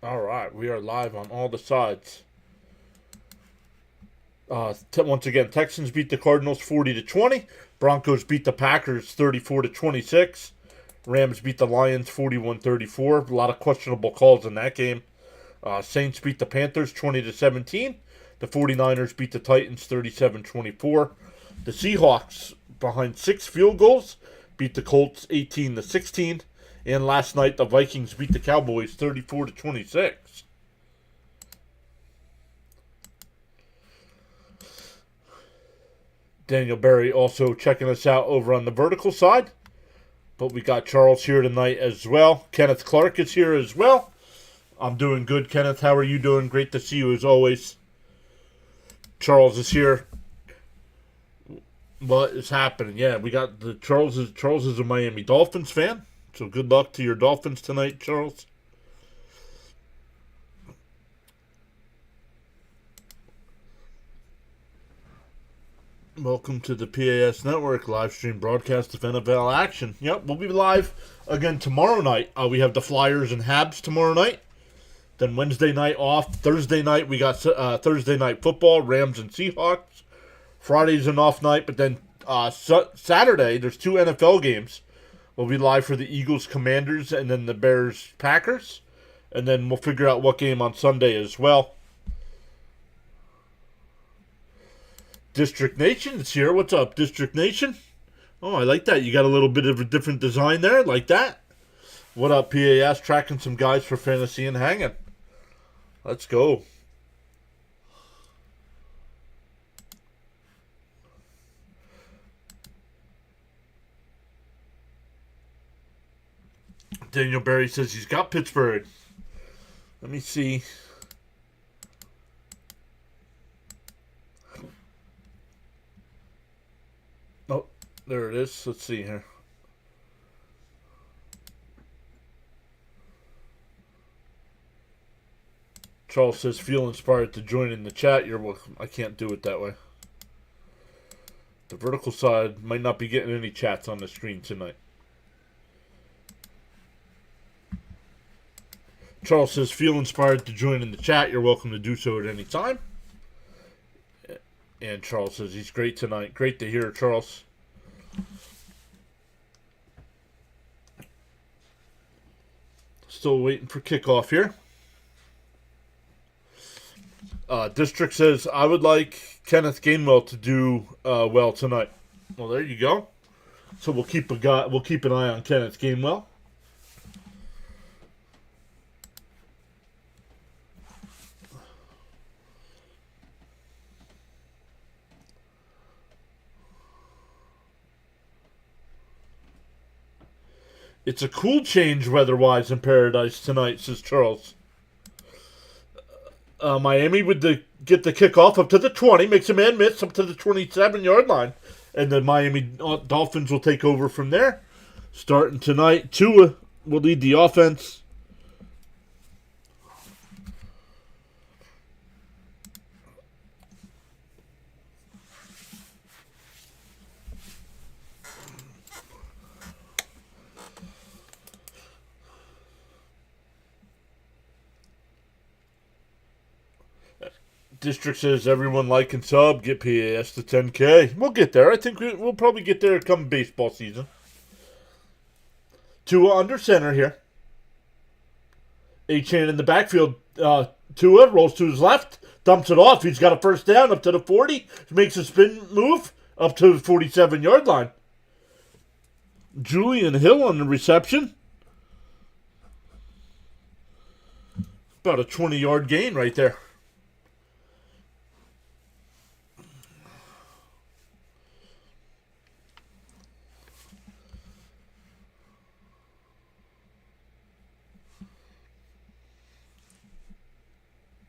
All right, we are live on all the sides. Once again, Texans beat the Cardinals 40-20. Broncos beat the Packers 34-26. Rams beat the Lions 41-34. A lot of questionable calls in that game. Saints beat the Panthers 20-17. The 49ers beat the Titans 37-24. The Seahawks, behind 6 field goals, beat the Colts 18-16. And last night, the Vikings beat the Cowboys 34-26. Daniel Berry also checking us out over on the vertical side. But we got Charles here tonight as well. Kenneth Clark is here as well. I'm doing good, Kenneth. How are you doing? Great to see you as always. Charles is here. What is happening? Yeah, we got the Charles is a Miami Dolphins fan. So good luck to your Dolphins tonight, Charles. Welcome to the PAS Network live stream broadcast of NFL action. Yep, we'll be live again tomorrow night. We have the Flyers and Habs tomorrow night. Then Wednesday night off. Thursday night we got Thursday night football, Rams and Seahawks. Friday's an off night, but then Saturday there's 2 NFL games. We'll be live for the Eagles Commanders and then the Bears Packers. And then we'll figure out what game on Sunday as well. District Nation is here. What's up, District Nation? Oh, I like that. You got a little bit of a different design there. Like that. What up, PAS? Tracking some guys for fantasy and hanging. Let's go. Daniel Berry says he's got Pittsburgh. Let me see. Oh, there it is. Let's see here. Charles says, feel inspired to join in the chat. You're welcome. I can't do it that way. The vertical side might not be getting any chats on the screen tonight. Charles says, feel inspired to join in the chat. You're welcome to do so at any time. And Charles says he's great tonight. Great to hear, Charles. Still waiting for kickoff here. District says, I would like Kenneth Gainwell to do well tonight. Well, there you go. So we'll keep an eye on Kenneth Gainwell. It's a cool change weather-wise in Paradise tonight, says Charles. Miami would get the kickoff up to the 20, makes a man miss up to the 27-yard line. And the Miami Dolphins will take over from there. Starting tonight, Tua will lead the offense. District says everyone like and sub, get PAS to 10K. We'll get there. I think we'll probably get there come baseball season. Tua under center here. Achane in the backfield. Tua rolls to his left, dumps it off. He's got a first down up to the 40. Makes a spin move up to the 47-yard line. Julian Hill on the reception. About a 20-yard gain right there.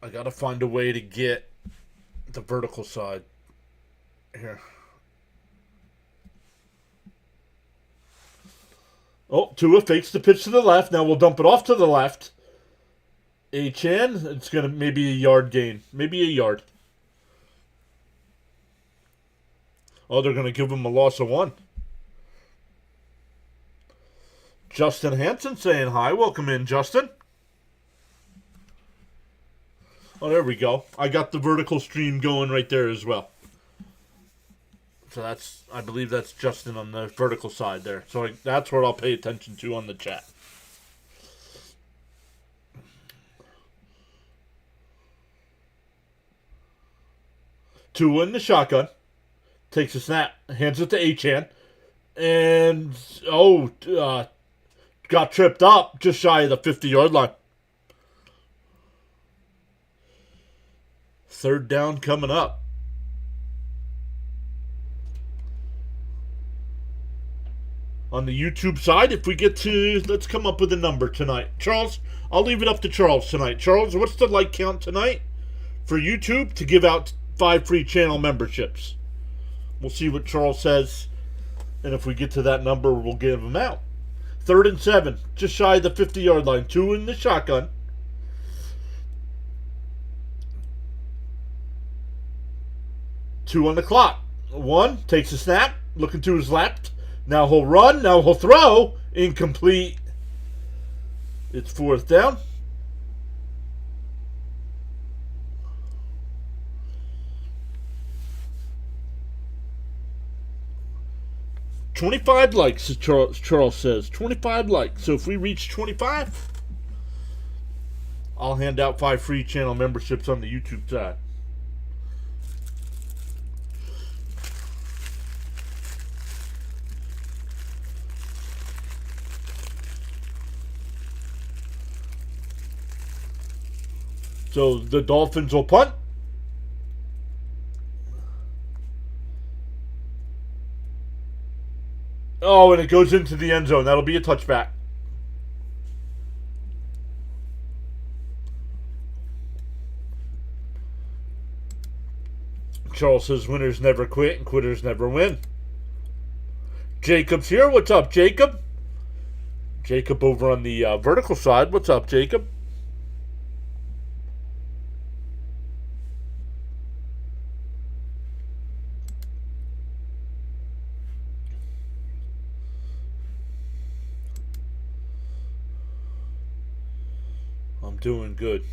I gotta find a way to get the vertical side here. Oh, Tua fakes the pitch to the left. Now we'll dump it off to the left. Achane, it's gonna maybe a yard gain. Maybe a yard. Oh, they're gonna give him a loss of 1. Justin Hanson saying hi. Welcome in, Justin. Oh, there we go. I got the vertical stream going right there as well. So that's, I believe that's Justin on the vertical side there. So that's what I'll pay attention to on the chat. Tua in the shotgun. Takes a snap. Hands it to Achane. And, got tripped up just shy of the 50-yard line. Third down coming up. On the YouTube side, if we get to, let's come up with a number tonight. Charles, I'll leave it up to Charles tonight. Charles, what's the like count tonight for YouTube to give out 5 free channel memberships? We'll see what Charles says, and if we get to that number, we'll give them out. 3rd and 7, just shy of the 50-yard line. 2 in the shotgun. Two on the clock. 1 takes a snap, looking to his left. Now he'll run. Now he'll throw. Incomplete. It's 4th down. $25 likes, as Charles says. 25 likes. So if we reach 25, I'll hand out 5 free channel memberships on the YouTube side. So the Dolphins will punt. Oh, and it goes into the end zone. That'll be a touchback. Charles says winners never quit and quitters never win. Jacob's here. What's up, Jacob? Jacob over on the vertical side. What's up, Jacob? I'm doing good.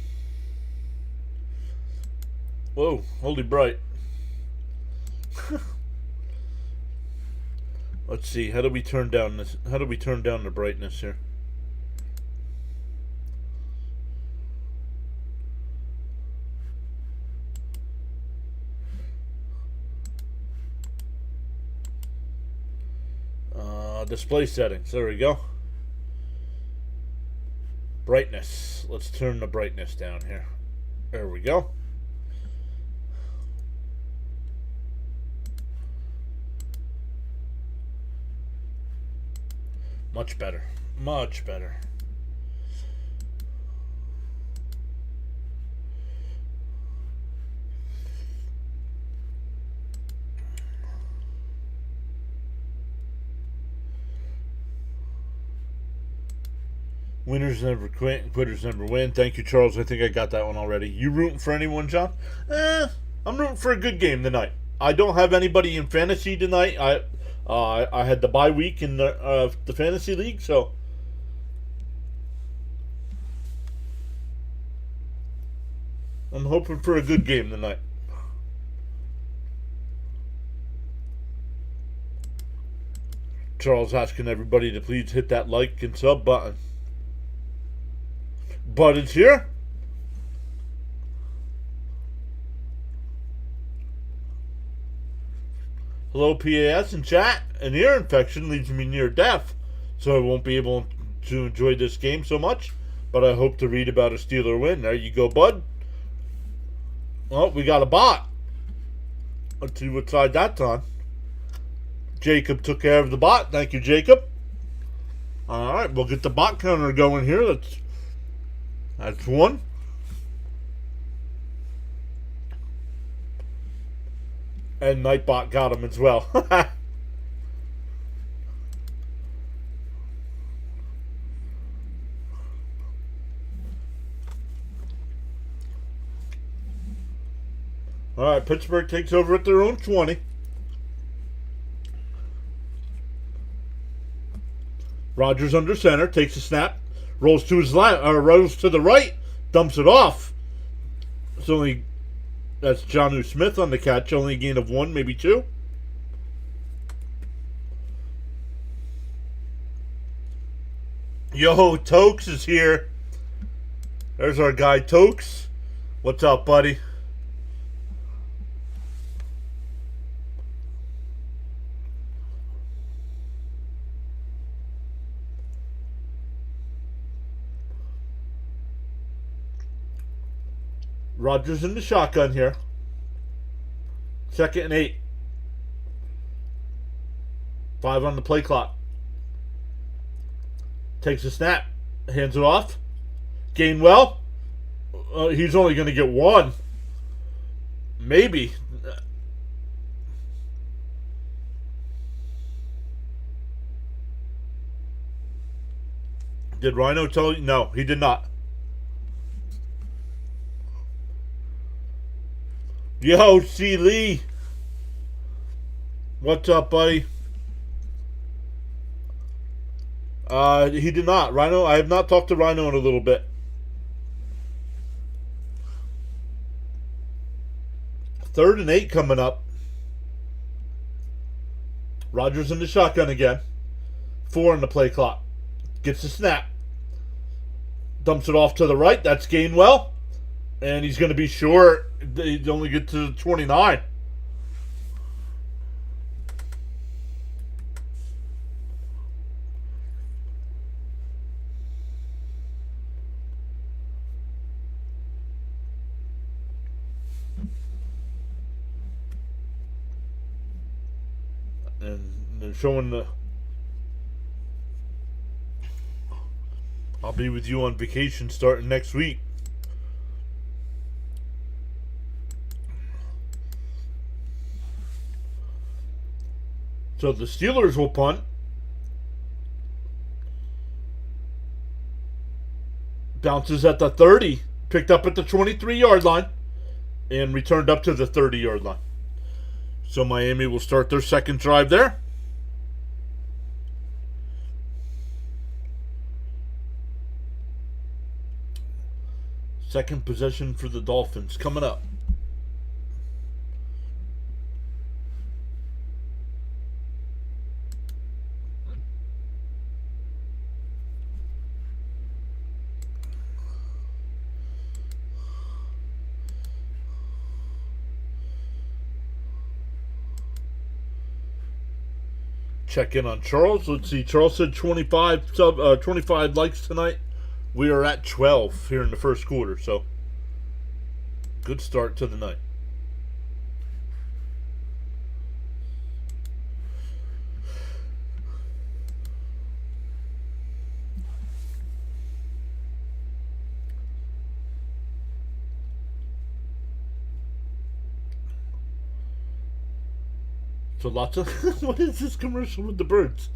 Whoa, holy bright. Let's see, how do we turn down this? How do we turn down the brightness here? Display settings. There we go. Brightness. Let's turn the brightness down here. There we go. Much better. Much better. Winners never quit and quitters never win. Thank you, Charles. I think I got that one already. You rooting for anyone, John? I'm rooting for a good game tonight. I don't have anybody in fantasy tonight. I had the bye week in the fantasy league, so I'm hoping for a good game tonight. Charles asking everybody to please hit that like and sub button. But it's here. Hello, PAS in chat. An ear infection leaves me near death, so I won't be able to enjoy this game so much. But I hope to read about a Steeler win. There you go, bud. Well, we got a bot. Let's see what side that's on. Jacob took care of the bot. Thank you, Jacob. All right, we'll get the bot counter going here. That's one. And Nightbot got him as well. All right, Pittsburgh takes over at their own 20. Rodgers under center, takes a snap, rolls to his left, or rolls to the right, dumps it off. It's only that's Jonnu Smith on the catch. Only a gain of 1, maybe 2. Yo, Tokes is here. There's our guy Tokes. What's up, buddy? Rodgers in the shotgun here. 2nd and 8. 5 on the play clock. Takes a snap. Hands it off. Gainwell. He's only going to get 1. Maybe. Did Rhino tell you? No, he did not. Yo, C. Lee. What's up, buddy? He did not. Rhino, I have not talked to Rhino in a little bit. 3rd and 8 coming up. Rodgers in the shotgun again. 4 on the play clock. Gets the snap. Dumps it off to the right. That's Gainwell. And he's going to be short. He'd only get to 29. And they're showing the... I'll be with you on vacation starting next week. So the Steelers will punt. Bounces at the 30. Picked up at the 23-yard line. And returned up to the 30-yard line. So Miami will start their second drive there. Second possession for the Dolphins coming up. Check in on Charles. Let's see. Charles said 25 likes tonight. We are at 12 here in the first quarter, so good start to the night. So lots of... What is this commercial with the birds?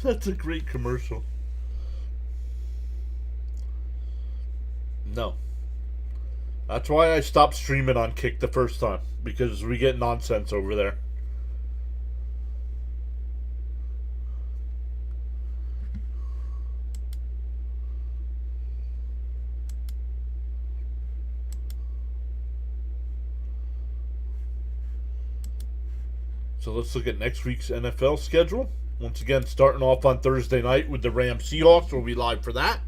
That's a great commercial. No. That's why I stopped streaming on Kick the first time. Because we get nonsense over there. So let's look at next week's NFL schedule. Once again, starting off on Thursday night with the Rams Seahawks. We'll be live for that.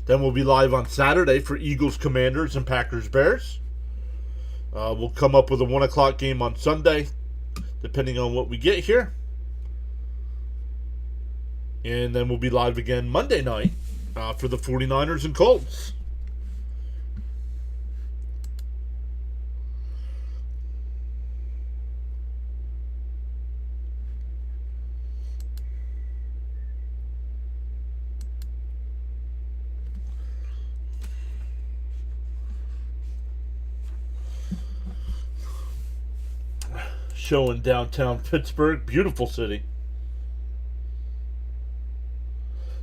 Then we'll be live on Saturday for Eagles Commanders and Packers Bears. We'll come up with a 1 o'clock game on Sunday, depending on what we get here. And then we'll be live again Monday night for the 49ers and Colts. Show in downtown Pittsburgh. Beautiful city.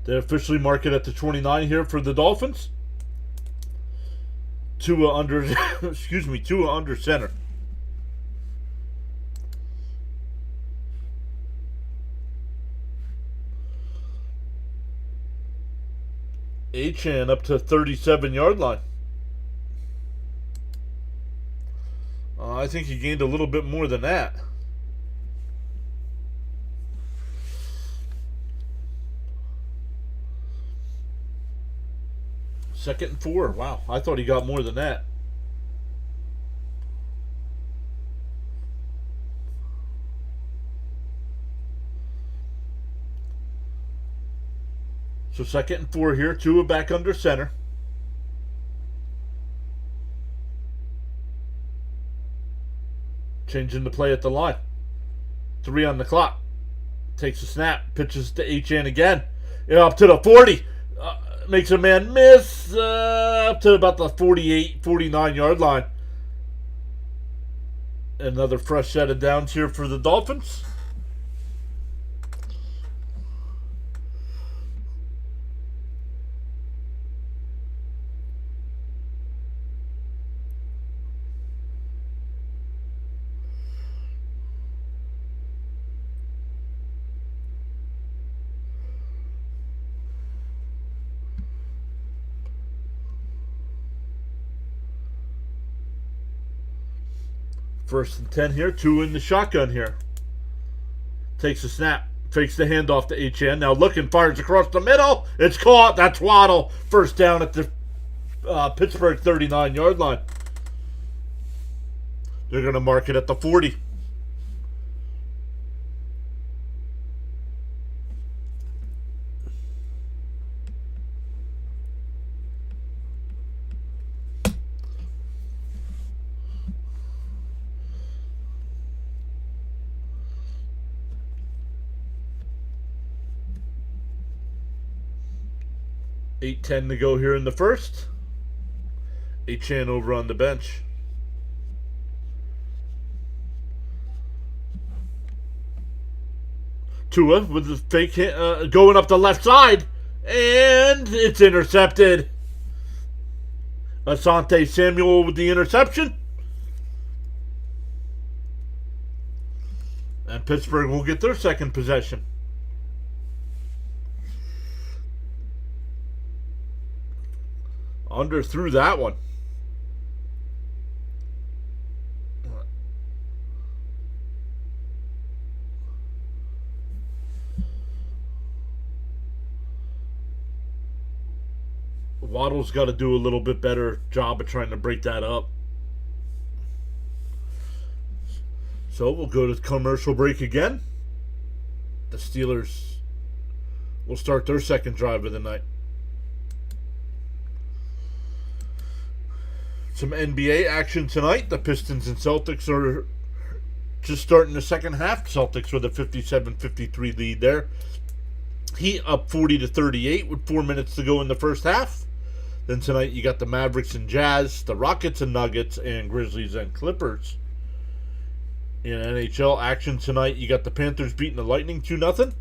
They officially mark it at the 29 here for the Dolphins. Tua under, excuse me, Tua under center. Achane up to 37-yard line. I think he gained a little bit more than that. Second and 4. Wow, I thought he got more than that. So second and 4 here. Tua back under center. Changing the play at the line. 3 on the clock. Takes a snap. Pitches to Achane again. Up to the 40. Makes a man miss. Up to about the 48, 49-yard line. Another fresh set of downs here for the Dolphins. First and 10 here. Tua in the shotgun here. Takes a snap. Fakes the handoff to Achane. Now looking, fires across the middle. It's caught. That's Waddle. First down at the Pittsburgh 39-yard line. They're going to mark it at the 40. $8:10 to go here in the first. Achane over on the bench. Tua with the fake going up the left side. And it's intercepted. Asante Samuel with the interception. And Pittsburgh will get their second possession. Under through that one. Waddle's got to do a little bit better job of trying to break that up. So we'll go to commercial break again. The Steelers will start their second drive of the night. Some NBA action tonight. The Pistons and Celtics are just starting the second half. Celtics with a 57-53 lead there. Heat up 40-38 with 4 minutes to go in the first half. Then tonight you got the Mavericks and Jazz, the Rockets and Nuggets, and Grizzlies and Clippers. In NHL action tonight, you got the Panthers beating the Lightning 2-0.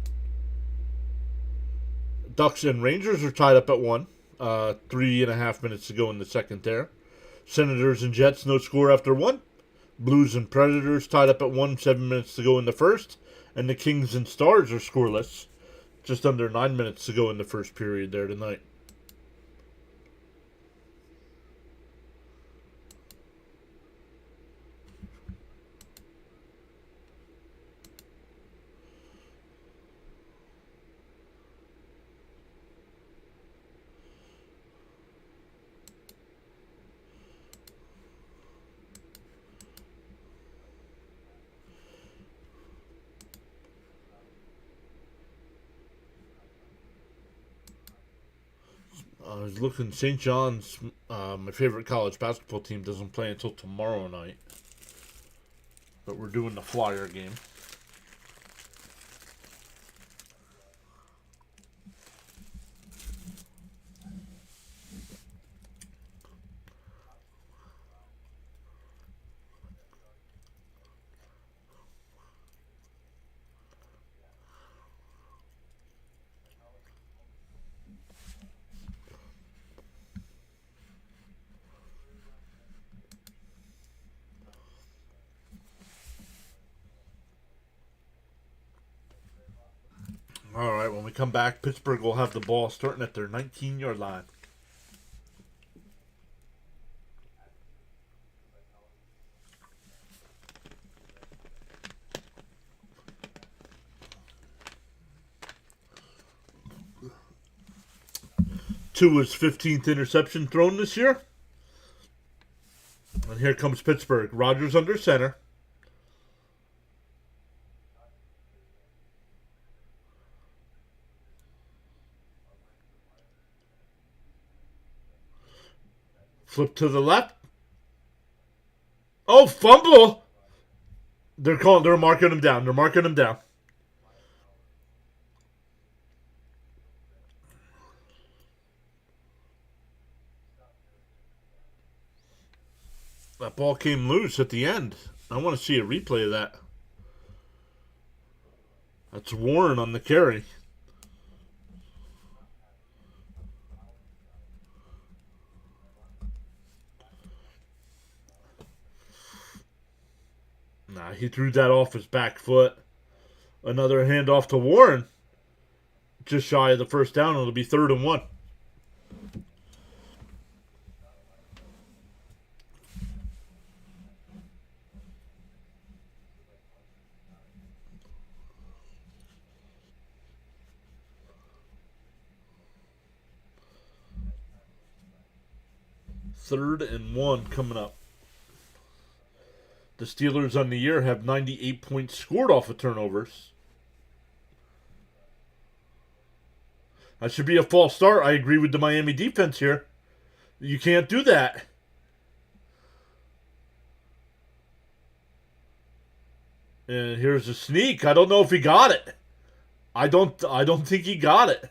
Ducks and Rangers are tied up at 1. 3.5 minutes to go in the second there. Senators and Jets, no score after 1. Blues and Predators tied up at 1, 7 minutes to go in the first. And the Kings and Stars are scoreless. Just under 9 minutes to go in the first period there tonight. I was looking, St. John's, my favorite college basketball team, doesn't play until tomorrow night. But we're doing the Flyer game. All right, when we come back, Pittsburgh will have the ball starting at their 19-yard line. Tua's 15th interception thrown this year. And here comes Pittsburgh. Rodgers under center. Flip to the left. Oh, fumble! They're marking him down. They're marking him down. That ball came loose at the end. I want to see a replay of that. That's Warren on the carry. Nah, he threw that off his back foot. Another handoff to Warren. Just shy of the first down. It'll be 3rd and 1. Third and 1 coming up. The Steelers on the year have 98 points scored off of turnovers. That should be a false start. I agree with the Miami defense here. You can't do that. And here's a sneak. I don't know if he got it. I don't think he got it.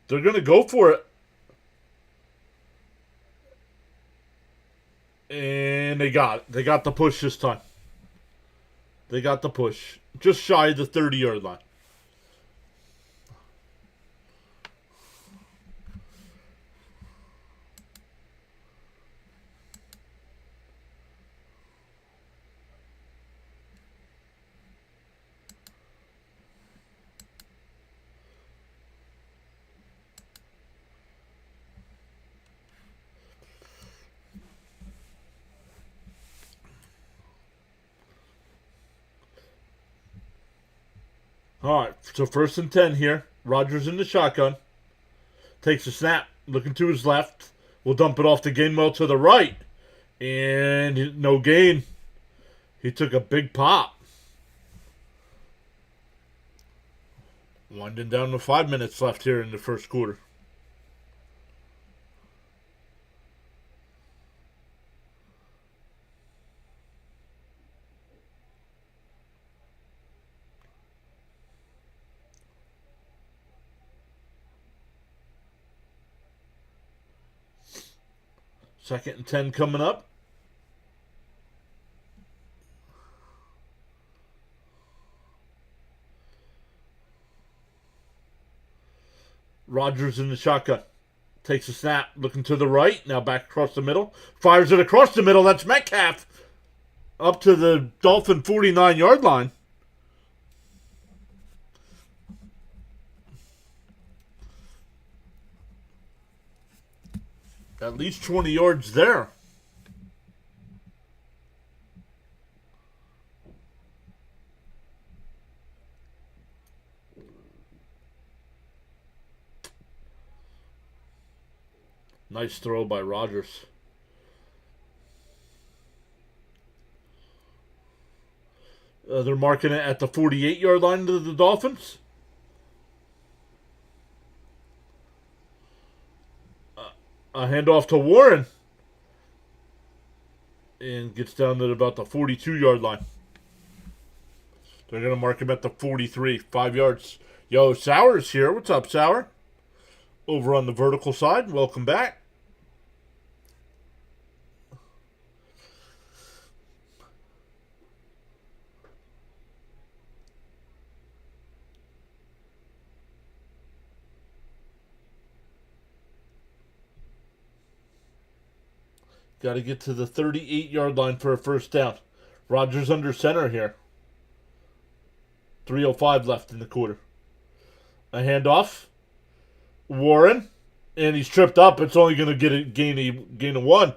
They're going to go for it. And they got it. They got the push this time. They got the push. Just shy of the 30-yard line. All right, so 1st and 10 here. Rodgers in the shotgun. Takes a snap, looking to his left. Will dump it off to Gainwell to the right. And no gain. He took a big pop. Winding down to 5 minutes left here in the first quarter. Second and 10 coming up. Rodgers in the shotgun. Takes a snap, looking to the right. Now back across the middle. Fires it across the middle. That's Metcalf. Up to the Dolphin 49-yard line. At least 20 yards there. Nice throw by Rodgers. They're marking it at the 48-yard line to the Dolphins. A handoff to Warren. And gets down to about the 42-yard line. They're going to mark him at the 43. 5 yards. Yo, Sauer's here. What's up, Sauer? over on the vertical side. Welcome back. Got to get to the 38-yard line for a first down. Rodgers under center here. 3:05 left in the quarter. A handoff. Warren. And he's tripped up. It's only going to gain a 1.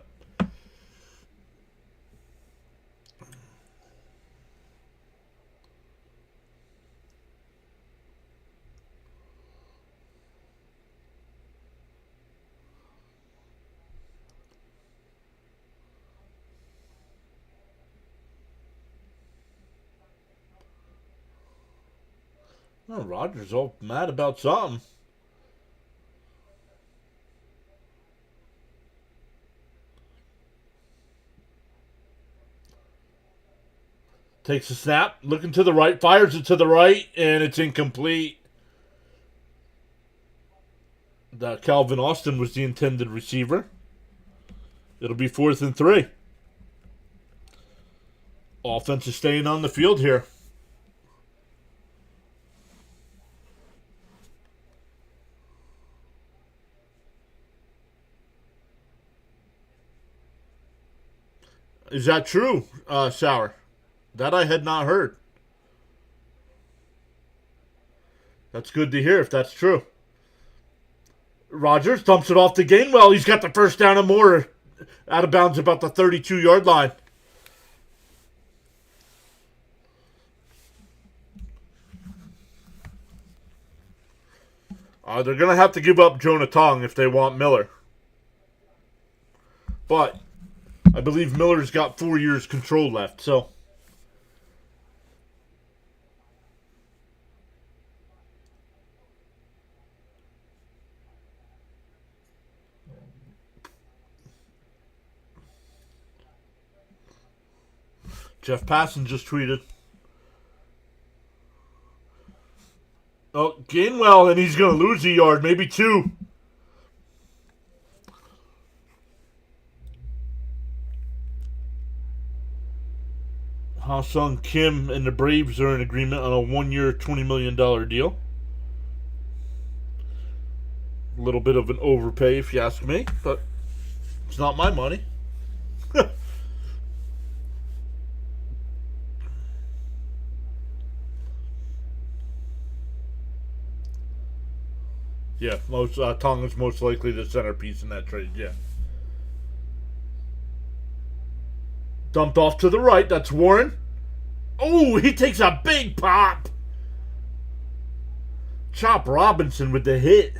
Oh, Rodgers all mad about something. Takes a snap, looking to the right, fires it to the right, and it's incomplete. Calvin Austin was the intended receiver. It'll be 4th and 3. Offense is staying on the field here. Is that true, Sauer? That I had not heard. That's good to hear if that's true. Rodgers dumps it off to Gainwell. He's got the first down and more. Out of bounds about the 32-yard line. They're going to have to give up Jonah Tong if they want Miller. But I believe Miller's got 4 years control left, so. Jeff Passan just tweeted. Oh, Gainwell, and he's going to lose a yard, maybe 2. Ha-Sung Kim and the Braves are in agreement on a 1-year, $20 million deal. A little bit of an overpay, if you ask me, but it's not my money. Yeah, Tong is most likely the centerpiece in that trade, yeah. Dumped off to the right, that's Warren. Oh, he takes a big pop. Chop Robinson with the hit.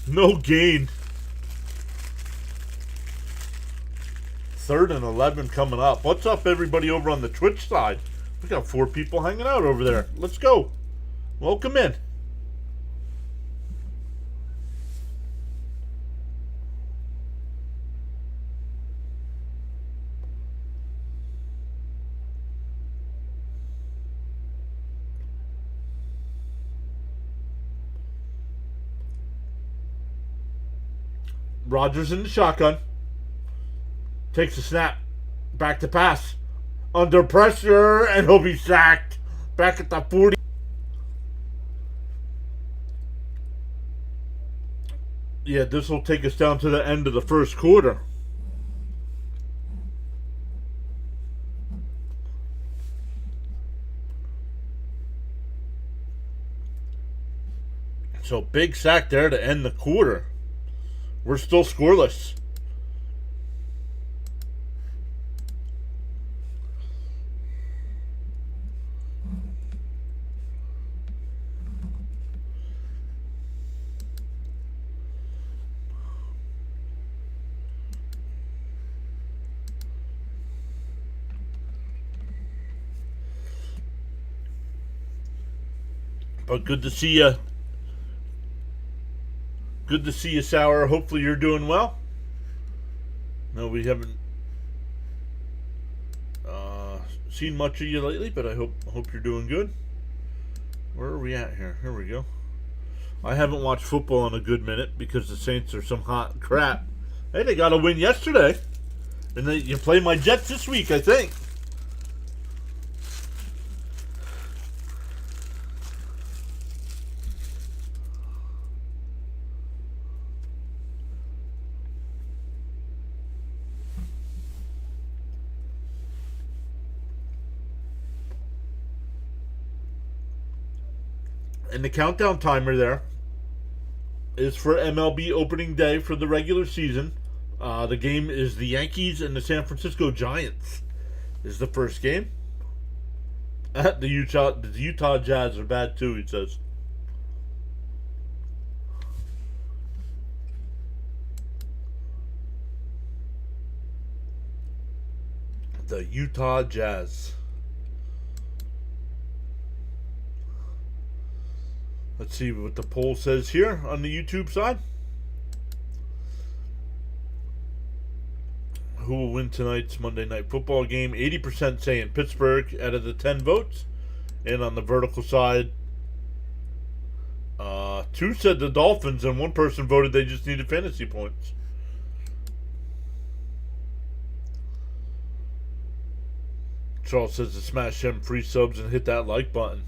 No gain. 3rd and 11 coming up. What's up, everybody over on the Twitch side? We got 4 people hanging out over there. Let's go. Welcome in. Rodgers in the shotgun. Takes a snap. Back to pass. Under pressure, and he'll be sacked. Back at the 40. Yeah, this will take us down to the end of the first quarter. So big sack there to end the quarter. We're still scoreless. But good to see you. Good to see you, Sauer. Hopefully you're doing well. No, we haven't seen much of you lately, but I hope you're doing good. Where are we at here? Here we go. I haven't watched football in a good minute because the Saints are some hot crap. Hey, they got a win yesterday. And you play my Jets this week, I think. And the countdown timer there is for MLB opening day for the regular season. The game is the Yankees and the San Francisco Giants. Is the first game. The Utah Jazz are bad too, he says. The Utah Jazz. Let's see what the poll says here on the YouTube side. Who will win tonight's Monday Night Football game? 80% saying Pittsburgh out of the 10 votes. And on the vertical side, 2 said the Dolphins, and 1 person voted they just needed fantasy points. Charles says to smash them free subs and hit that like button.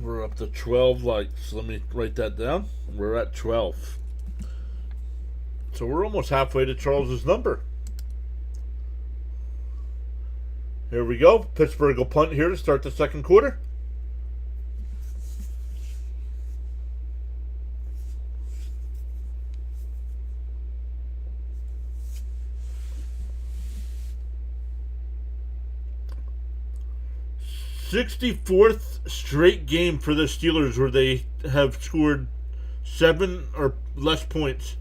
We're up to 12 likes. Let me write that down. We're at 12. So we're almost halfway to Charles's number. Here we go. Pittsburgh will punt here to start the second quarter. "64th straight game for the Steelers where they have scored 7 or less points."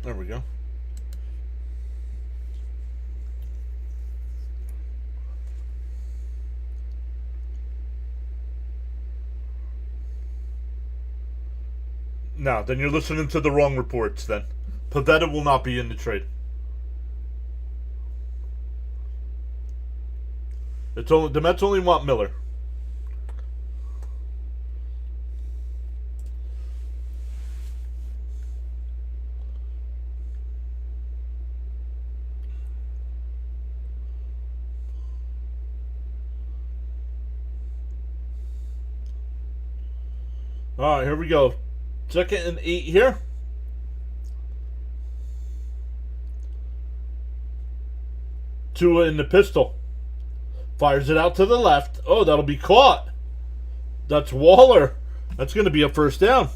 There we go. No, then you're listening to the wrong reports then. Pavetta will not be in the trade. The Mets only want Miller. All right, here we go. 2nd and 8 here. Tua in the pistol. Fires it out to the left. Oh, that'll be caught. That's Waller. That's going to be a first down.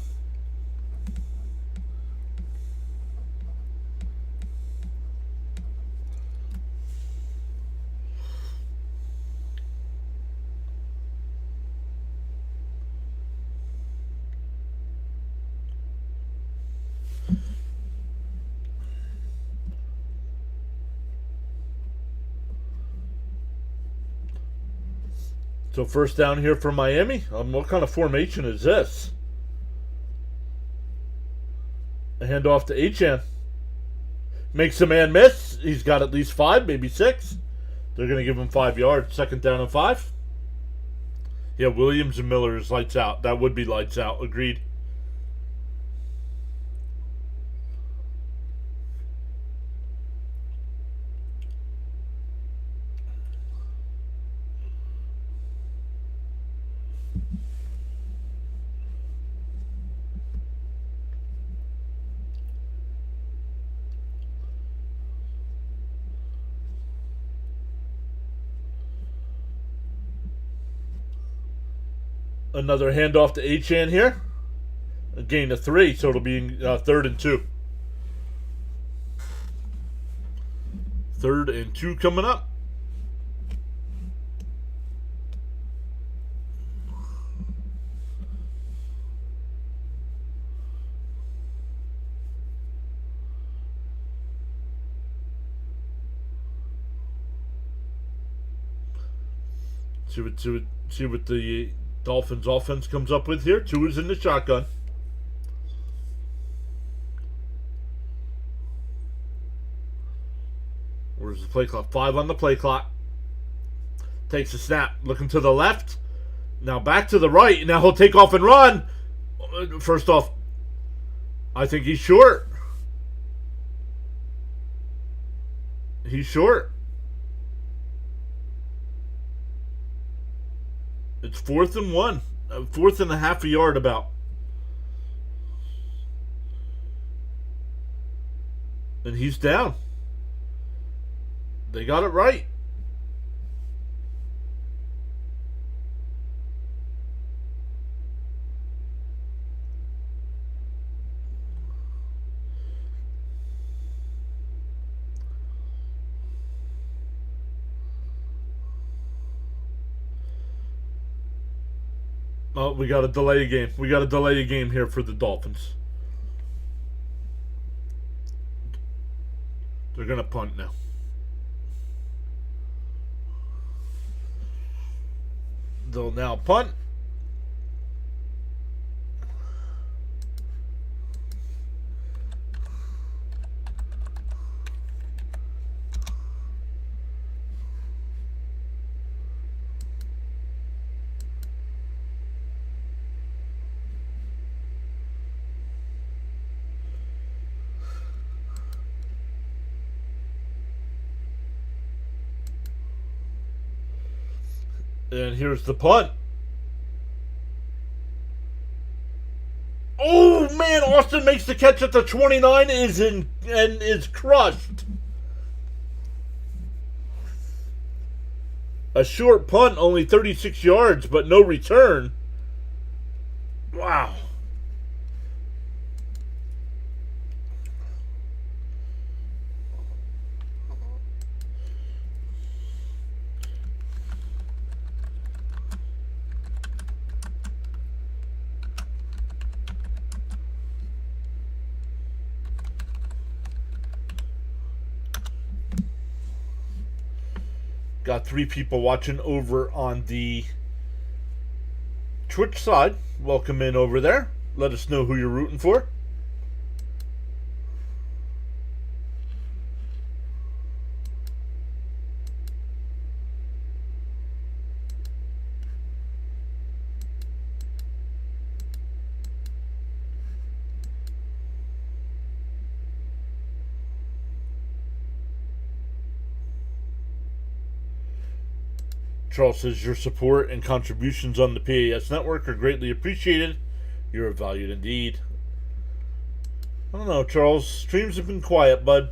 So first down here for Miami. What kind of formation is this? A handoff to Achane. Makes a man miss. He's got at least 5, maybe 6. They're going to give him 5 yards. 2nd down and 5. Yeah, Williams and Miller is lights out. That would be lights out. Agreed. Another handoff to Achan here. A gain of 3, so it'll be 3rd and 2. 3rd and 2 coming up. See what the Dolphins offense comes up with here. 2 is in the shotgun. Where's the play clock? 5 on the play clock. Takes a snap. Looking to the left. Now back to the right. Now he'll take off and run. First off, I think he's short. He's short. It's 4th and 1. 4th and a half a yard about. And he's down. They got it right. Oh, we got to delay a game. We got to delay a game here for the Dolphins. They're going to punt now. They'll now punt. And here's the punt. Oh man, Austin makes the catch at the 29 and is crushed. A short punt, only 36 yards, but no return. Wow. Got 3 people watching over on the Twitch side. Welcome in over there. Let us know who you're rooting for. Charles says your support and contributions on the PAS network are greatly appreciated. You're valued indeed. I don't know, Charles. Streams have been quiet, bud.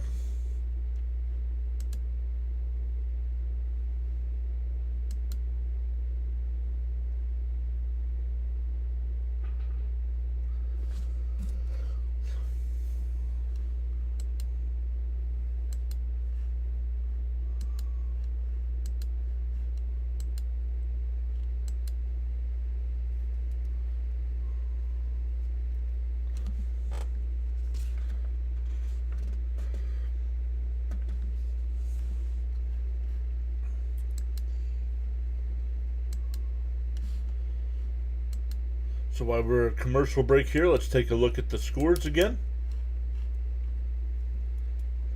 So while we're at commercial break here, let's take a look at the scores again.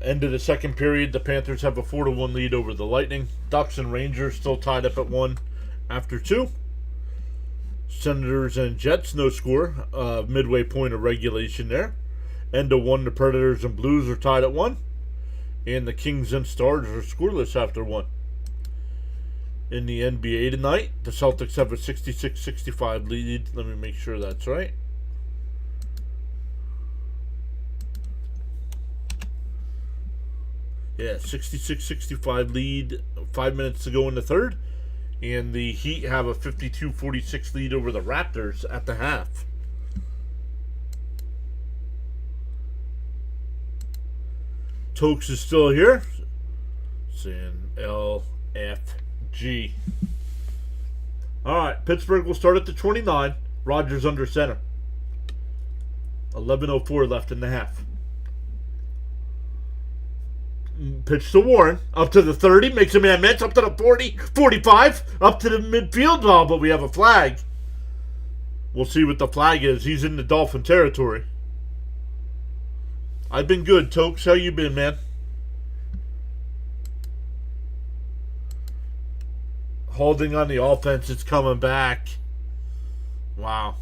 End of the second period, the Panthers have a 4-1 lead over the Lightning. Ducks and Rangers still tied up at 1 after 2. Senators and Jets, no score. Midway point of regulation there. End of 1, the Predators and Blues are tied at 1. And the Kings and Stars are scoreless after 1. In the NBA tonight, the Celtics have a 66-65 lead. Let me make sure that's right. Yeah, 66-65 lead. 5 minutes to go in the third. And the Heat have a 52-46 lead over the Raptors at the half. Tokes is still here. Saying LFG. Alright, Pittsburgh will start at the 29. Rogers under center. 11:04 left in the half. Pitch to Warren. Up to the 30. Makes a man miss. Up to the 40. 45. Up to the midfield. Oh, but we have a flag. We'll see what the flag is. He's in the Dolphin territory. I've been good, Tokes. How you been, man? Holding on the offense. It's coming back. Wow.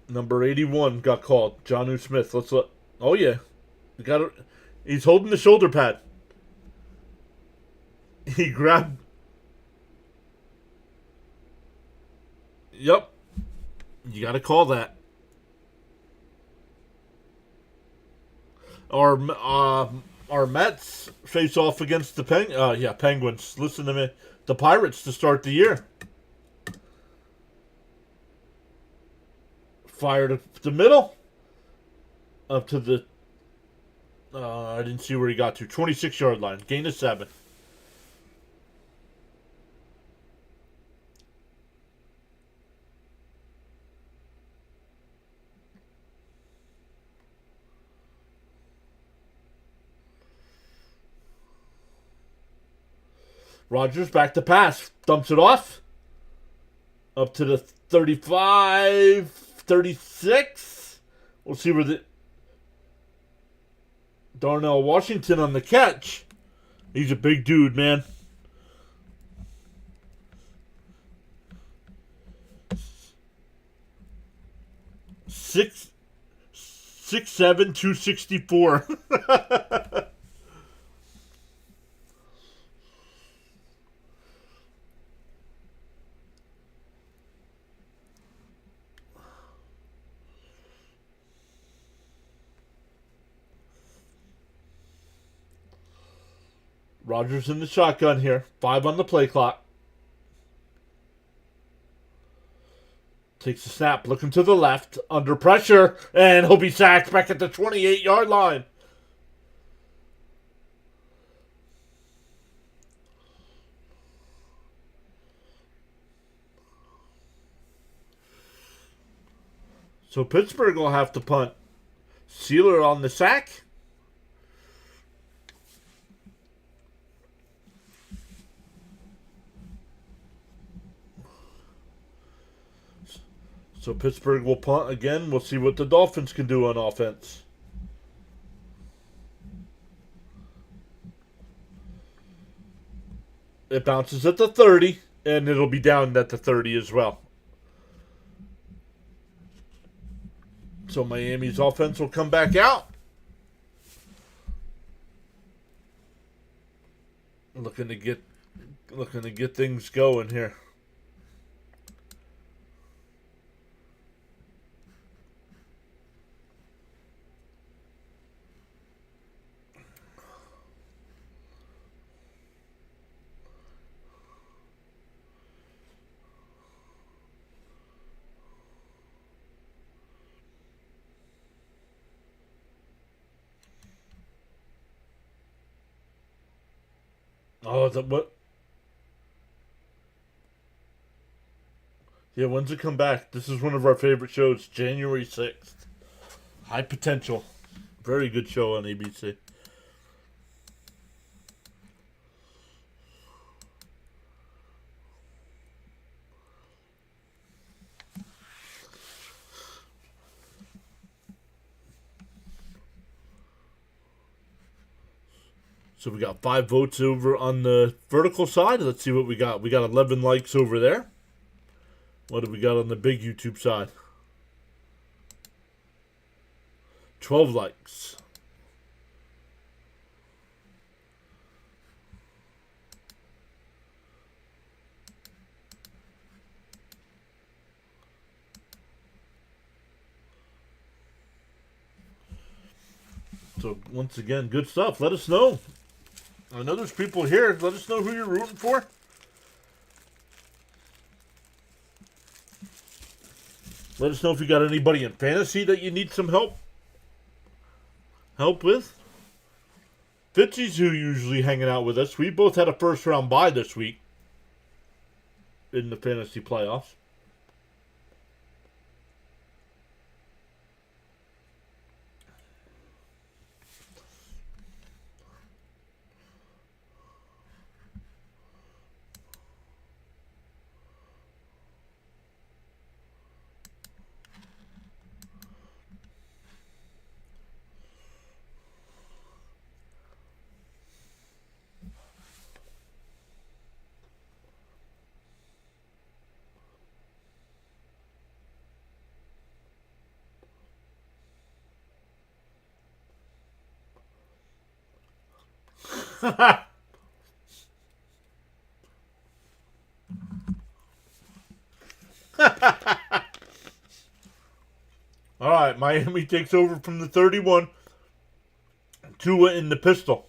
Number 81 got called. Jonnu Smith. Let's look. Oh, yeah. He's holding the shoulder pad. He grabbed. Yep. You got to call that. Our Mets face off against the Penguins. Listen to me. The Pirates to start the year. Fired up the middle. Up to the... I didn't see where he got to. 26-yard line. Gain of 7. Rogers back to pass. Dumps it off. Up to the 35, 36. We'll see where the... Darnell Washington on the catch. He's a big dude, man. Six, 6'7", 264. Rogers in the shotgun here. 5 on the play clock. Takes a snap, looking to the left, under pressure, and he'll be sacked back at the 28-yard line. So Pittsburgh will have to punt. Sealer on the sack. So Pittsburgh will punt again. We'll see what the Dolphins can do on offense. It bounces at the 30, and it'll be down at the 30 as well. So Miami's offense will come back out. Looking to get things going here. Oh, what? Yeah, when's it come back? This is one of our favorite shows, January 6th. High Potential. Very good show on ABC. So we got 5 votes over on the vertical side. Let's see what we got. We got 11 likes over there. What do we got on the big YouTube side? 12 likes. So, once again, good stuff. Let us know. I know there's people here. Let us know who you're rooting for. Let us know if you got anybody in fantasy that you need some help with. Fitzy's who usually hanging out with us. We both had a first round bye this week in the fantasy playoffs. All right, Miami takes over from the 31. Tua in the pistol.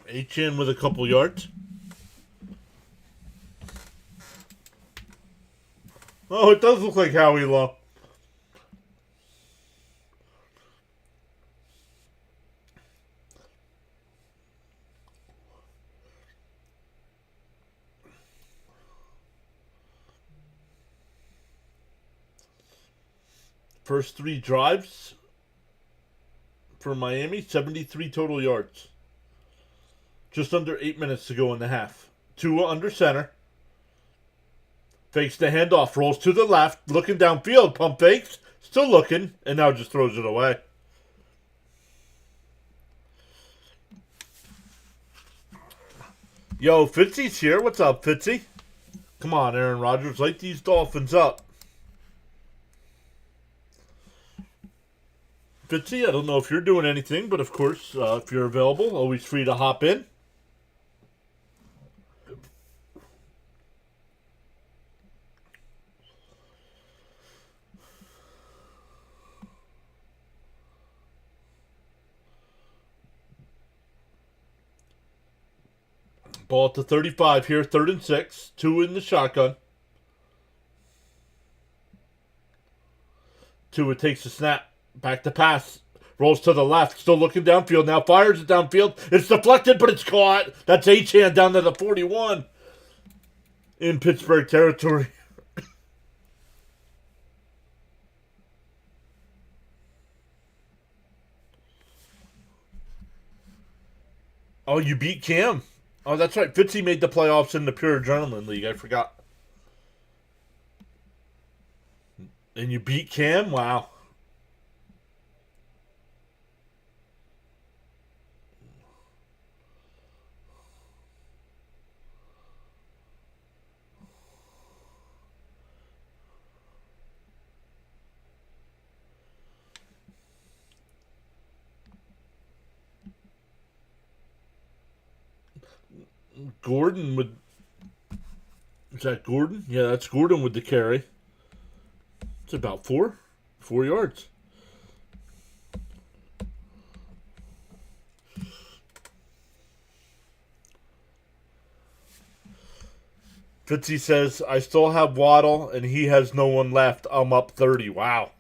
H.N. with a couple yards. Oh, it does look like Howie Law. First 3 drives for Miami, 73 total yards. Just under 8 minutes to go in the half. Tua under center. Fakes the handoff, rolls to the left, looking downfield, pump fakes, still looking, and now just throws it away. Yo, Fitzy's here. What's up, Fitzy? Come on, Aaron Rodgers, light these Dolphins up. Fitzy, I don't know if you're doing anything, but of course, if you're available, always free to hop in. Ball at the 35 here, 3rd and 6. 2 in the shotgun. Tua takes the snap. Back to pass. Rolls to the left. Still looking downfield. Now fires it downfield. It's deflected, but it's caught. That's H-Hand down to the 41 in Pittsburgh territory. Oh, you beat Cam. Oh, that's right. Fitzy made the playoffs in the Pure Adrenaline League. I forgot. And you beat Cam? Wow. Gordon with... Is that Gordon? Yeah, that's Gordon with the carry. It's about 4 yards. Fitzy says, I still have Waddle, and he has no one left. I'm up 30. Wow.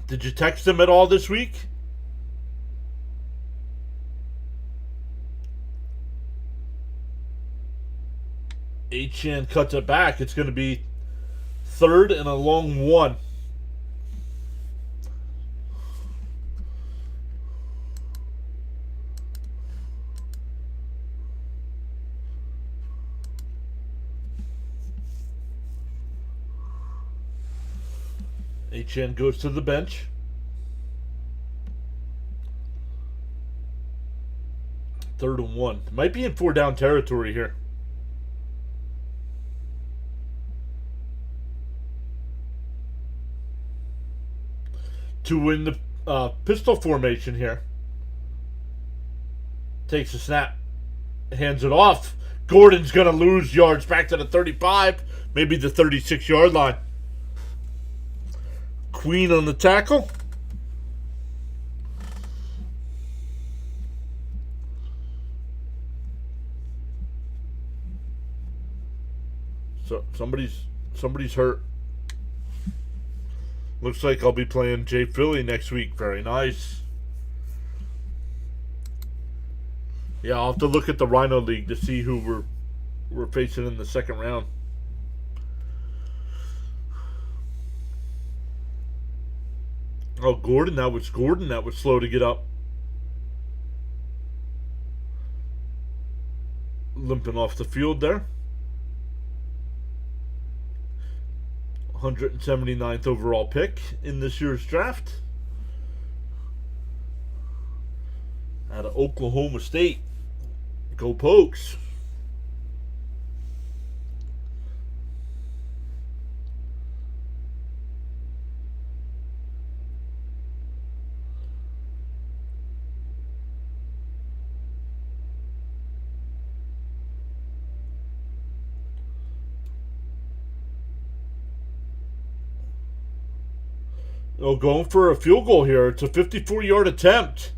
Did you text him at all this week? H-Chan cuts it back. It's going to be 3rd and a long 1. H-Chan goes to the bench. Third and 1. Might be in 4 down territory here. To win the Pistol formation here. Takes a snap. Hands it off. Gordon's going to lose yards back to the 35. Maybe the 36-yard line. Queen on the tackle. So somebody's hurt. Looks like I'll be playing Jay Philly next week. Very nice. Yeah, I'll have to look at the Rhino League to see who we're facing in the second round. Oh, Gordon. That was Gordon. That was slow to get up. Limping off the field there. 179th overall pick in this year's draft. Out of Oklahoma State. Go Pokes. Oh, going for a field goal here. It's a 54-yard attempt.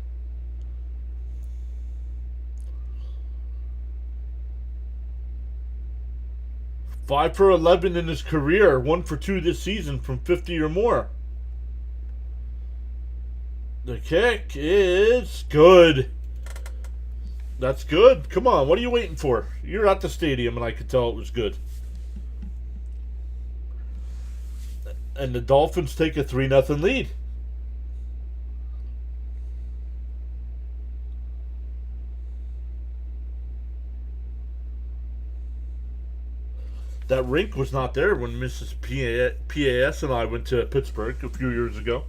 Five for 11 in his career. 1 for 2 this season from 50 or more. The kick is good. That's good. Come on, what are you waiting for? You're at the stadium, and I could tell it was good. And the Dolphins take a 3-0 lead. That rink was not there when Mrs. PAS and I went to Pittsburgh a few years ago.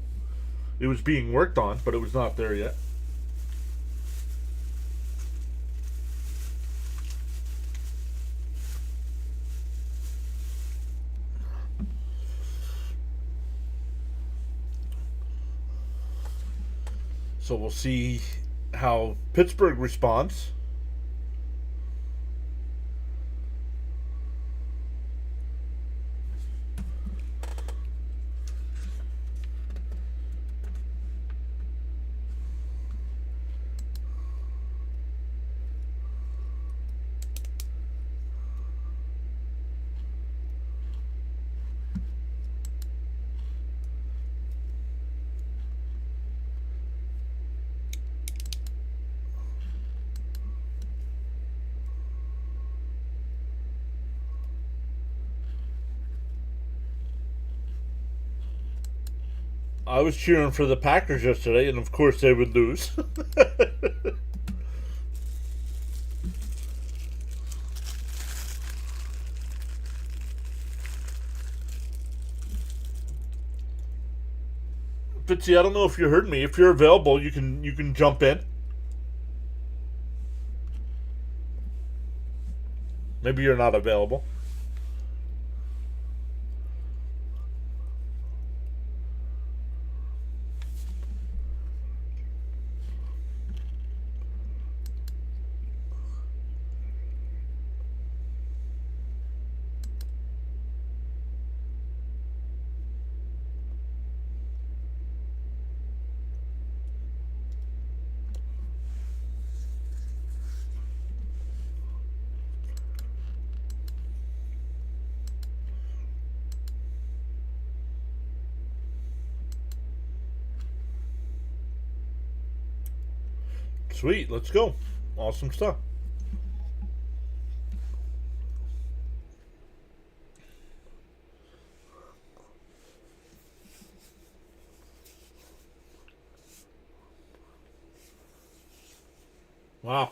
It was being worked on, but it was not there yet. So we'll see how Pittsburgh responds. I was cheering for the Packers yesterday, and of course they would lose. Fitzy, I don't know if you heard me. If you're available, you can jump in. Maybe you're not available. Sweet, let's go. Awesome stuff. Wow.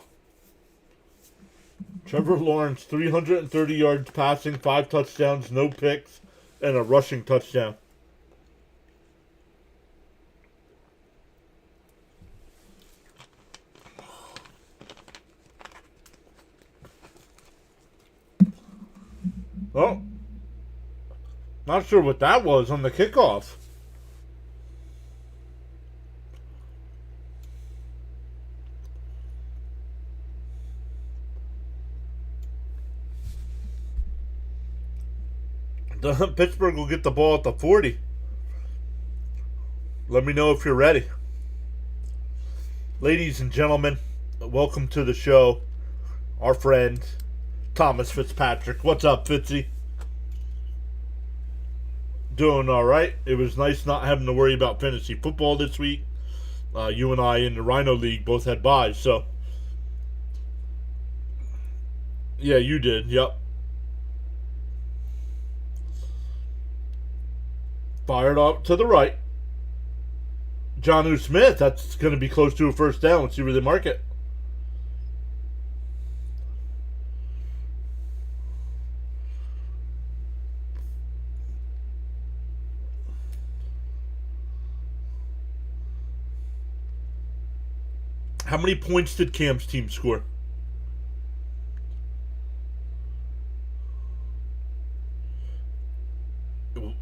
Trevor Lawrence, 330 yards passing, 5 touchdowns, no picks, and a rushing touchdown. Oh, not sure what that was on the kickoff. Pittsburgh will get the ball at the 40. Let me know if you're ready. Ladies and gentlemen, welcome to the show. Our friend, Thomas Fitzpatrick. What's up, Fitzy? Doing all right. It was nice not having to worry about fantasy football this week. You and I in the Rhino League both had byes, so. Yeah, you did. Yep. Fired up to the right. Jonnu Smith, that's going to be close to a first down. Let's see where they mark it. How many points did Cam's team score?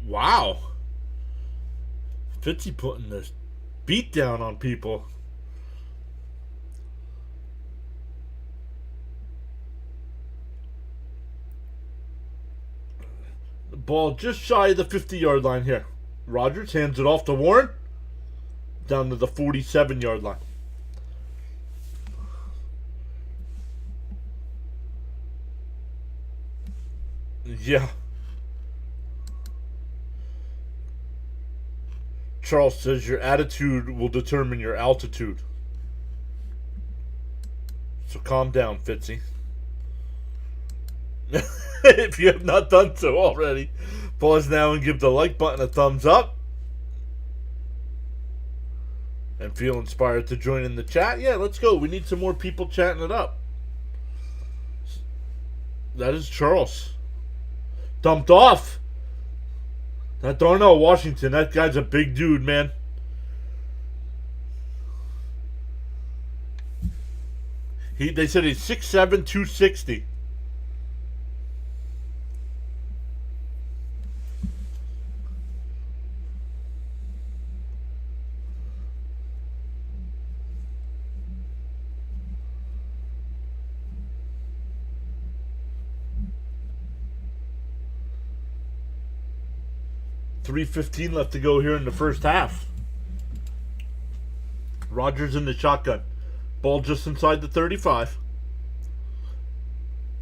Wow. Fitzy putting this beat down on people. The ball just shy of the 50-yard line here. Rodgers hands it off to Warren. Down to the 47-yard line. Yeah. Charles says your attitude will determine your altitude. So calm down, Fitzy. If you have not done so already, pause now and give the like button a thumbs up. And feel inspired to join in the chat? Yeah, let's go. We need some more people chatting it up. That is Charles. Dumped off. That Darnell Washington, that guy's a big dude, man. They said he's 6'7", 260. .3:15 left to go here in the first half. Rodgers in the shotgun. Ball just inside the 35.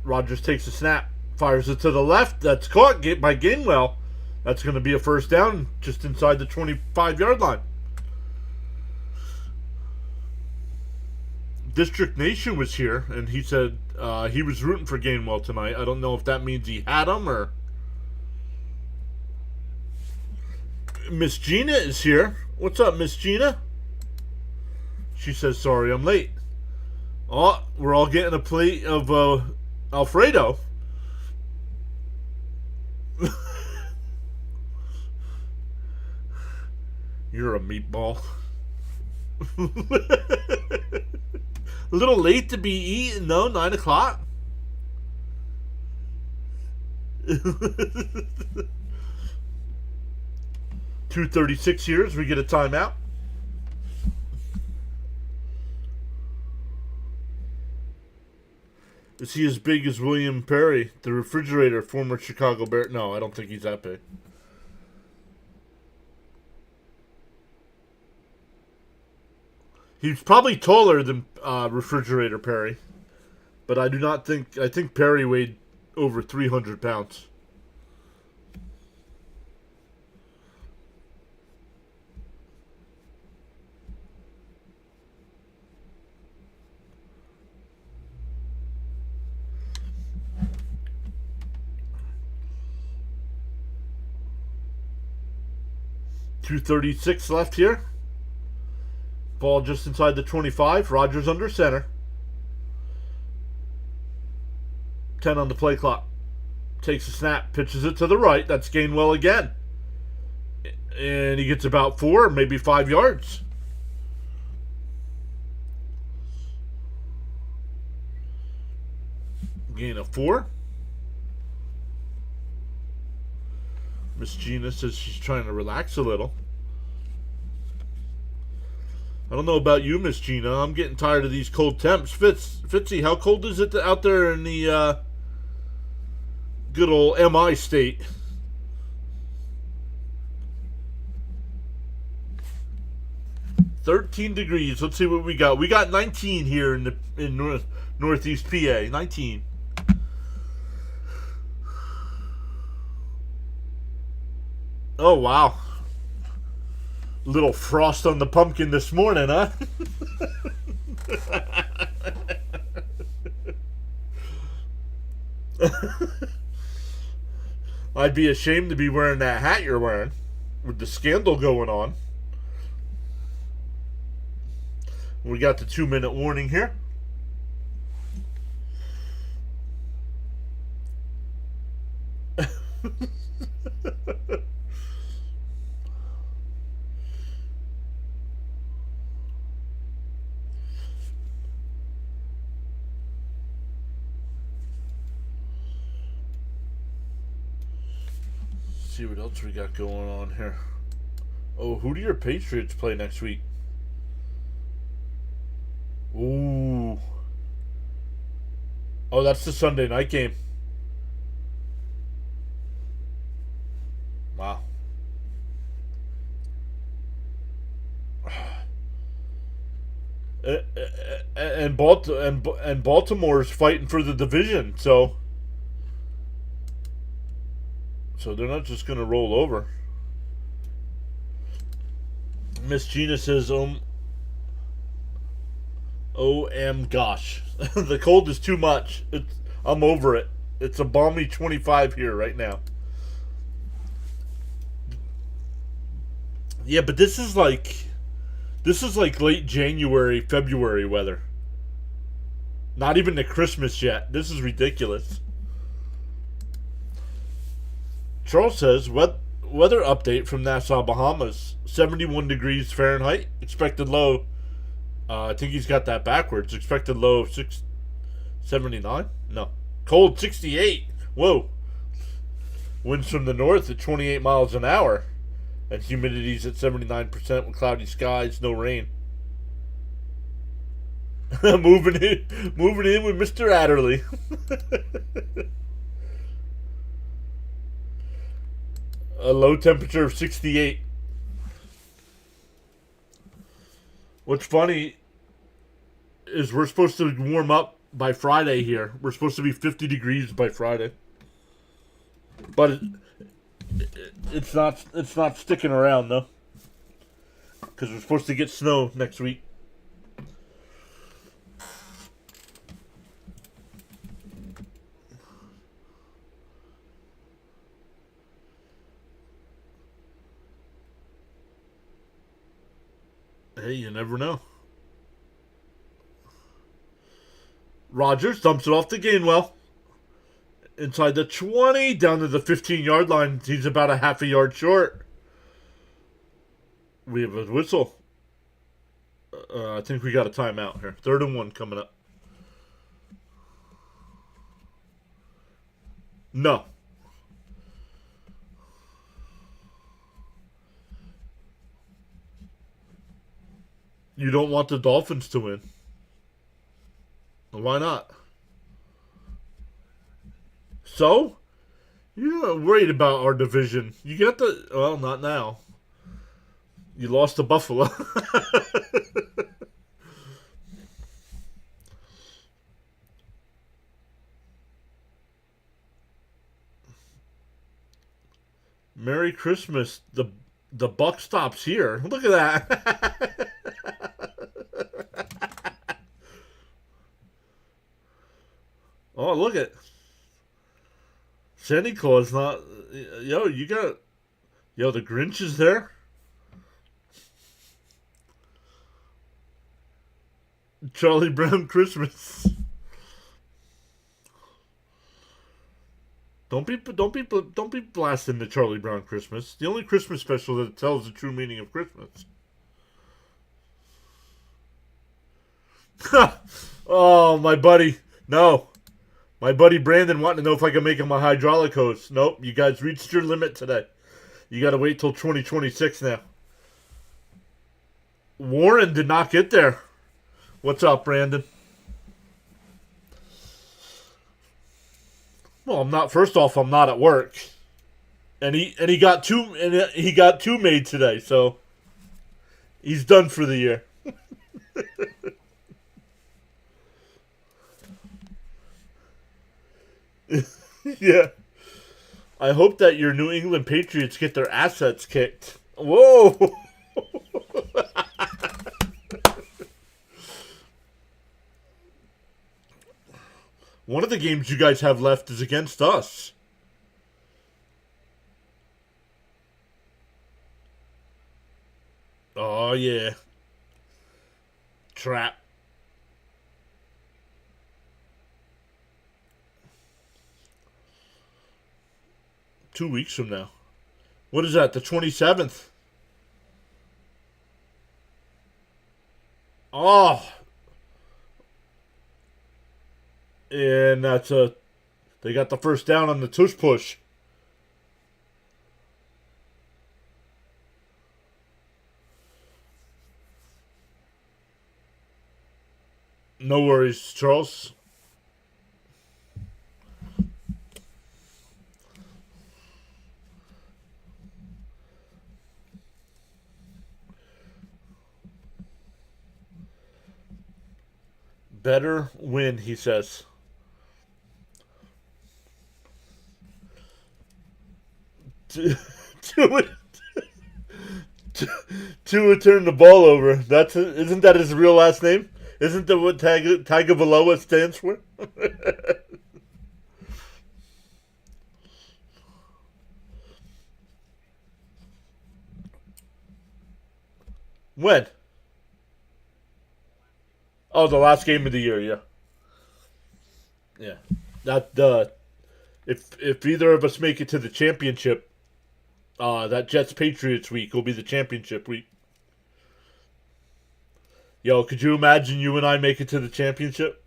Rodgers takes a snap. Fires it to the left. That's caught by Gainwell. That's going to be a first down just inside the 25-yard line. District Nation was here, and he said he was rooting for Gainwell tonight. I don't know if that means he had him or... Miss Gina is here. What's up, Miss Gina? She says, sorry, I'm late. Oh, we're all getting a plate of Alfredo. You're a meatball. A little late to be eating, though, 9 o'clock. 2:36 here as we get a timeout. Is he as big as William Perry, the refrigerator, former Chicago Bear? No, I don't think he's that big. He's probably taller than refrigerator Perry, but I do not think. I think Perry weighed over 300 pounds. .236 left here. Ball just inside the 25. Rodgers under center. 10 on the play clock. Takes a snap. Pitches it to the right. That's Gainwell again. And he gets about 4, maybe 5 yards. Gain of 4. Miss Gina says she's trying to relax a little. I don't know about you, Miss Gina. I'm getting tired of these cold temps. Fitzy, how cold is it out there in the good old MI state? 13 degrees. Let's see what we got. We got 19 here in northeast PA. 19. Oh, wow. Little frost on the pumpkin this morning, huh? I'd be ashamed to be wearing that hat you're wearing with the scandal going on. We got the 2-minute warning here. See what else we got going on here. Oh, who do your Patriots play next week? Ooh. Oh, that's the Sunday night game. Wow. And Baltimore's fighting for the division, so they're not just going to roll over. Miss Gina says, gosh. The cold is too much. I'm over it. It's a balmy 25 here right now. Yeah, but this is like late January, February weather. Not even the Christmas yet. This is ridiculous. Charles says, weather update from Nassau, Bahamas. 71 degrees Fahrenheit. Expected low. I think he's got that backwards. Expected low of 79? No. Cold 68. Whoa. Winds from the north at 28 miles an hour. And humidity's at 79% with cloudy skies, no rain. moving in with Mr. Adderley. A low temperature of 68. What's funny is we're supposed to warm up by Friday here. We're supposed to be 50 degrees by Friday. But it's not sticking around though. Because we're supposed to get snow next week. Hey, you never know. Rogers dumps it off to Gainwell. Inside the 20, down to the 15-yard line. He's about a half a yard short. We have a whistle. I think we got a timeout here. 3rd and 1 coming up. No. You don't want the Dolphins to win. Why not? So? You're not worried about our division. You got the... Well, not now. You lost to Buffalo. Merry Christmas. The buck stops here. Look at that. Oh, look at Santa Claus. Not yo. You got the Grinch is there. Charlie Brown Christmas. Don't be blasting the Charlie Brown Christmas. The only Christmas special that tells the true meaning of Christmas. Oh, my buddy. No. My buddy Brandon wanting to know if I can make him a hydraulic hose. Nope, you guys reached your limit today. You got to wait till 2026 now. Warren did not get there. What's up, Brandon? Well, I'm not. First off, I'm not at work, and he got two made today. So He's done for the year. Yeah. I hope that your New England Patriots get their assets kicked. Whoa! One of the games you guys have left is against us. Oh, yeah. Trap. Two weeks from now. What is that, the 27th? Oh! And that's a... They got the first down on the tush push. No worries, Charles. Better win, he says. Tua turned the ball over. Isn't that his real last name? Isn't that what Tagovailoa stands for? When? Oh, the last game of the year. Yeah, yeah. That if either of us make it to the championship, that Jets Patriots week will be the championship week. Yo, could you imagine you and I make it to the championship?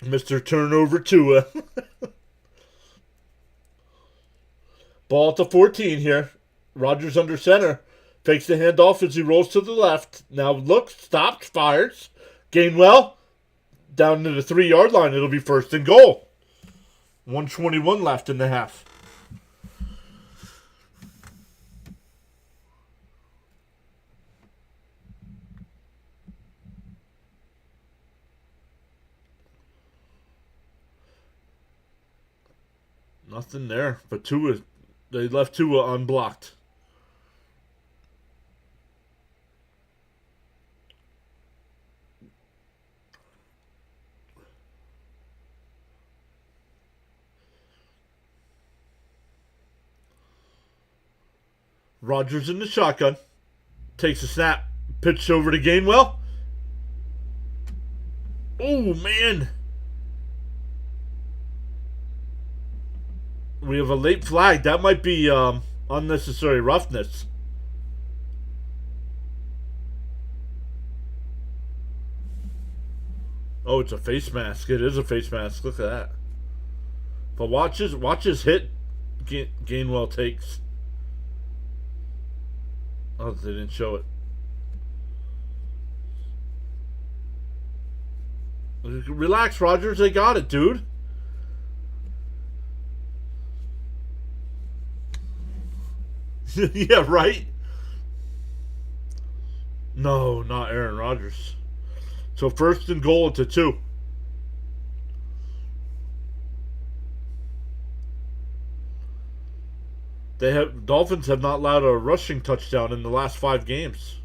Mr. Turnover Tua. Ball at the 14 here. Rodgers under center. Fakes the handoff as he rolls to the left. Now looks, stops, fires. Gainwell down to the 3-yard line. It'll be first and goal. 1:21 left in the half. Nothing there. But they left Tua unblocked. Rodgers in the shotgun. Takes a snap. Pitched over to Gainwell. Oh, man. We have a late flag. That might be unnecessary roughness. Oh, it's a face mask. It is a face mask. Look at that. But watch his hit Gainwell takes. Oh, they didn't show it. Relax, Rodgers. They got it, dude. Yeah, right? No, not Aaron Rodgers. So first and goal to 2. Dolphins have not allowed a rushing touchdown in the last 5 games.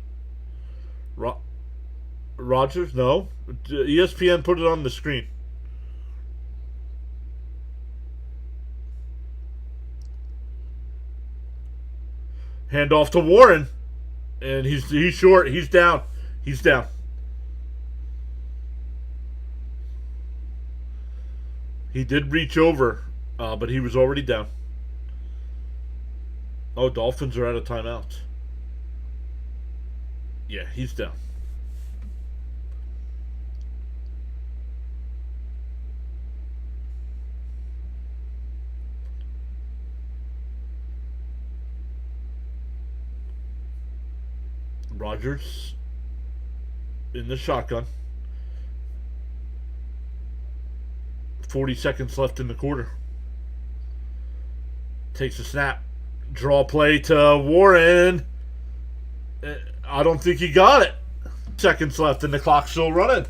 Rodgers, no. ESPN put it on the screen. Hand off to Warren, and he's short. He's down. He's down. He did reach over, but he was already down. Oh, Dolphins are out of timeout. Yeah, he's down. Rodgers in the shotgun. 40 seconds left in the quarter. Takes a snap. Draw play to Warren. I don't think he got it. Seconds left and the clock's still running.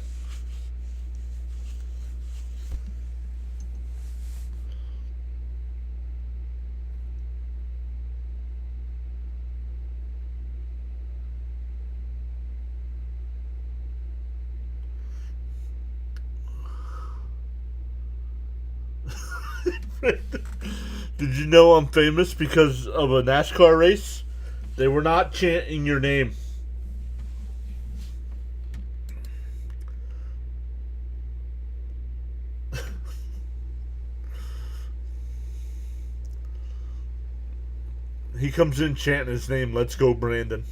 Did you know I'm famous because of a NASCAR race? They were not chanting your name. He comes in chanting his name, "Let's go, Brandon."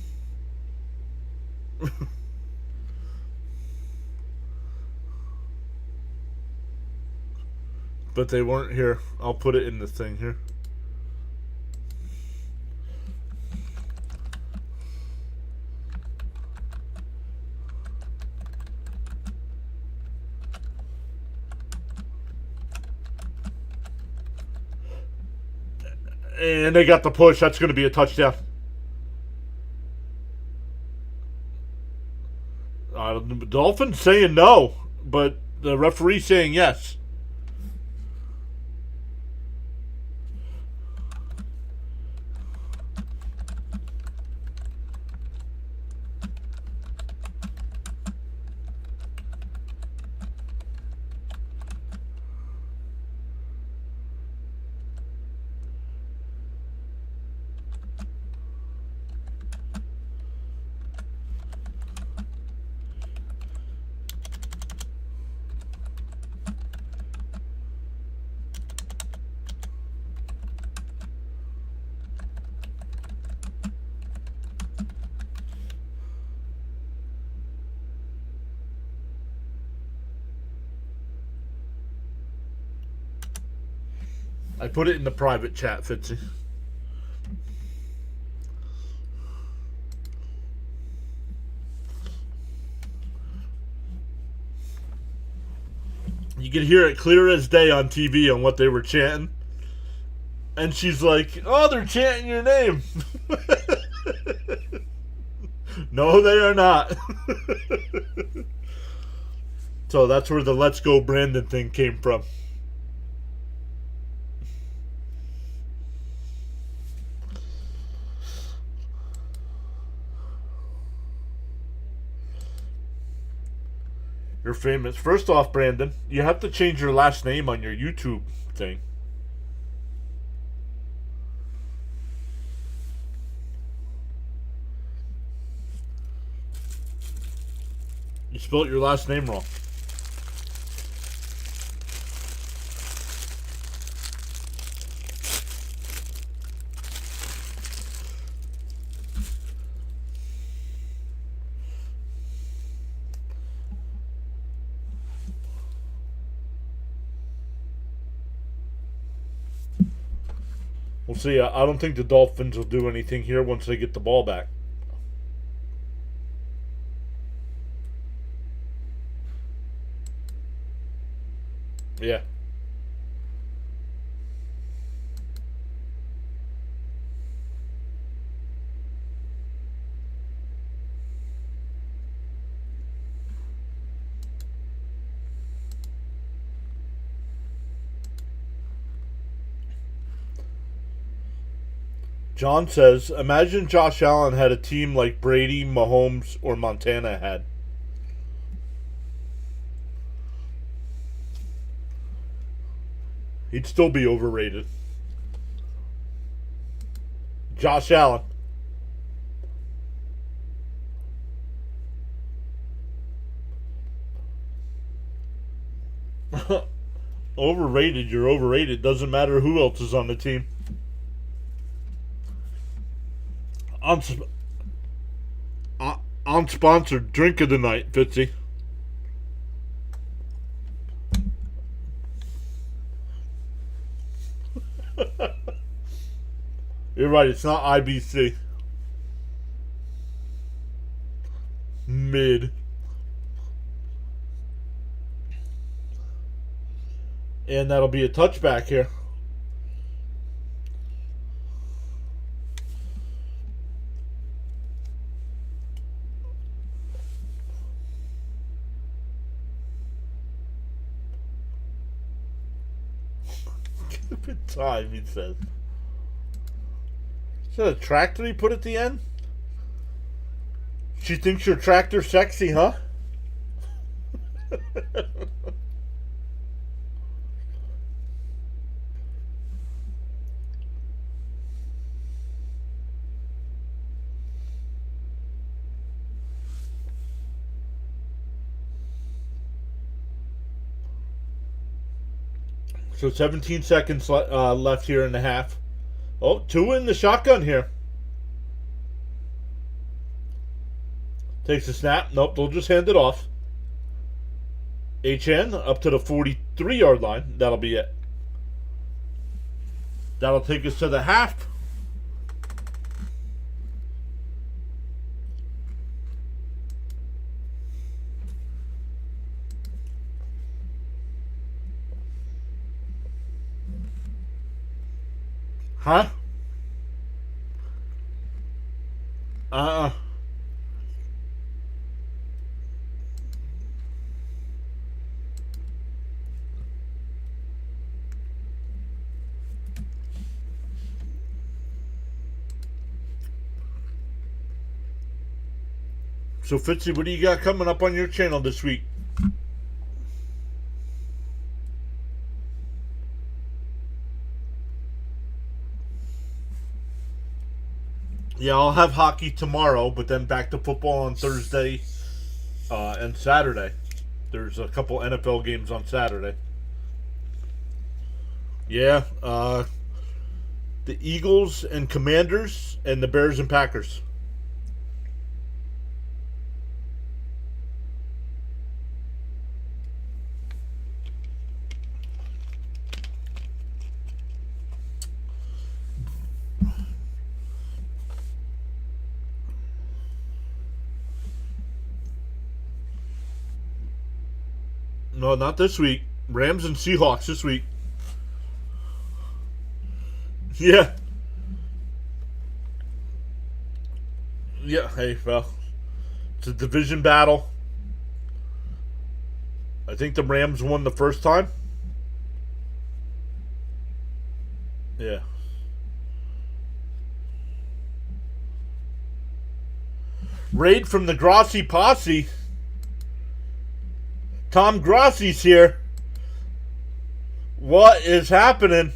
But they weren't here. I'll put it in the thing here. And they got the push. That's going to be a touchdown. The Dolphins saying no, but the referee saying yes. I put it in the private chat, Fitzy. You could hear it clear as day on TV on what they were chanting. And she's like, "Oh, they're chanting your name." No, they are not. So that's where the "Let's Go Brandon" thing came from. You're famous. First off, Brandon, you have to change your last name on your YouTube thing. You spelled your last name wrong. We'll see. I don't think the Dolphins will do anything here once they get the ball back. Yeah. John says, imagine Josh Allen had a team like Brady, Mahomes, or Montana had. He'd still be overrated. Josh Allen. Overrated, you're overrated. Doesn't matter who else is on the team. Unsponsored drink of the night, Fitzy. You're right, it's not IBC. Mid. And that'll be a touchback here. Good time, he says. Is that a tractor he put at the end? She thinks your tractor sexy, huh? So 17 seconds left here in the half. Oh, 2 in the shotgun here. Takes a snap. Nope, they'll just hand it off. HN up to the 43-yard line. That'll be it. That'll take us to the half. Huh? So, Fitzy, what do you got coming up on your channel this week? Yeah, I'll have hockey tomorrow, but then back to football on Thursday and Saturday. There's a couple NFL games on Saturday. Yeah, the Eagles and Commanders and the Bears and Packers. No, not this week. Rams and Seahawks this week. Yeah. Yeah, hey, well, it's a division battle. I think the Rams won the first time. Yeah. Raid from the Grossi Posse. Tom Grossi's here. What is happening?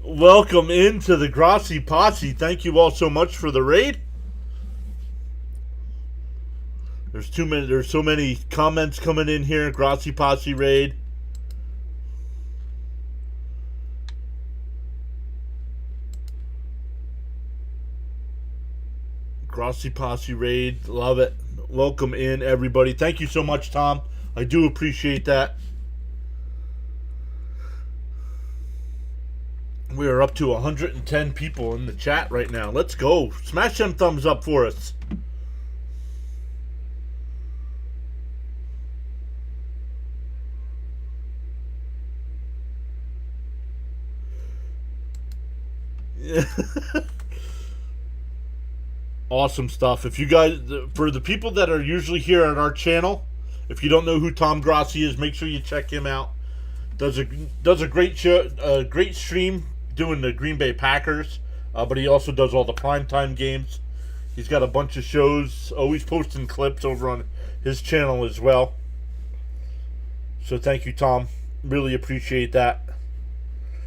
Welcome into the Grossi Posse. Thank you all so much for the raid. There's so many comments coming in here. Grossi Posse raid. Grossi Posse raid. Love it. Welcome in, everybody. Thank you so much, Tom. I do appreciate that. We are up to 110 people in the chat right now. Let's go. Smash them thumbs up for us. Awesome stuff. If you guys, for the people that are usually here on our channel, if you don't know who Tom Grossi is, make sure you check him out. Does a great show, great stream doing the Green Bay Packers, but he also does all the primetime games. He's got a bunch of shows, always posting clips over on his channel as well. So thank you, Tom. Really appreciate that.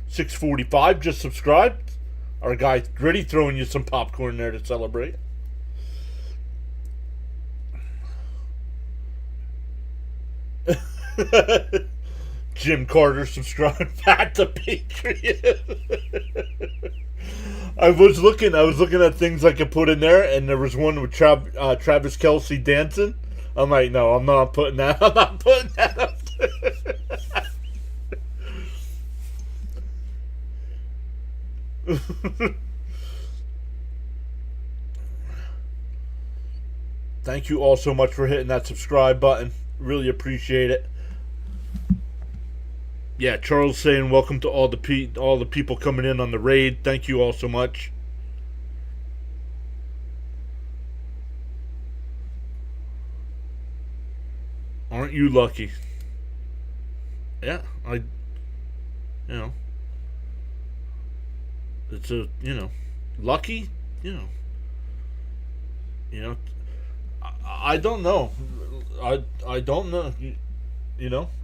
645 just subscribed. Our guy Gritty throwing you some popcorn there to celebrate. Jim Carter subscribed back to Patriot. I was looking at things I could put in there, and there was one with Travis Kelce dancing. I'm like, no, I'm not putting that. I'm not putting that up there. Thank you all so much for hitting that subscribe button. Really appreciate it. Yeah, Charles saying welcome to all the people coming in on the raid. Thank you all so much. Aren't you lucky? Yeah, it's lucky, you know, I don't know. I don't know.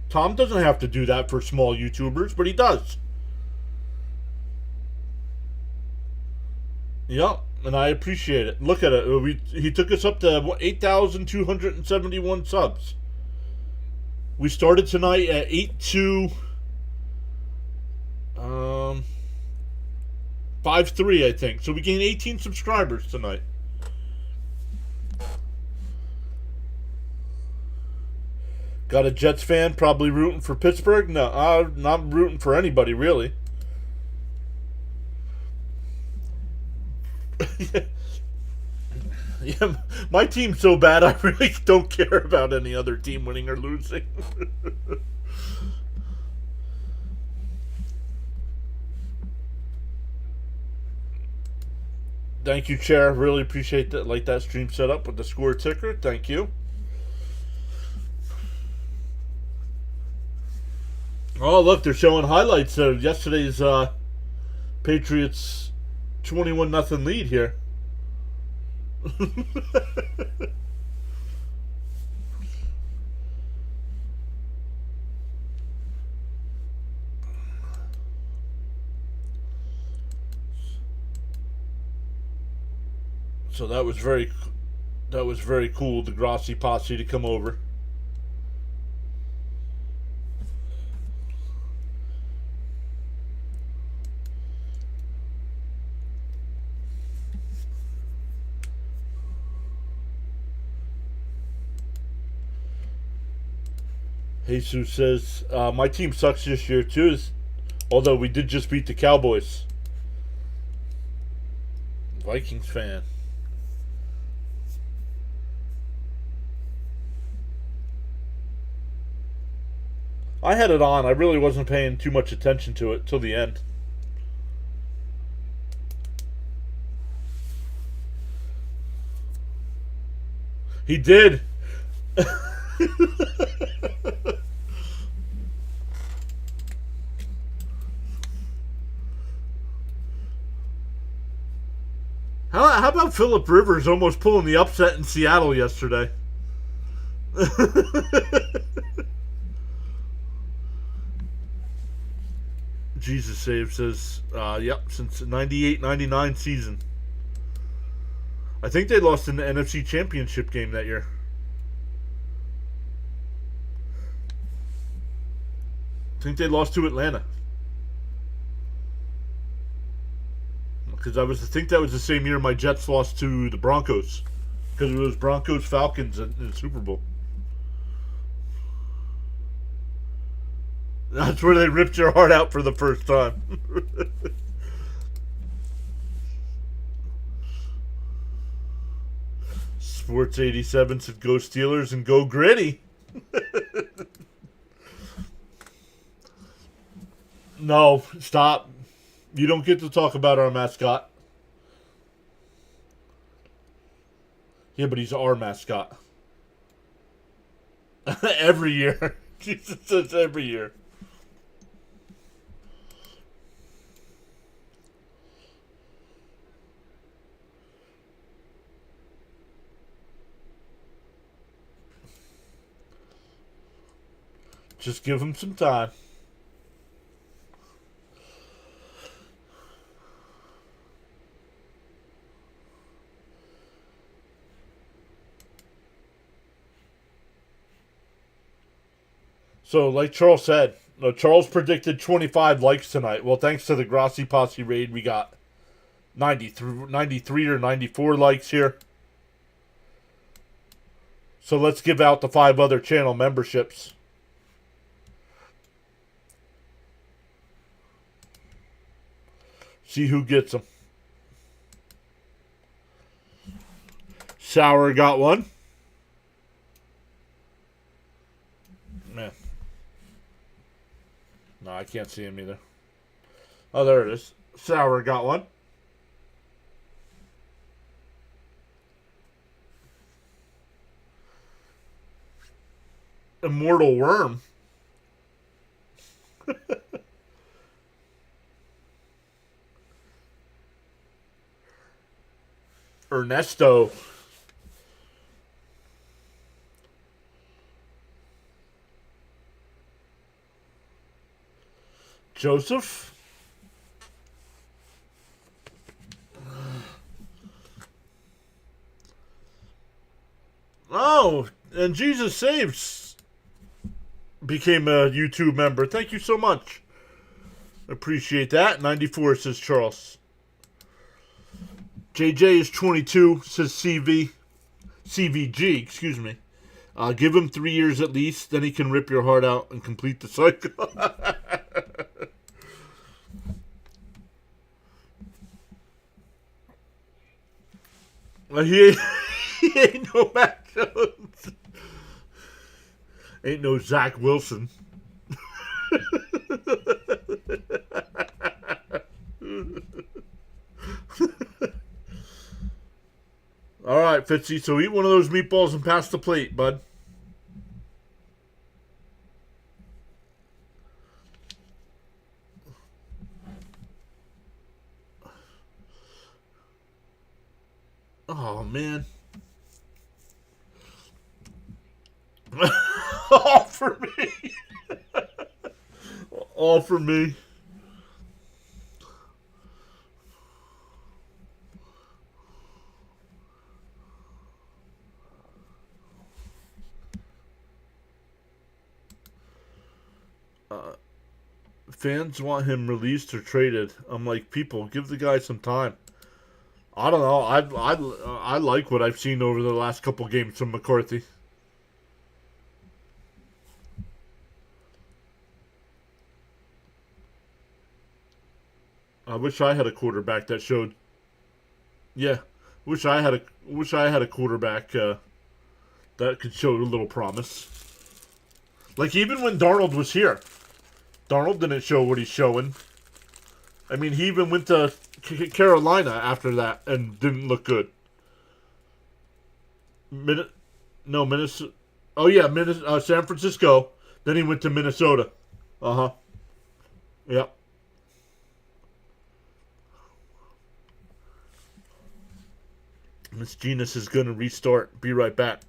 Tom doesn't have to do that for small YouTubers, but he does. Yep, and I appreciate it. Look at it. He took us up to 8,271 subs. We started tonight at 8253, I think. So we gained 18 subscribers tonight. Got a Jets fan probably rooting for Pittsburgh? No, I'm not rooting for anybody, really. Yeah, my team's so bad I really don't care about any other team winning or losing. Thank you, Chair. Really appreciate that. Like that stream set up with the score ticker. Thank you. Oh, look, they're showing highlights of yesterday's Patriots 21-0 lead here. So that was very cool, the Grossi posse to come over. Jesus says, my team sucks this year too, although we did just beat the Cowboys. Vikings fan. I had it on. I really wasn't paying too much attention to it till the end. He did. How about Phillip Rivers almost pulling the upset in Seattle yesterday? Jesus Save says, yep, since 98-99 season. I think they lost in the NFC Championship game that year. I think they lost to Atlanta. Because I think that was the same year my Jets lost to the Broncos. Because it was Broncos Falcons in the Super Bowl. That's where they ripped your heart out for the first time. Sports 87 said go Steelers and go Gritty. No, stop. You don't get to talk about our mascot. Yeah, but he's our mascot. Every year. Jesus says every year. Just give him some time. So, like Charles said, Charles predicted 25 likes tonight. Well, thanks to the Grossi Posse raid, we got 93 or 94 likes here. So let's give out the 5 other channel memberships. See who gets them. Sour got one. can't see him either. Oh, there it is. Sauer got one. Immortal Worm. Ernesto. Joseph. Oh, and Jesus Saves became a YouTube member. Thank you so much. Appreciate that. 94 says Charles. JJ is 22, says CVG, excuse me. Give him 3 years at least, then he can rip your heart out and complete the cycle. He ain't no Matt Jones. Ain't no Zach Wilson. All right, Fitzy, so eat one of those meatballs and pass the plate, bud. Oh, man. All for me. All for me. Fans want him released or traded. I'm like, people, give the guy some time. I don't know. I like what I've seen over the last couple games from McCarthy. I wish I had a quarterback that showed. Yeah, wish I had a quarterback that could show a little promise. Like even when Darnold was here, Darnold didn't show what he's showing. I mean, he even went to Carolina after that and didn't look good. Minnesota. Oh yeah, San Francisco. Then he went to Minnesota. Yep. Miss Genus is going to restart. Be right back.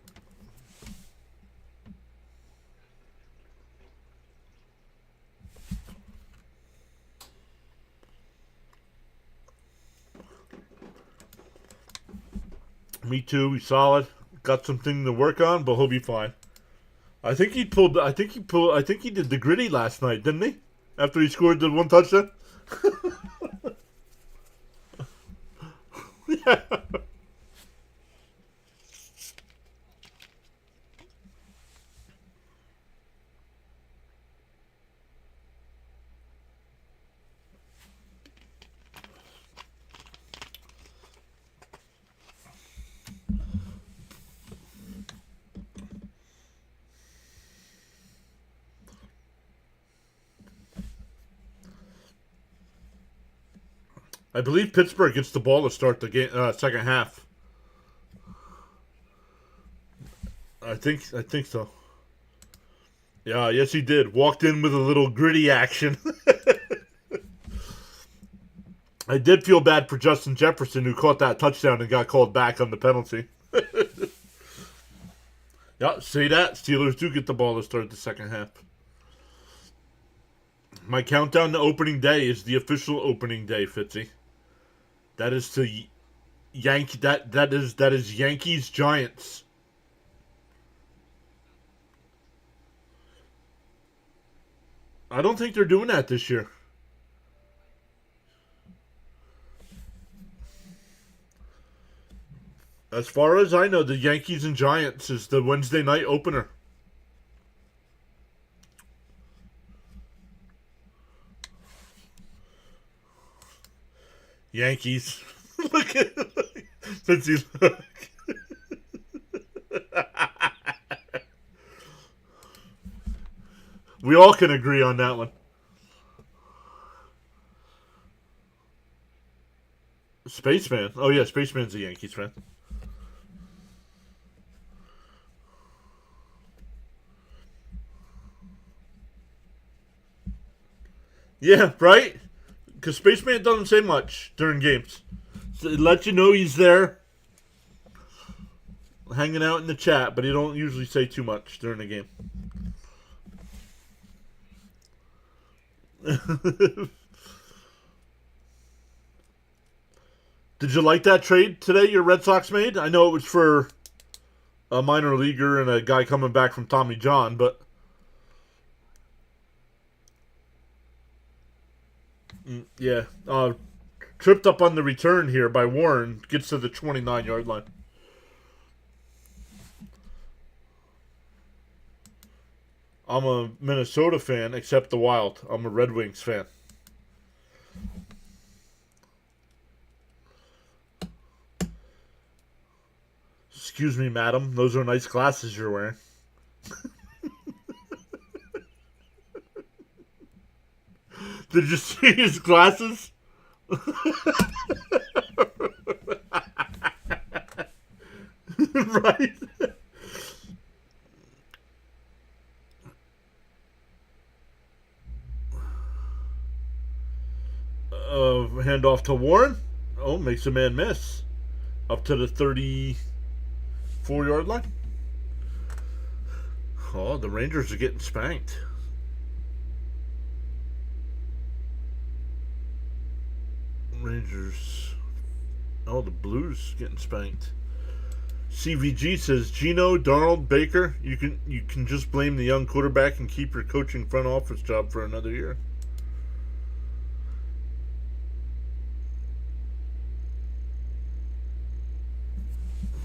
Me too. He's solid. Got something to work on, but he'll be fine. I think he did the gritty last night, didn't he? After he scored the one touchdown. Yeah. I believe Pittsburgh gets the ball to start the game, second half. I think so. Yeah, yes he did. Walked in with a little gritty action. I did feel bad for Justin Jefferson, who caught that touchdown and got called back on the penalty. Yeah, see that? Steelers do get the ball to start the second half. My countdown to opening day is the official opening day, Fitzy. That is to that is Yankees Giants. I don't think they're doing that this year. As far as I know, the Yankees and Giants is the Wednesday night opener. Yankees. Look at since he look. We all can agree on that one. Spaceman. Oh, yeah, Spaceman's a Yankees fan. Yeah, right? Because Spaceman doesn't say much during games. So it lets you know he's there, hanging out in the chat, but he don't usually say too much during the game. Did you like that trade today your Red Sox made? I know it was for a minor leaguer and a guy coming back from Tommy John, but yeah. Tripped up on the return here by Warren, gets to the 29-yard line. I'm a Minnesota fan, except the Wild. I'm a Red Wings fan. Excuse me, madam. Those are nice glasses you're wearing. Did you see his glasses? Right? Handoff to Warren. Oh, makes a man miss. Up to the 34-yard line. Oh, the Rangers are getting spanked. Rangers. Oh, the Blues getting spanked. CVG says Gino, Darnold, Baker. You can just blame the young quarterback and keep your coaching front office job for another year.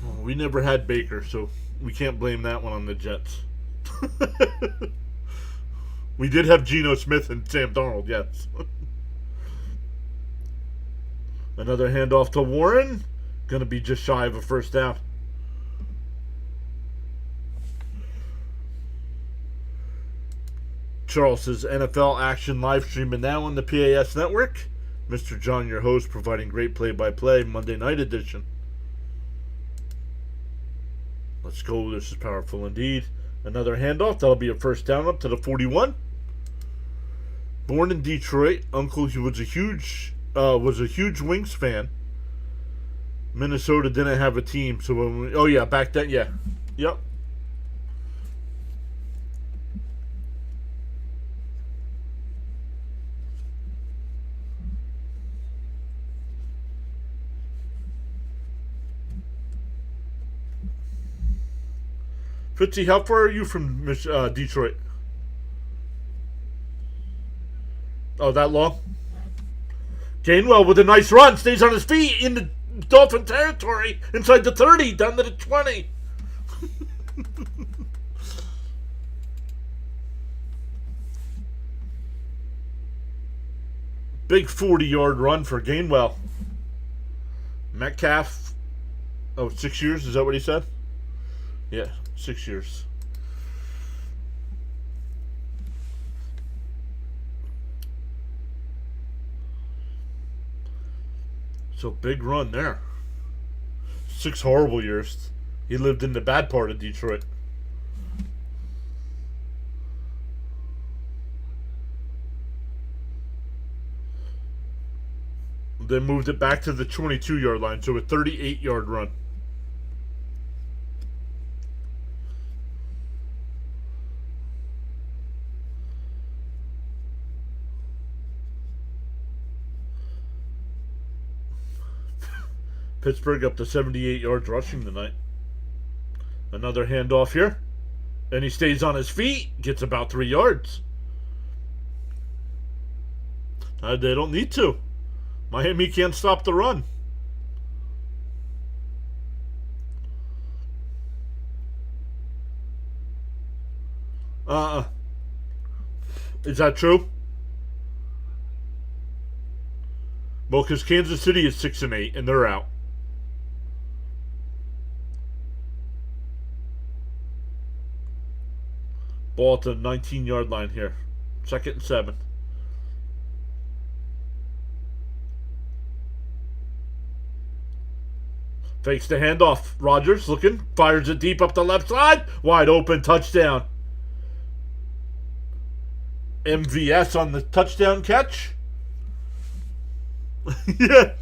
Well, we never had Baker, so we can't blame that one on the Jets. We did have Geno Smith and Sam Darnold, yes. Another handoff to Warren. Going to be just shy of a first down. Charles says NFL action live streaming now on the PAS network. Mr. John, your host, providing great play-by-play Monday night edition. Let's go. This is powerful indeed. Another handoff. That'll be a first down up to the 41. Born in Detroit, uncle he was a huge Wings fan. Minnesota didn't have a team, so when back then, yeah, yep. Fitzy, how far are you from Detroit? Oh, that long? Gainwell with a nice run, stays on his feet in the Dolphin territory, inside the 30, down to the 20. Big 40-yard run for Gainwell. Metcalf, 6 years, is that what he said? Yeah, 6 years. So big run there. 6 horrible years. He lived in the bad part of Detroit. Then moved it back to the 22-yard line, so a 38-yard run. Pittsburgh up to 78 yards rushing tonight. Another handoff here. And he stays on his feet. Gets about 3 yards. They don't need to. Miami can't stop the run. Is that true? Well, because Kansas City is 6-8 and they're out. Ball at the 19-yard line here. 2nd and 7. Fakes the handoff. Rodgers looking. Fires it deep up the left side. Wide open. Touchdown. MVS on the touchdown catch. Yeah.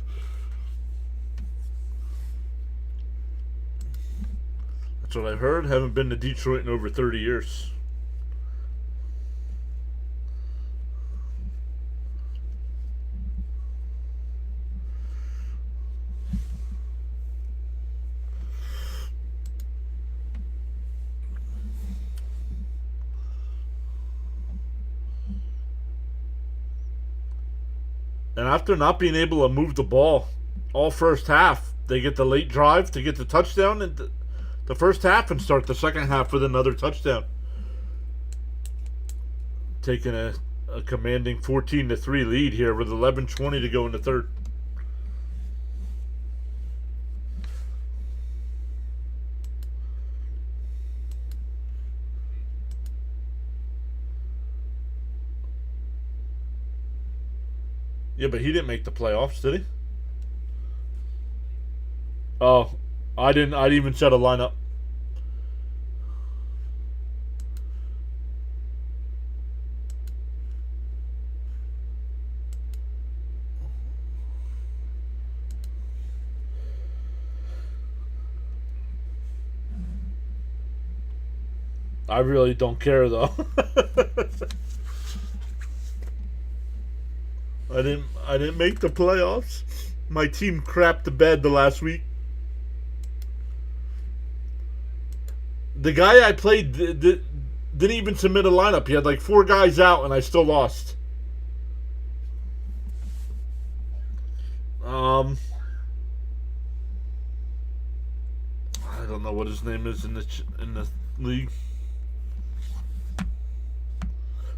That's what I've heard. Haven't been to Detroit in over 30 years. And after not being able to move the ball all first half, they get the late drive to get the touchdown in the first half and start the second half with another touchdown. Taking a commanding 14-3 lead here with 11:20 to go in the third. Yeah, but he didn't make the playoffs, did he? Oh, I didn't even set a lineup. I really don't care though. I didn't make the playoffs. My team crapped the bed the last week. The guy I played didn't even submit a lineup. He had like 4 guys out, and I still lost. I don't know what his name is in the league.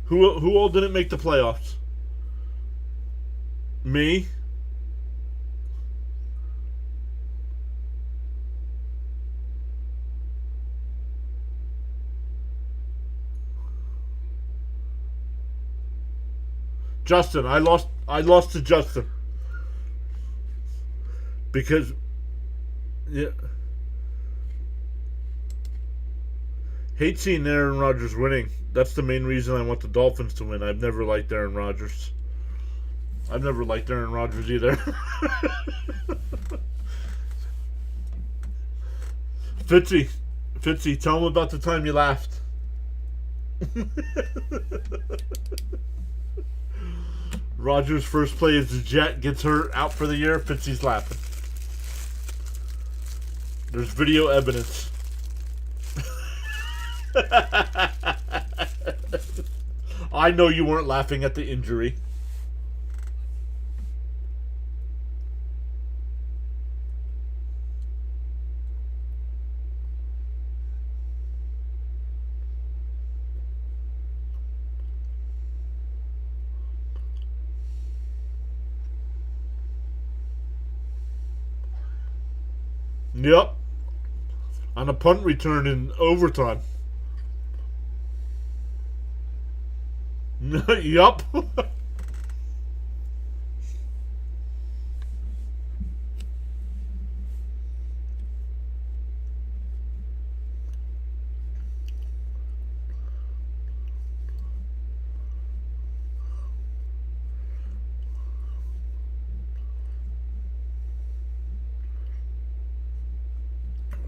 Who all didn't make the playoffs? Me. Justin, I lost to Justin. Because yeah. Hate seeing Aaron Rodgers winning. That's the main reason I want the Dolphins to win. I've never liked Aaron Rodgers. I've never liked Aaron Rodgers either. Fitzy, tell him about the time you laughed. Rodgers' first play as the Jet gets hurt out for the year. Fitzy's laughing. There's video evidence. I know you weren't laughing at the injury. Yep. On a punt return in overtime. Yup.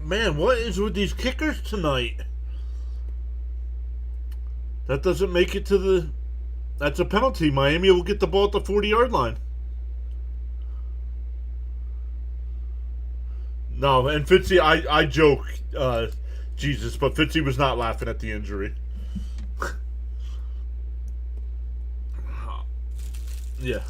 Man, what is with these kickers tonight? That doesn't make it to the... That's a penalty. Miami will get the ball at the 40-yard line. No, and Fitzy, I joke, Jesus, but Fitzy was not laughing at the injury. Yeah.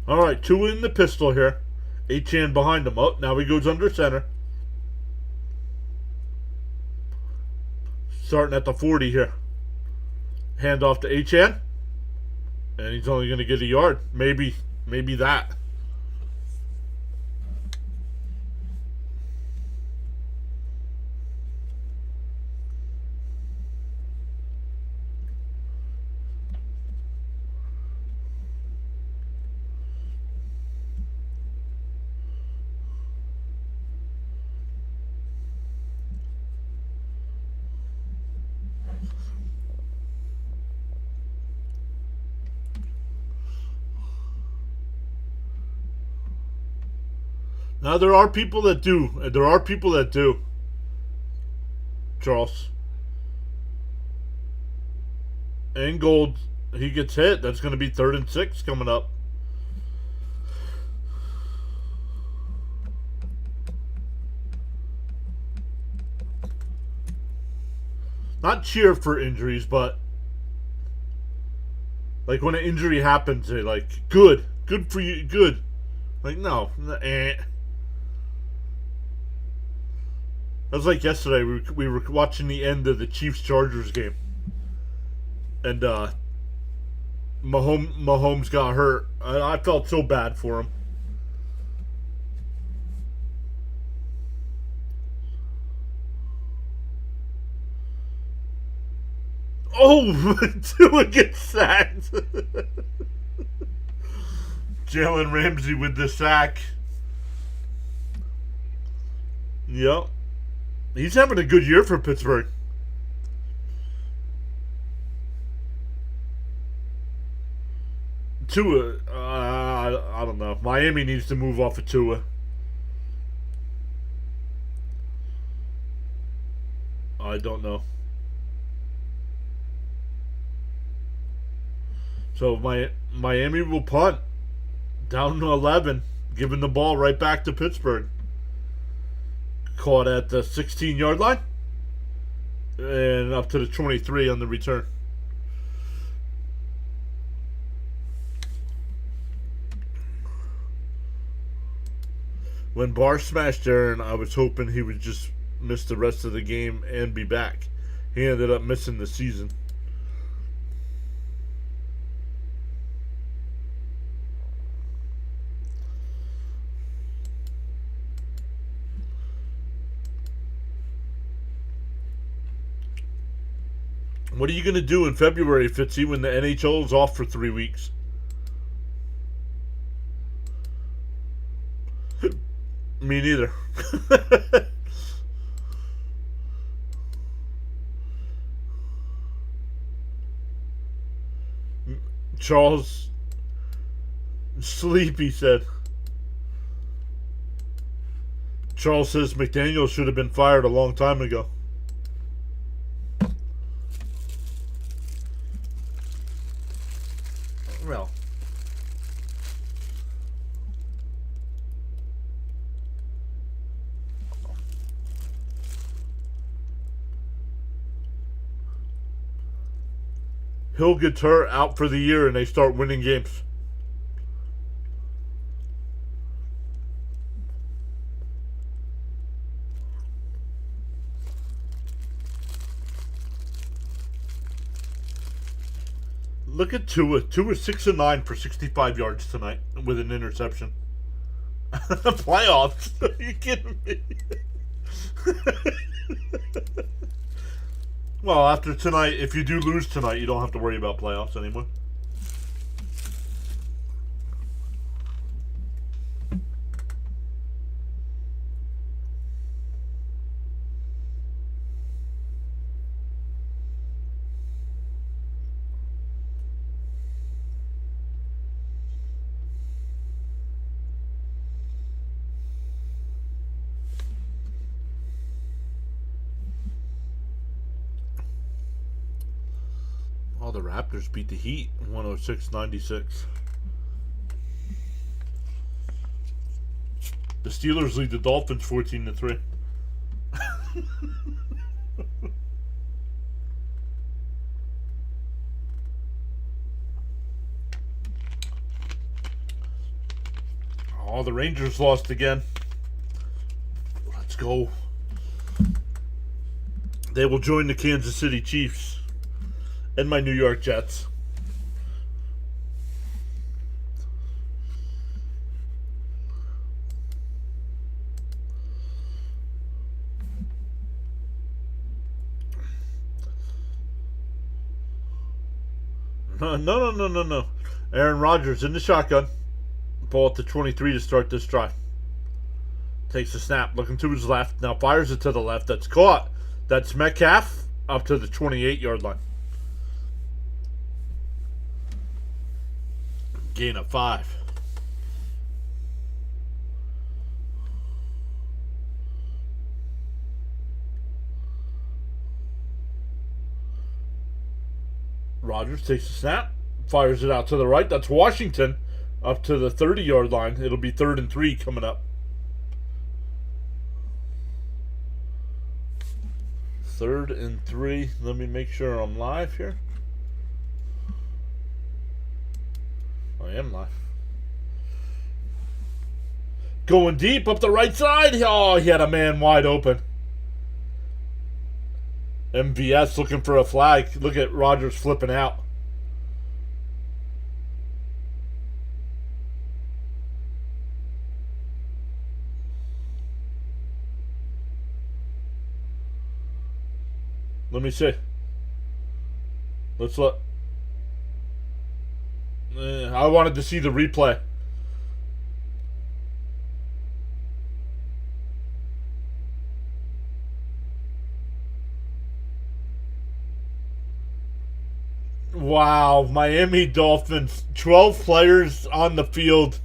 All right, 2 in the pistol here. H-Chan behind him. Oh, now he goes under center. Starting at the 40 here. Hand off to H-Chan. And he's only going to get a yard. Maybe that. Now there are people that do. There are people that do. Charles. And Gold, he gets hit. That's going to be 3rd and 6 coming up. Not cheer for injuries, but like when an injury happens, they like, good for you, good. Like, no, That was like yesterday. We were watching the end of the Chiefs-Chargers game. And Mahomes got hurt. I felt so bad for him. Oh, Tua gets sacked. Jalen Ramsey with the sack. Yep. He's having a good year for Pittsburgh. Tua, I don't know. Miami needs to move off of Tua. I don't know. So Miami will punt down to 11, giving the ball right back to Pittsburgh. Caught at the 16-yard line and up to the 23 on the return. When Barr smashed Aaron, I was hoping he would just miss the rest of the game and be back. He ended up missing the season. What are you going to do in February, Fitzy, when the NHL is off for 3 weeks? Me neither. Charles, sleepy said. Charles says McDaniel should have been fired a long time ago. Well, Hill gets hurt out for the year and they start winning games. Look at Tua. Tua's 6-9 for 65 yards tonight with an interception. Playoffs? Are you kidding me? Well, after tonight, if you do lose tonight, you don't have to worry about playoffs anymore. Oh, the Raptors beat the Heat 106-96. The Steelers lead the Dolphins 14-3. Oh, the Rangers lost again. Let's go. They will join the Kansas City Chiefs and my New York Jets. No. Aaron Rodgers in the shotgun. Ball at the 23 to start this drive. Takes the snap, looking to his left. Now fires it to the left. That's caught. That's Metcalf up to the 28-yard line. Gain of 5. Rodgers takes the snap, fires it out to the right. That's Washington up to the 30-yard line. It'll be 3rd and 3 coming up. 3rd and 3. Let me make sure I'm live here. I am live. Going deep up the right side. Oh, he had a man wide open. MVS looking for a flag. Look at Rodgers flipping out. Let me see. Let's look. I wanted to see the replay. Wow, Miami Dolphins, 12 players on the field.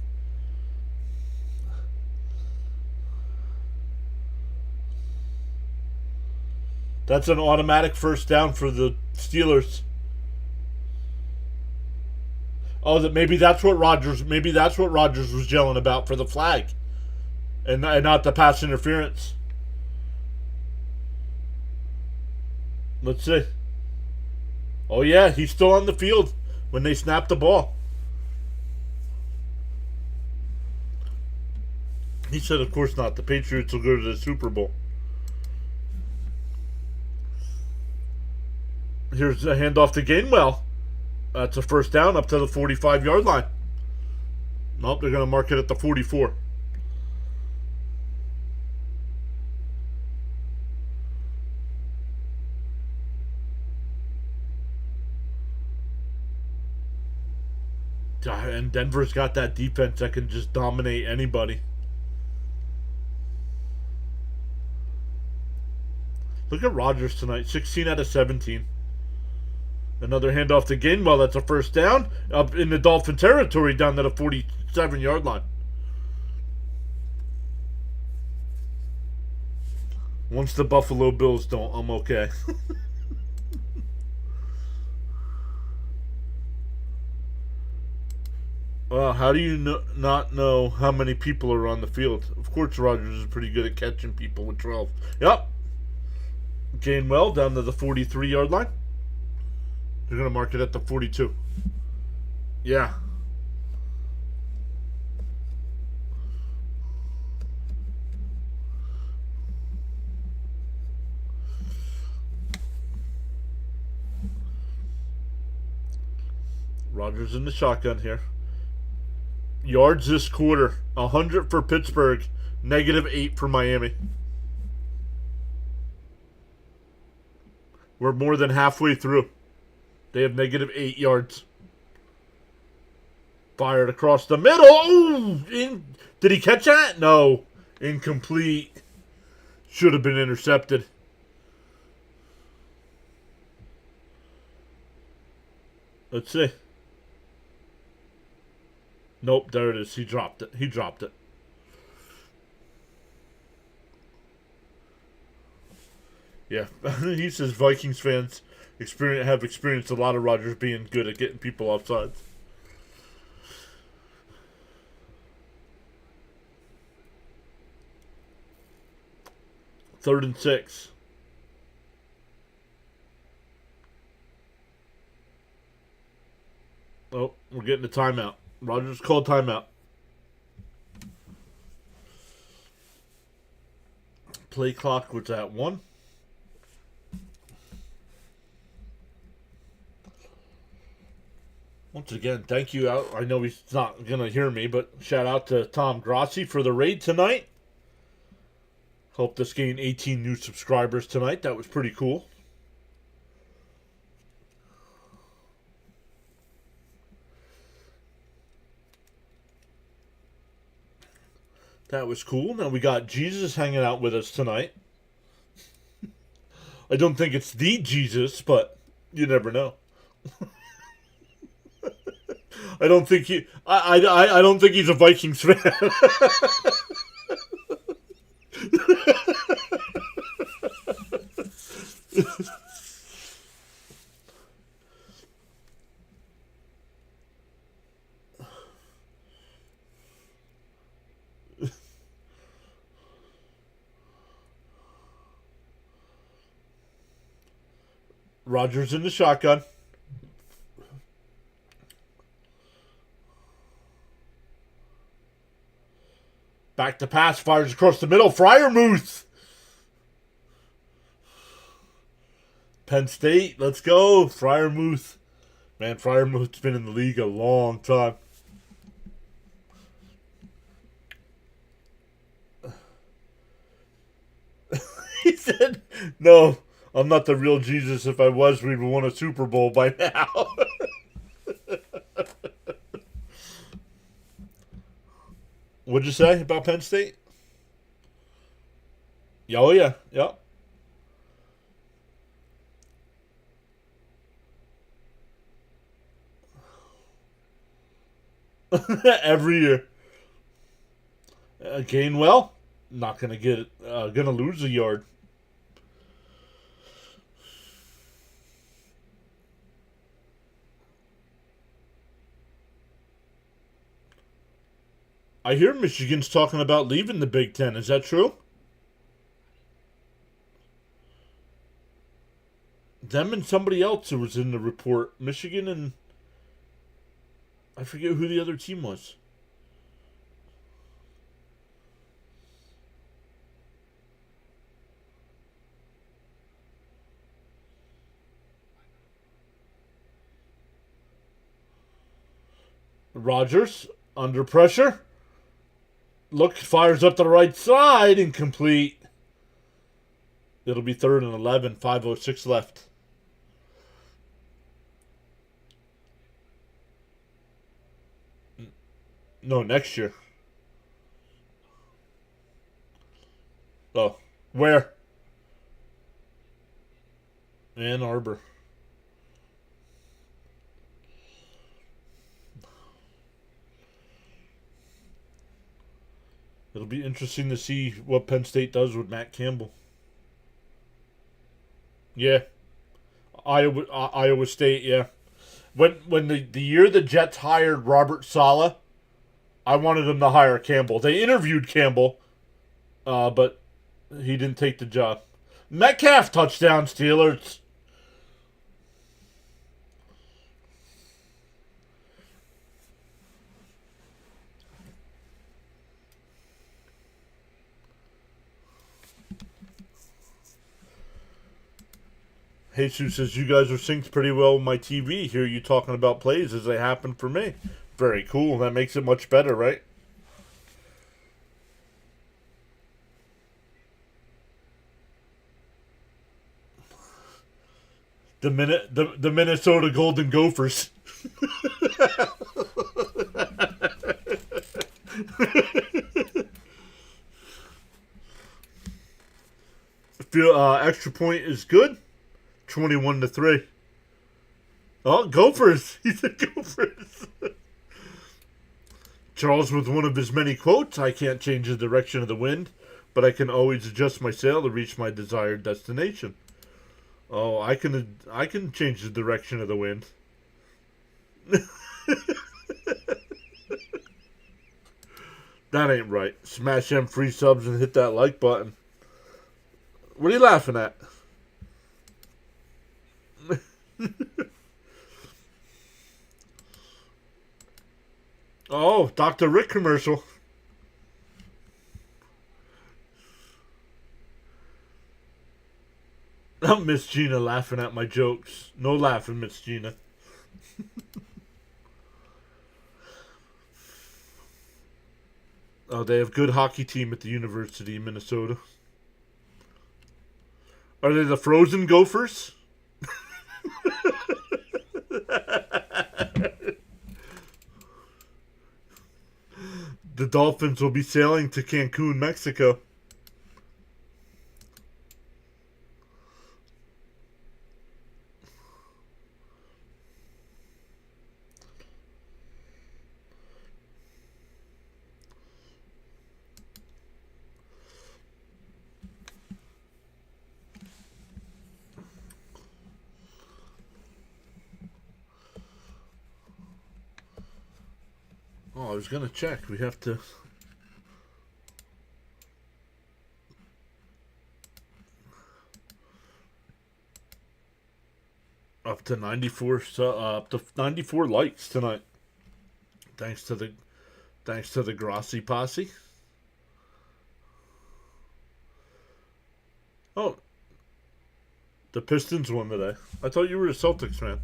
That's an automatic first down for the Steelers. Oh, maybe that's what Rodgers was yelling about for the flag, and not the pass interference. Let's see. Oh yeah, he's still on the field when they snap the ball. He said, of course not. The Patriots will go to the Super Bowl. Here's a handoff to Gainwell. That's a first down up to the 45-yard line. Nope, they're going to mark it at the 44. And Denver's got that defense that can just dominate anybody. Look at Rodgers tonight, 16 out of 17. Another handoff to Gainwell. That's a first down up in the Dolphin territory down to the 47-yard line. Once the Buffalo Bills don't, I'm okay. Well, how do you not know how many people are on the field? Of course, Rodgers is pretty good at catching people with 12. Yep. Gainwell down to the 43-yard line. They're going to mark it at the 42. Yeah. Rodgers in the shotgun here. Yards this quarter, 100 for Pittsburgh, -8 for Miami. We're more than halfway through. They have -8 yards. Fired across the middle. Oh, did he catch that? No. Incomplete. Should have been intercepted. Let's see. Nope, there it is. He dropped it. Yeah, he says Vikings fans have experienced a lot of Rodgers being good at getting people offsides. Third and 6. Oh, we're getting a timeout. Rodgers called timeout. Play clock was at 1. Once again, thank you. I know he's not going to hear me, but shout out to Tom Grassi for the raid tonight. Hope this gained 18 new subscribers tonight. That was pretty cool. That was cool. Now we got Jesus hanging out with us tonight. I don't think it's the Jesus, but you never know. I don't think he. I don't think he's a Vikings fan. Rodgers in the shotgun. Back to pass, fires across the middle. Freiermuth. Penn State, let's go. Freiermuth. Man, Freiermuth's been in the league a long time. He said, no, I'm not the real Jesus. If I was, we'd have won a Super Bowl by now. What'd you say about Penn State? Oh, yeah. Yep. Every year. Gainwell, not going to get going to lose a yard. I hear Michigan's talking about leaving the Big Ten. Is that true? Them and somebody else who was in the report. Michigan and I forget who the other team was. Rodgers under pressure. Look, fires up to the right side, incomplete. It'll be 3rd and 11, 5:06 left. No, next year. Oh, where? Ann Arbor. It'll be interesting to see what Penn State does with Matt Campbell. Yeah, Iowa State. Yeah, when the year the Jets hired Robert Saleh, I wanted them to hire Campbell. They interviewed Campbell, but he didn't take the job. Metcalf touchdown, Steelers. Jesus says, you guys are synced pretty well with my TV. Hear you talking about plays as they happen for me. Very cool. That makes it much better, right? The Minnesota Golden Gophers. Extra point is good. 21-3. Oh, Gophers. He said Gophers. Charles with one of his many quotes, I can't change the direction of the wind, but I can always adjust my sail to reach my desired destination. Oh, I can change the direction of the wind. That ain't right. Smash them free subs and hit that like button. What are you laughing at? Oh, Dr. Rick commercial. I'm Miss Gina laughing at my jokes. No laughing, Miss Gina. Oh, they have good hockey team at the University of Minnesota. Are they the Frozen Gophers? The Dolphins will be sailing to Cancun, Mexico. Oh, I was going to check. We have to... Up to 94 likes tonight. Thanks to the Grassi posse. Oh, the Pistons won today. I thought you were a Celtics fan.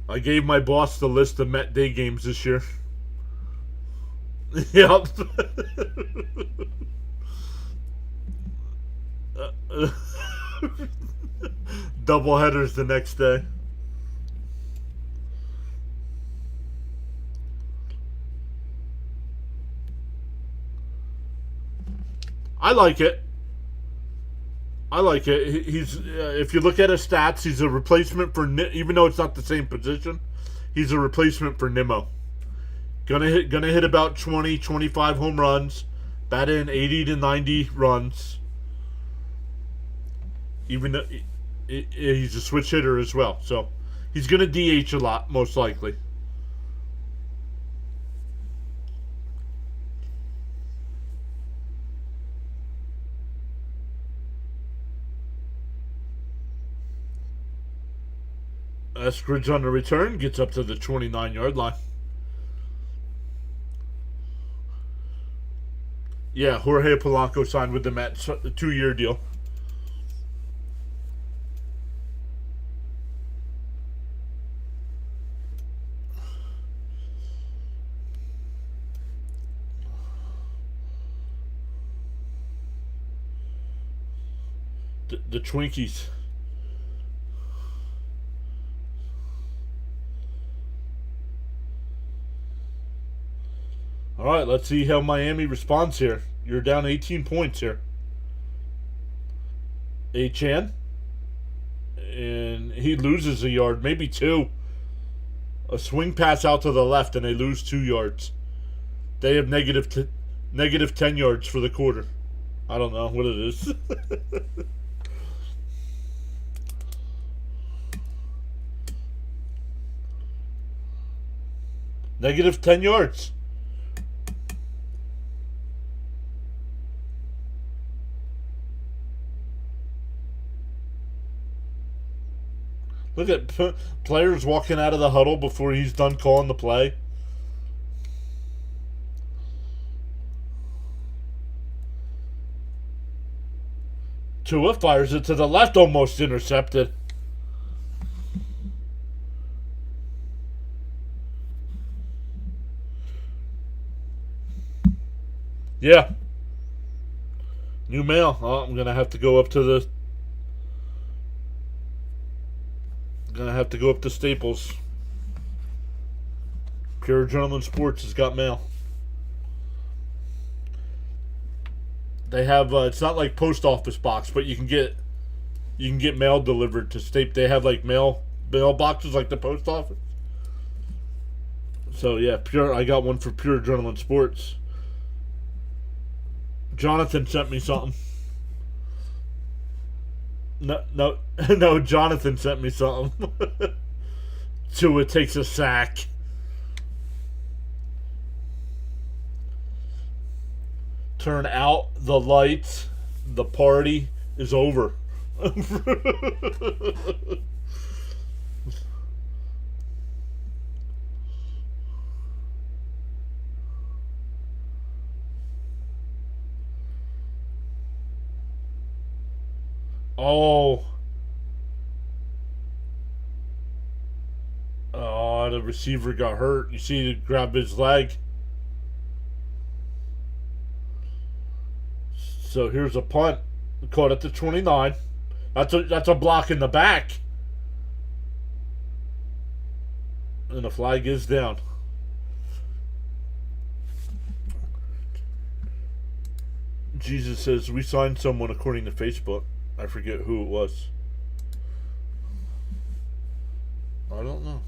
I gave my boss the list of Met day games this year. Yep. Double headers the next day. I like it. He's if you look at his stats, he's a replacement for even though it's not the same position. He's a replacement for Nimmo. Gonna hit about 20, 25 home runs, bat in 80 to 90 runs. Even though he's a switch hitter as well, so he's gonna DH a lot, most likely. Eskridge on the return gets up to the 29-yard line. Yeah, Jorge Polanco signed with the Mets, a 2-year deal. The Twinkies. All right, let's see how Miami responds here. You're down 18 points here. Achan. And he loses a yard, maybe 2. A swing pass out to the left, and they lose 2 yards. They have negative 10 yards for the quarter. I don't know what it is. Negative 10 yards. Look at players walking out of the huddle before he's done calling the play. Tua fires it to the left, almost intercepted. Yeah. New mail. Oh, I'm going to have to go up to the... Gonna have to go up to Staples. Pure Adrenaline Sports has got mail. They have it's not like post office box, but you can get mail delivered to Staples. They have like mail boxes like the post office. So yeah, I got one for Pure Adrenaline Sports. Jonathan sent me something. No, Jonathan sent me something. Tua takes a sack. Turn out the lights. The party is over. Oh, the receiver got hurt. You see, he grabbed his leg. So here's a punt. Caught at the 29. That's a block in the back. And the flag is down. Jesus says we signed someone according to Facebook. I forget who it was. I don't know.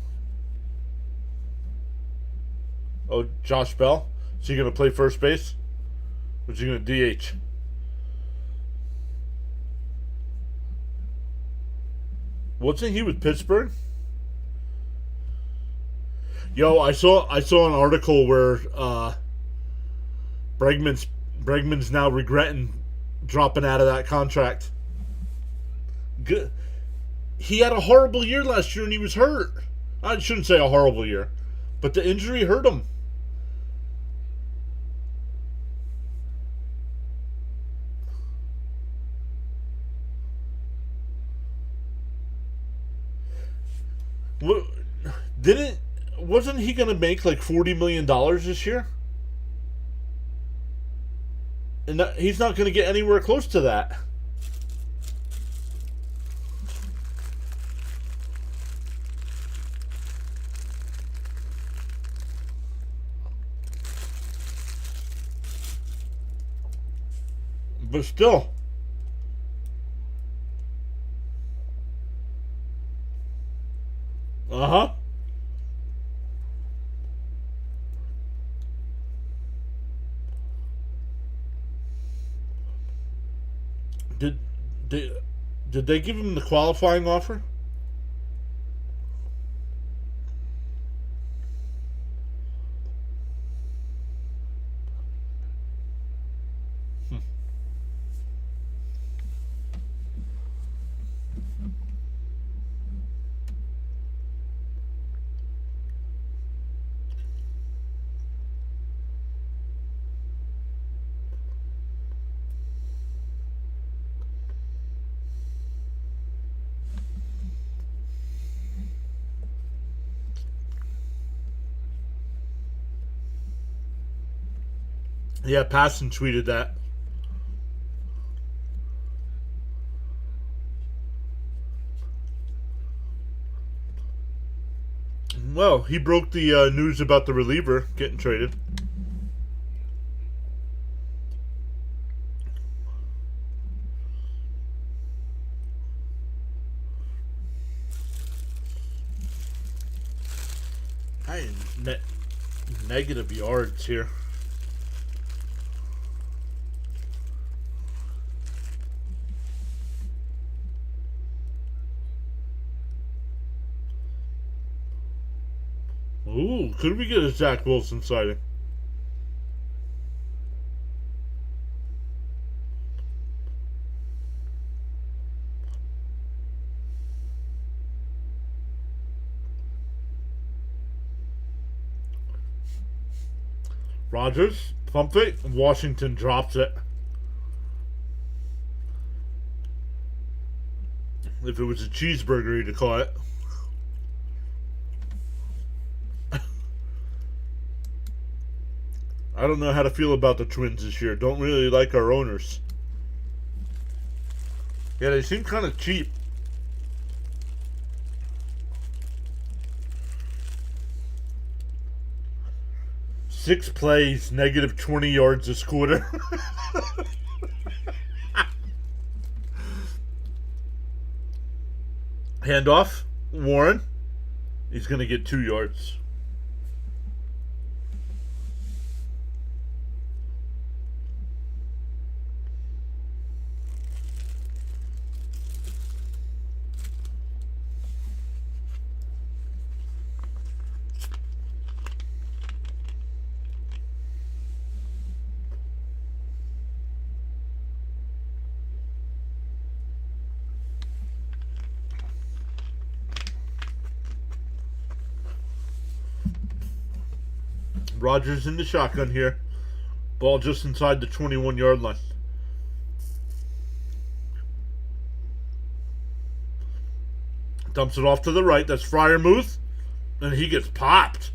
Oh, Josh Bell? Is he going to play first base? Or is he going to DH? Wasn't he with Pittsburgh? Yo, I saw an article where Bregman's now regretting dropping out of that contract. Good. He had a horrible year last year and he was hurt. I shouldn't say a horrible year, but the injury hurt him. Wasn't he going to make like $40 million this year? And he's not going to get anywhere close to that. But still. Uh-huh. Did they give him the qualifying offer? Yeah, Passon tweeted that. Well, he broke the news about the reliever getting traded. Hey, negative yards here. Ooh, could we get a Zach Wilson sighting? Rodgers, pump fake. Washington drops it. If it was a cheeseburger, he'd have caught it. I don't know how to feel about the Twins this year. Don't really like our owners. Yeah, they seem kind of cheap. Six plays, negative 20 yards this quarter. Handoff, Warren. He's going to get 2 yards. Rodgers in the shotgun here. Ball just inside the 21-yard line. Dumps it off to the right. That's Freiermuth. And he gets popped.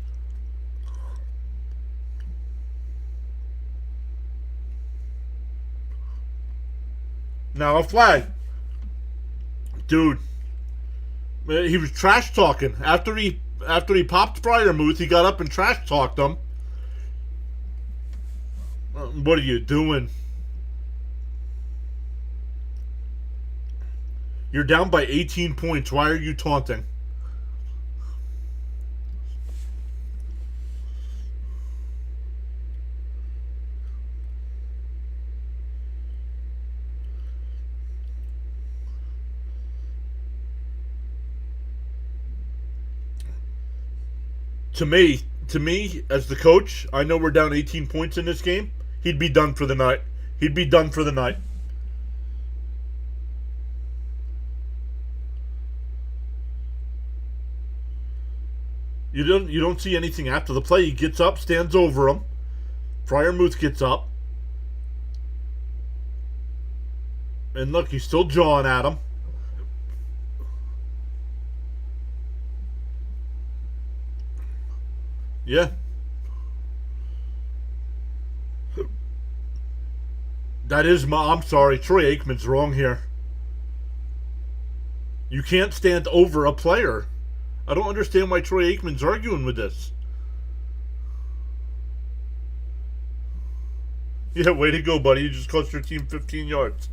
Now a flag. Dude. He was trash talking. After he popped Fryermuth, he got up and trash talked him. What are you doing? You're down by 18 points. Why are you taunting? To me, as the coach, I know we're down 18 points in this game. He'd be done for the night. He'd be done for the night. You don't see anything after the play. He gets up, stands over him. Fryermuth gets up. And look, he's still jawing at him. Yeah. I'm sorry, Troy Aikman's wrong here. You can't stand over a player. I don't understand why Troy Aikman's arguing with this. Yeah, way to go, buddy. You just cost your team 15 yards.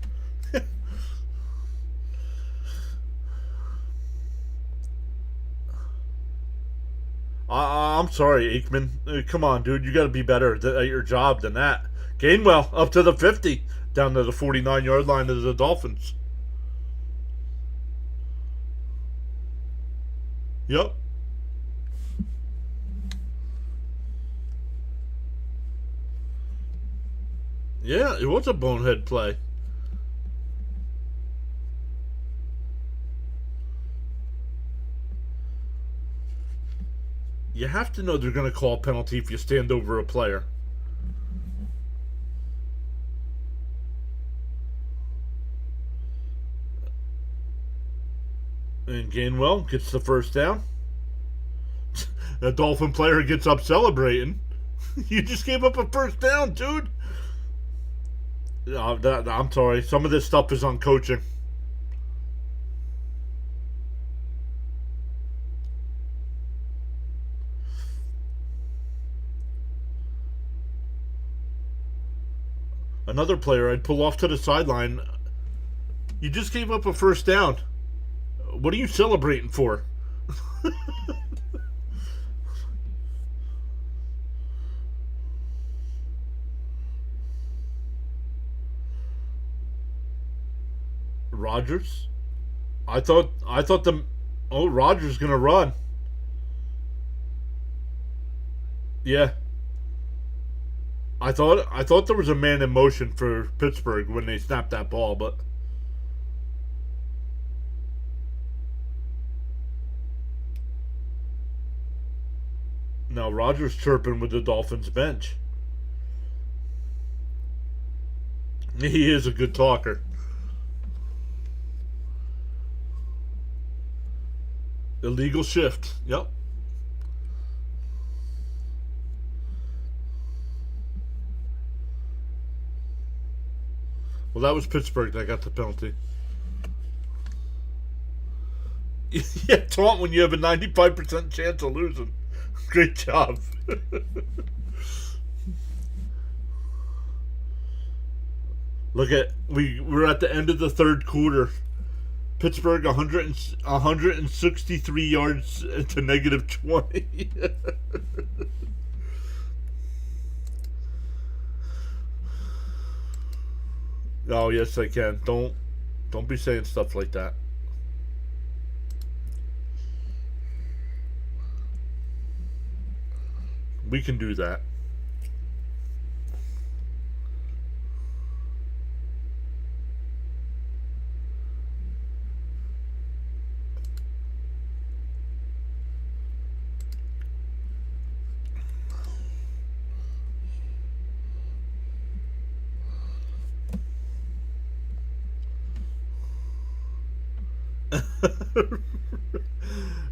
I'm sorry, Aikman. Come on, dude. You got to be better at your job than that. Gainwell up to the 50, down to the 49-yard line of the Dolphins. Yep. Yeah, it was a bonehead play. You have to know they're going to call a penalty if you stand over a player. And Gainwell gets the first down. The Dolphin player gets up celebrating. You just gave up a first down, dude. I'm sorry. Some of this stuff is on coaching. Another player I'd pull off to the sideline. You just gave up a first down. What are you celebrating for? Rodgers? I thought Rodgers gonna run. Yeah. I thought there was a man in motion for Pittsburgh when they snapped that ball, but no, Rodgers chirping with the Dolphins bench. He is a good talker. Illegal shift. Yep. Well, that was Pittsburgh that got the penalty. Yeah, taunt when you have a 95% chance of losing. Great job. We're at the end of the third quarter. Pittsburgh 163 yards to negative 20. Oh, yes, I can. Don't be saying stuff like that. We can do that.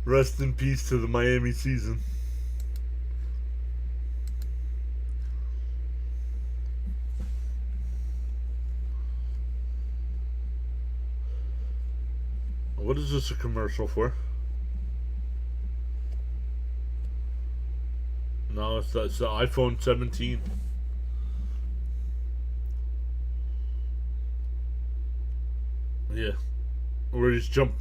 Rest in peace to the Miami season. is this a commercial for? No, it's the iPhone 17. Yeah. We're just jump.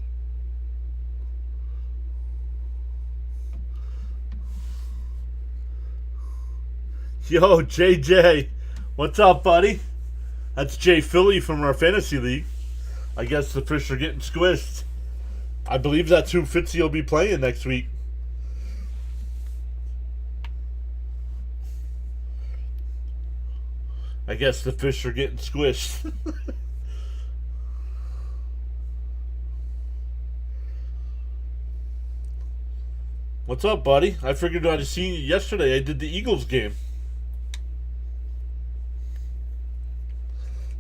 Yo, JJ. What's up, buddy? That's Jay Philly from our fantasy league. I guess the fish are getting squished. I believe that's who Fitzy will be playing next week. I guess the fish are getting squished. What's up, buddy? I figured I'd have seen you yesterday. I did the Eagles game.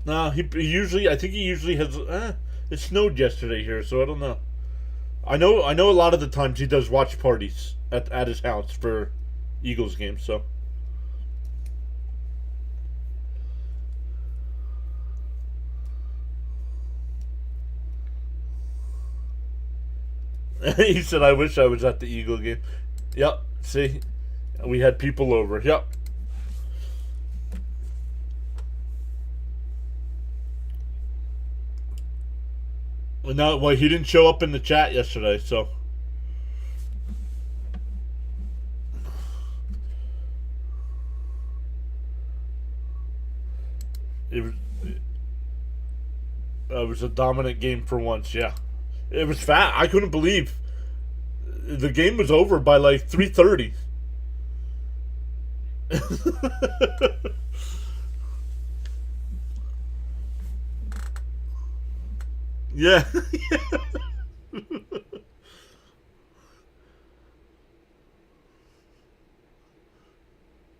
Nah, he usually. I think he usually has. It snowed yesterday here, so I don't know. I know. A lot of the times he does watch parties at his house for Eagles games. So he said, "I wish I was at the Eagle game." Yep. See, we had people over. Yep. No, well, he didn't show up in the chat yesterday, so. It was a dominant game for once, yeah. It was fat. I couldn't believe the game was over by like 3:30. Yeah.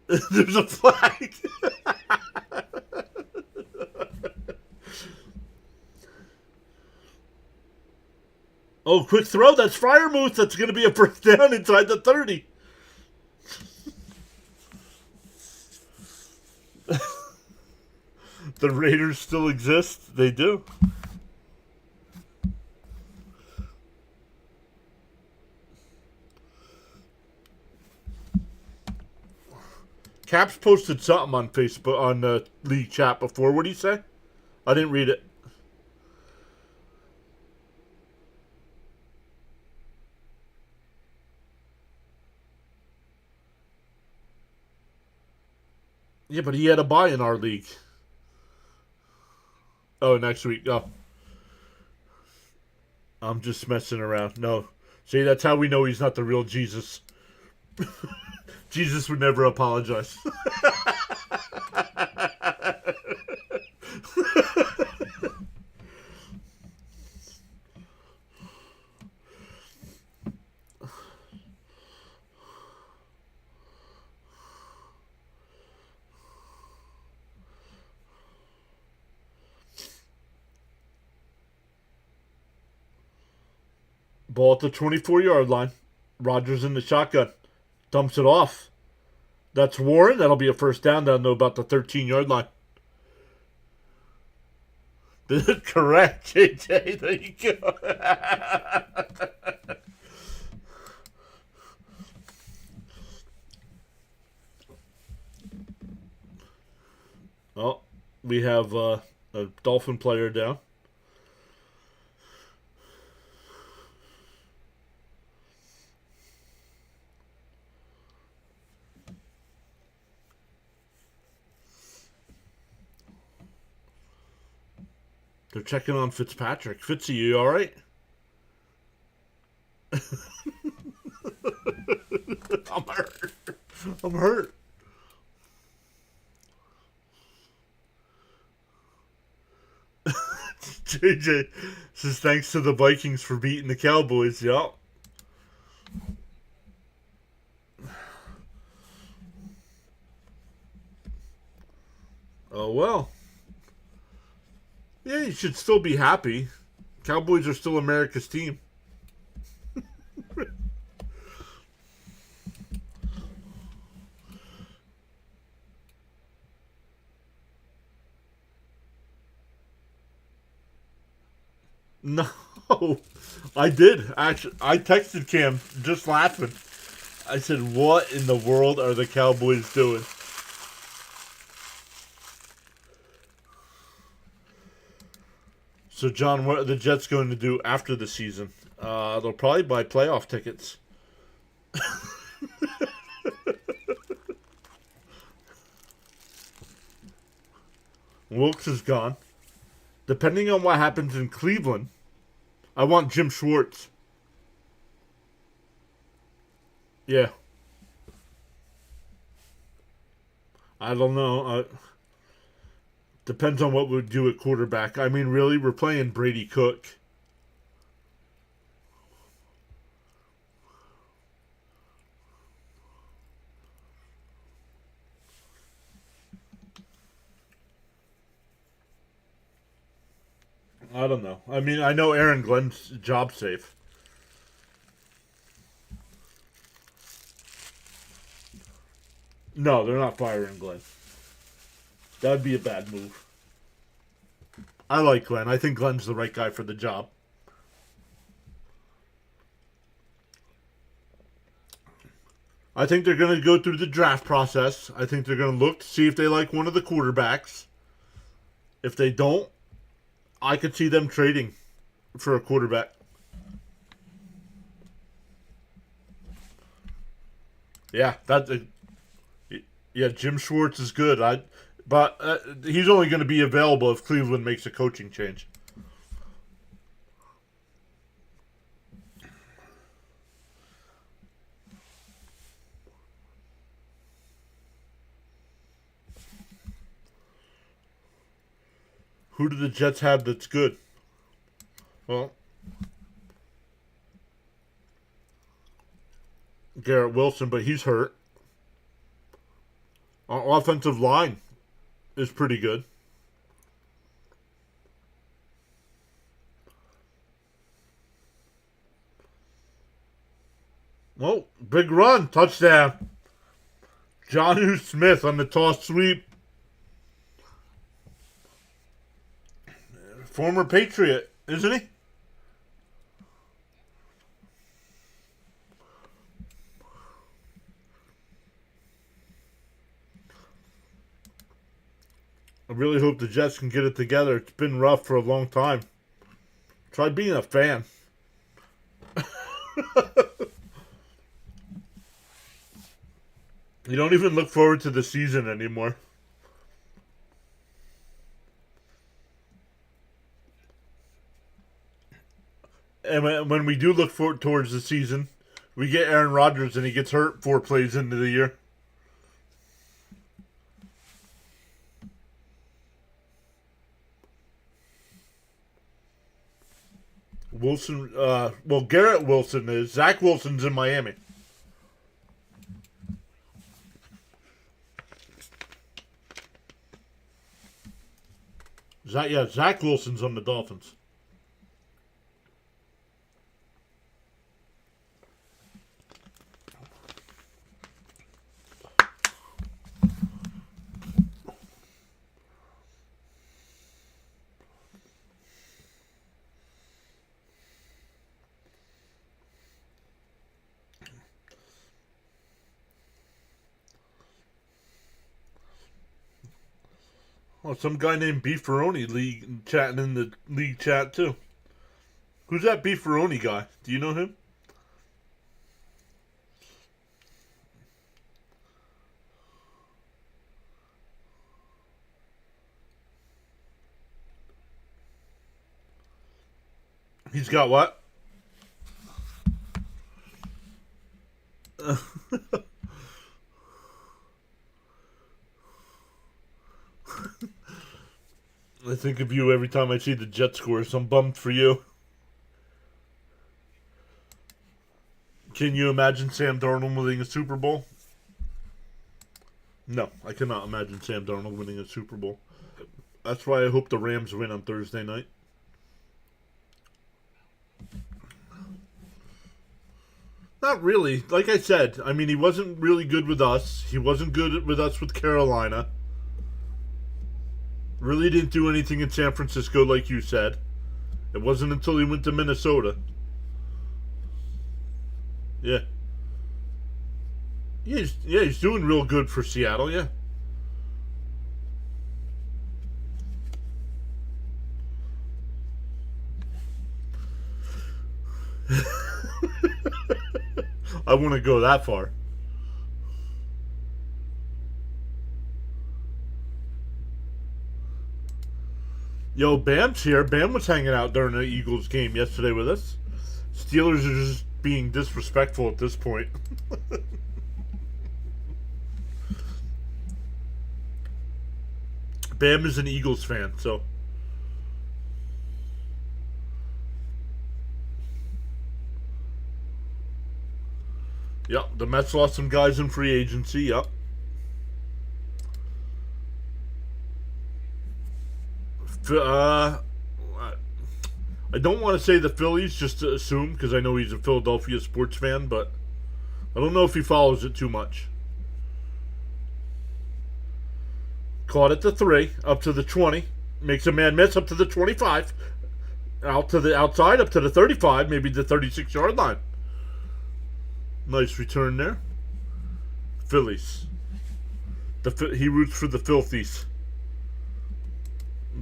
There's a flag. Oh, quick throw. That's Fryermuth. That's going to be a first down inside the 30. The Raiders still exist. They do. Caps posted something on Facebook, on the league chat before. What did he say? I didn't read it. Yeah, but he had a bye in our league. Oh, next week. Oh. I'm just messing around. No. See, that's how we know he's not the real Jesus. Jesus would never apologize. Ball at the 24-yard line. Rodgers in the shotgun. Dumps it off. That's Warren. That'll be a first down down to about the 13-yard line. Correct, JJ. There you go. Oh, we have a Dolphin player down. They're checking on Fitzpatrick. Fitzy, you all right? I'm hurt. I'm hurt. JJ says thanks to the Vikings for beating the Cowboys. Yup. Oh, well. Yeah, you should still be happy. Cowboys are still America's team. No. Oh, I did. Actually, I texted Cam just laughing. I said, what in the world are the Cowboys doing? So, John, what are the Jets going to do after the season? They'll probably buy playoff tickets. Wilkes is gone. Depending on what happens in Cleveland, I want Jim Schwartz. Yeah. I don't know. Depends on what we do at quarterback. I mean, really, we're playing Brady Cook. I don't know. I mean, I know Aaron Glenn's job safe. No, they're not firing Glenn. That would be a bad move. I like Glenn. I think Glenn's the right guy for the job. I think they're going to go through the draft process. I think they're going to look to see if they like one of the quarterbacks. If they don't, I could see them trading for a quarterback. Yeah, Jim Schwartz is good. But he's only going to be available if Cleveland makes a coaching change. Who do the Jets have that's good? Well, Garrett Wilson, but he's hurt. Our offensive line is pretty good. Oh, big run. Touchdown. Jonnu Smith on the toss sweep. Former Patriot, isn't he? I really hope the Jets can get it together. It's been rough for a long time. Try being a fan. You don't even look forward to the season anymore. And when we do look forward towards the season, we get Aaron Rodgers and he gets hurt 4 plays into the year. Wilson, Garrett Wilson is. Zach Wilson's in Miami. Zach Wilson's on the Dolphins. Oh, some guy named Beefaroni chatting in the league chat too. Who's that Beefaroni guy? Do you know him? He's got what? I think of you every time I see the Jet scores. I'm bummed for you. Can you imagine Sam Darnold winning a Super Bowl? No, I cannot imagine Sam Darnold winning a Super Bowl. That's why I hope the Rams win on Thursday night. Not really. Like I said, I mean, he wasn't really good with us. He wasn't good with us with Carolina. Really didn't do anything in San Francisco, like you said. It wasn't until he went to Minnesota. Yeah. He's doing real good for Seattle, yeah. I wouldn't go that far. Yo, Bam's here. Bam was hanging out during the Eagles game yesterday with us. Steelers are just being disrespectful at this point. Bam is an Eagles fan, so. Yep, the Mets lost some guys in free agency, yep. I don't want to say the Phillies just to assume because I know he's a Philadelphia sports fan, but I don't know if he follows it too much. Caught at the 3, up to the 20, makes a man miss up to the 25, out to the outside, up to the 35, maybe the 36-yard line. Nice return there. Phillies. He roots for the Filthies.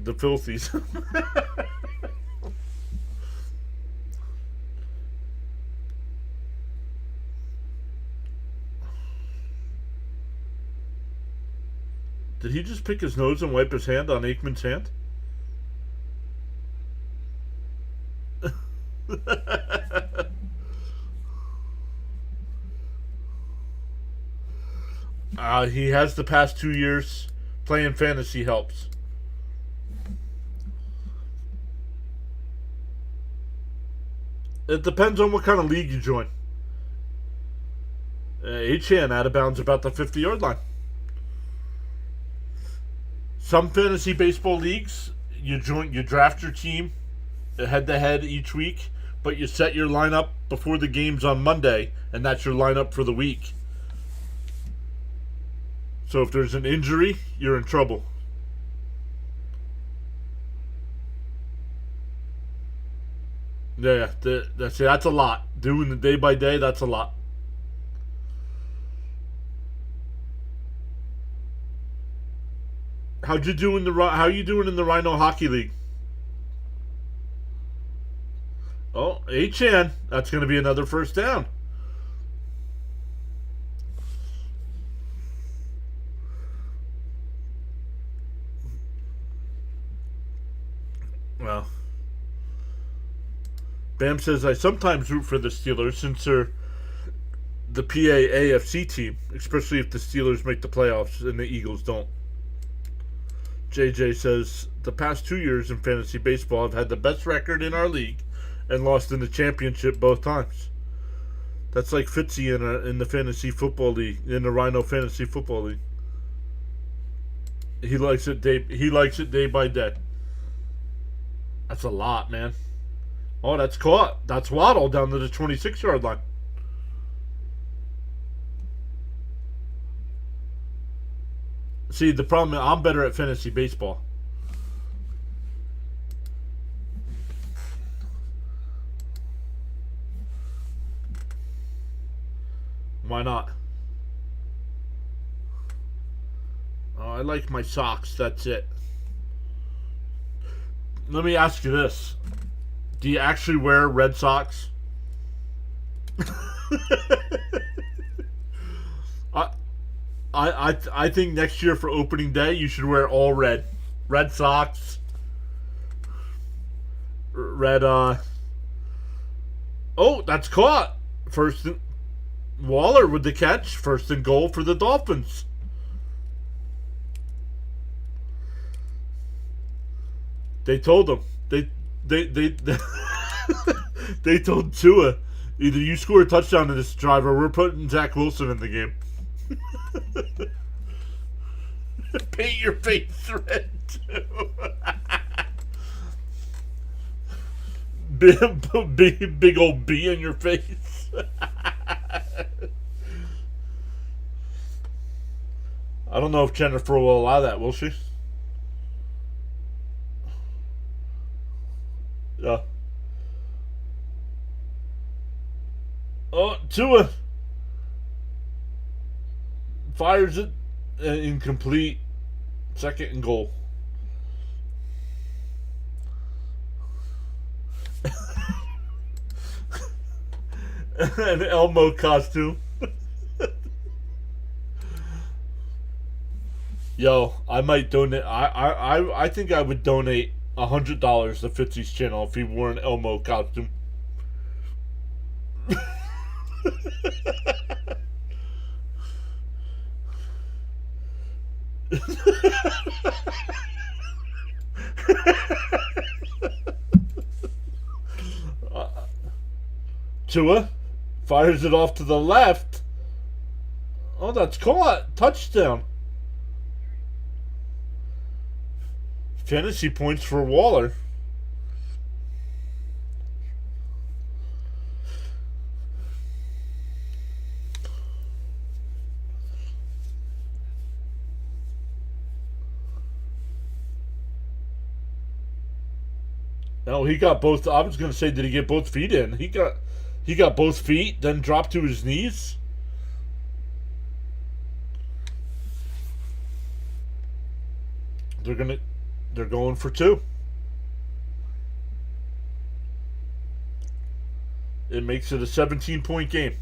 The Filthies. Did he just pick his nose and wipe his hand on Aikman's hand? He has the past 2 years. Playing fantasy helps. It depends on what kind of league you join. HN out of bounds about the 50-yard line. Some fantasy baseball leagues, you draft your team head-to-head each week, but you set your lineup before the games on Monday, and that's your lineup for the week. So if there's an injury, you're in trouble. Yeah, that's a lot. Doing the day by day, that's a lot. How you doing in the Rhino Hockey League? Oh, HN, that's going to be another first down. Well, Bam says, I sometimes root for the Steelers since they're the PA AFC team, especially if the Steelers make the playoffs and the Eagles don't. JJ says, the past 2 years in fantasy baseball, I've had the best record in our league and lost in the championship both times. That's like Fitzy in the fantasy football league, in the Rhino fantasy football league. He likes it day by day. That's a lot, man. Oh, that's caught. That's Waddle down to the 26-yard line. See, the problem is I'm better at fantasy baseball. Why not? Oh, I like my socks. That's it. Let me ask you this. Do you actually wear red socks? I think next year for opening day you should wear all red. Red socks. Red Oh, that's caught. Waller with the catch. First and goal for the Dolphins. They told him. They told Tua, either you score a touchdown to this drive or we're putting Zach Wilson in the game. Paint your face red too. big old B in your face. I don't know if Jennifer will allow that, will she? Yeah. Tua fires it, incomplete. Second and goal. An Elmo costume. Yo, I might donate. I think I would donate $100 to Fitzy's channel if he wore an Elmo costume. Tua fires it off to the left. Oh, that's caught. Touchdown. Fantasy points for Waller. No, he got both. I was going to say, did he get both feet in? He got both feet, then dropped to his knees. They're going for two. It makes it a 17-point game.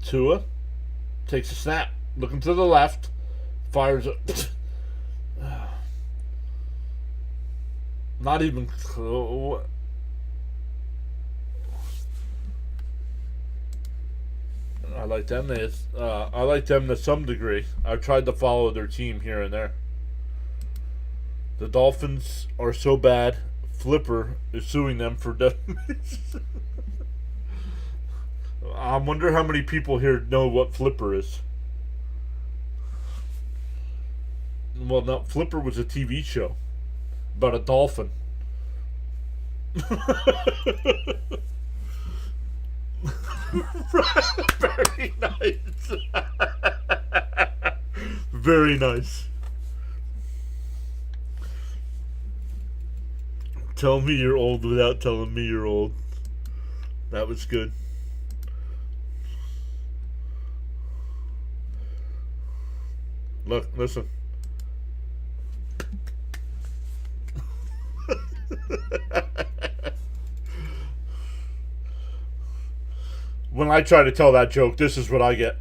Tua takes a snap, looking to the left, fires it. Not even. I like them. I like them to some degree. I've tried to follow their team here and there. The Dolphins are so bad. Flipper is suing them for defamation. I wonder how many people here know what Flipper is. Well, no, Flipper was a TV show about a dolphin. Very nice. Very nice. Tell me you're old without telling me you're old. That was good. Look, listen. When I try to tell that joke, this is what I get.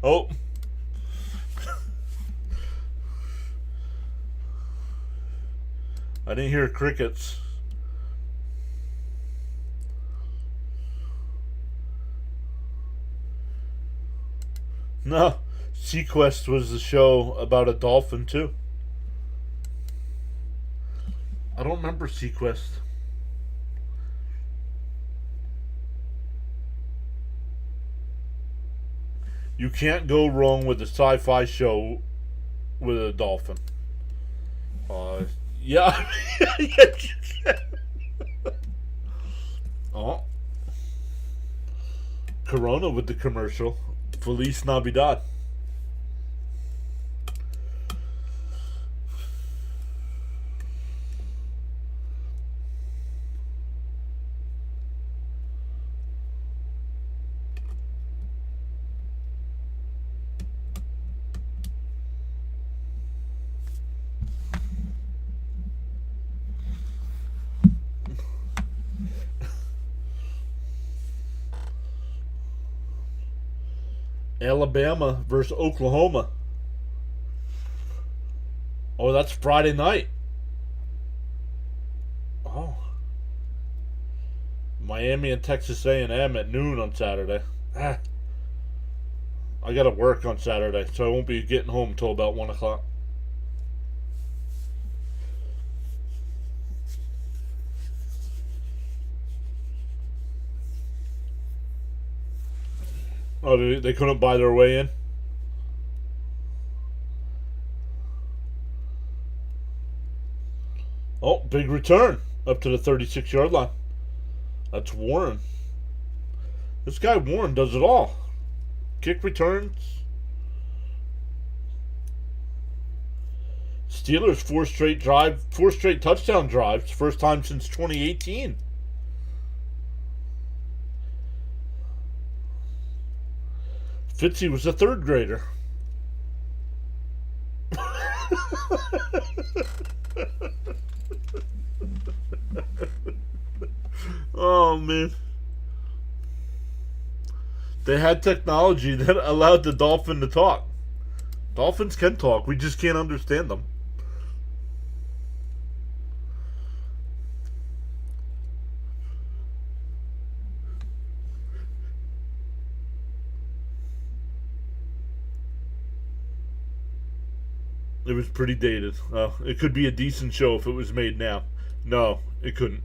Oh. I didn't hear crickets. No, Sequest was the show about a dolphin too. I don't remember Sequest. You can't go wrong with a sci-fi show with a dolphin. Yeah. Yes, you can. Oh. Corona with the commercial. Feliz Navidad. Alabama versus Oklahoma. Oh, that's Friday night. Oh. Miami and Texas A&M at noon on Saturday. I gotta work on Saturday, so I won't be getting home until about 1 o'clock. Oh, they couldn't buy their way in? Oh, big return up to the 36-yard line. That's Warren. This guy Warren does it all. Kick returns. Steelers four straight touchdown drives. First time since 2018. Fitzy was a third grader. Oh man. They had technology that allowed the dolphin to talk. Dolphins can talk, we just can't understand them. It was pretty dated. It could be a decent show if it was made now. No, it couldn't.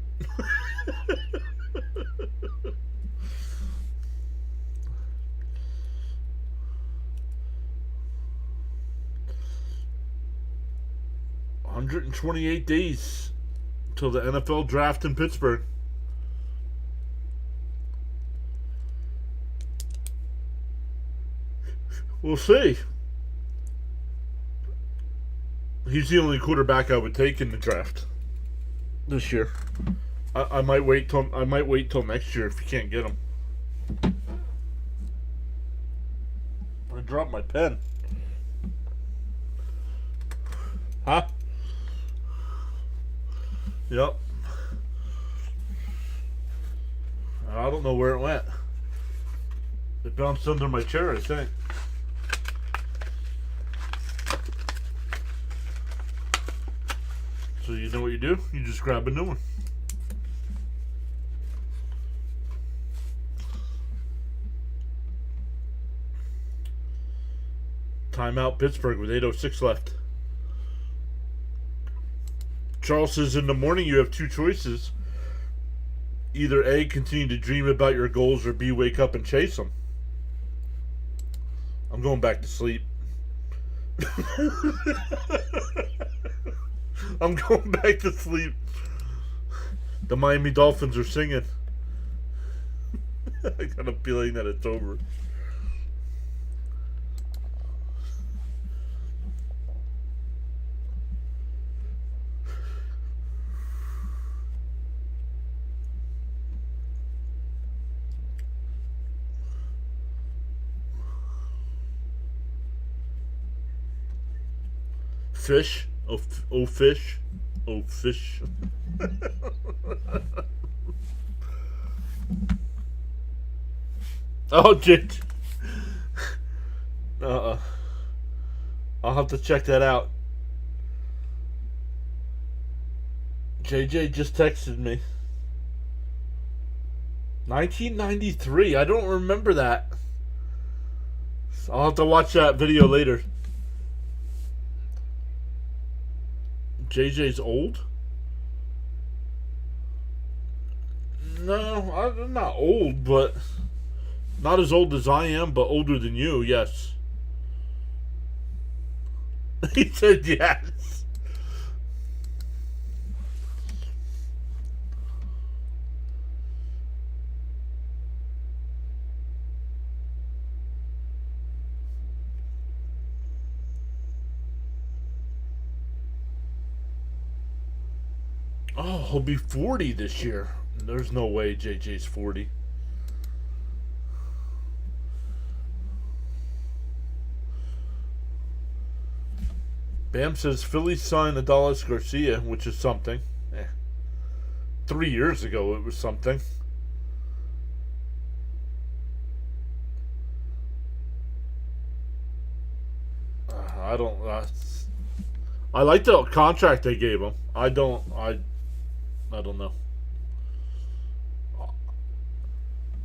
128 days until the NFL draft in Pittsburgh. We'll see. He's the only quarterback I would take in the draft this year. I might wait till next year if you can't get him. I dropped my pen. Huh? Yep. I don't know where it went. It bounced under my chair, I think. So you know what you do? You just grab a new one. Timeout Pittsburgh with 8:06 left. Charles says, in the morning you have two choices. Either A, continue to dream about your goals, or B, wake up and chase them. I'm going back to sleep. I'm going back to sleep. The Miami Dolphins are singing. I got a feeling that it's over. Fish. Oh, fish. Oh, fish. Oh, shit. I'll have to check that out. JJ just texted me. 1993. I don't remember that. I'll have to watch that video later. JJ's old? No, I'm not old, but not as old as I am, but older than you, yes. He said yes. Oh, he'll be 40 this year. There's no way JJ's 40. Bam says Philly signed Adolis Garcia, which is something. 3 years ago it was something. I don't. I like the contract they gave him. I don't know.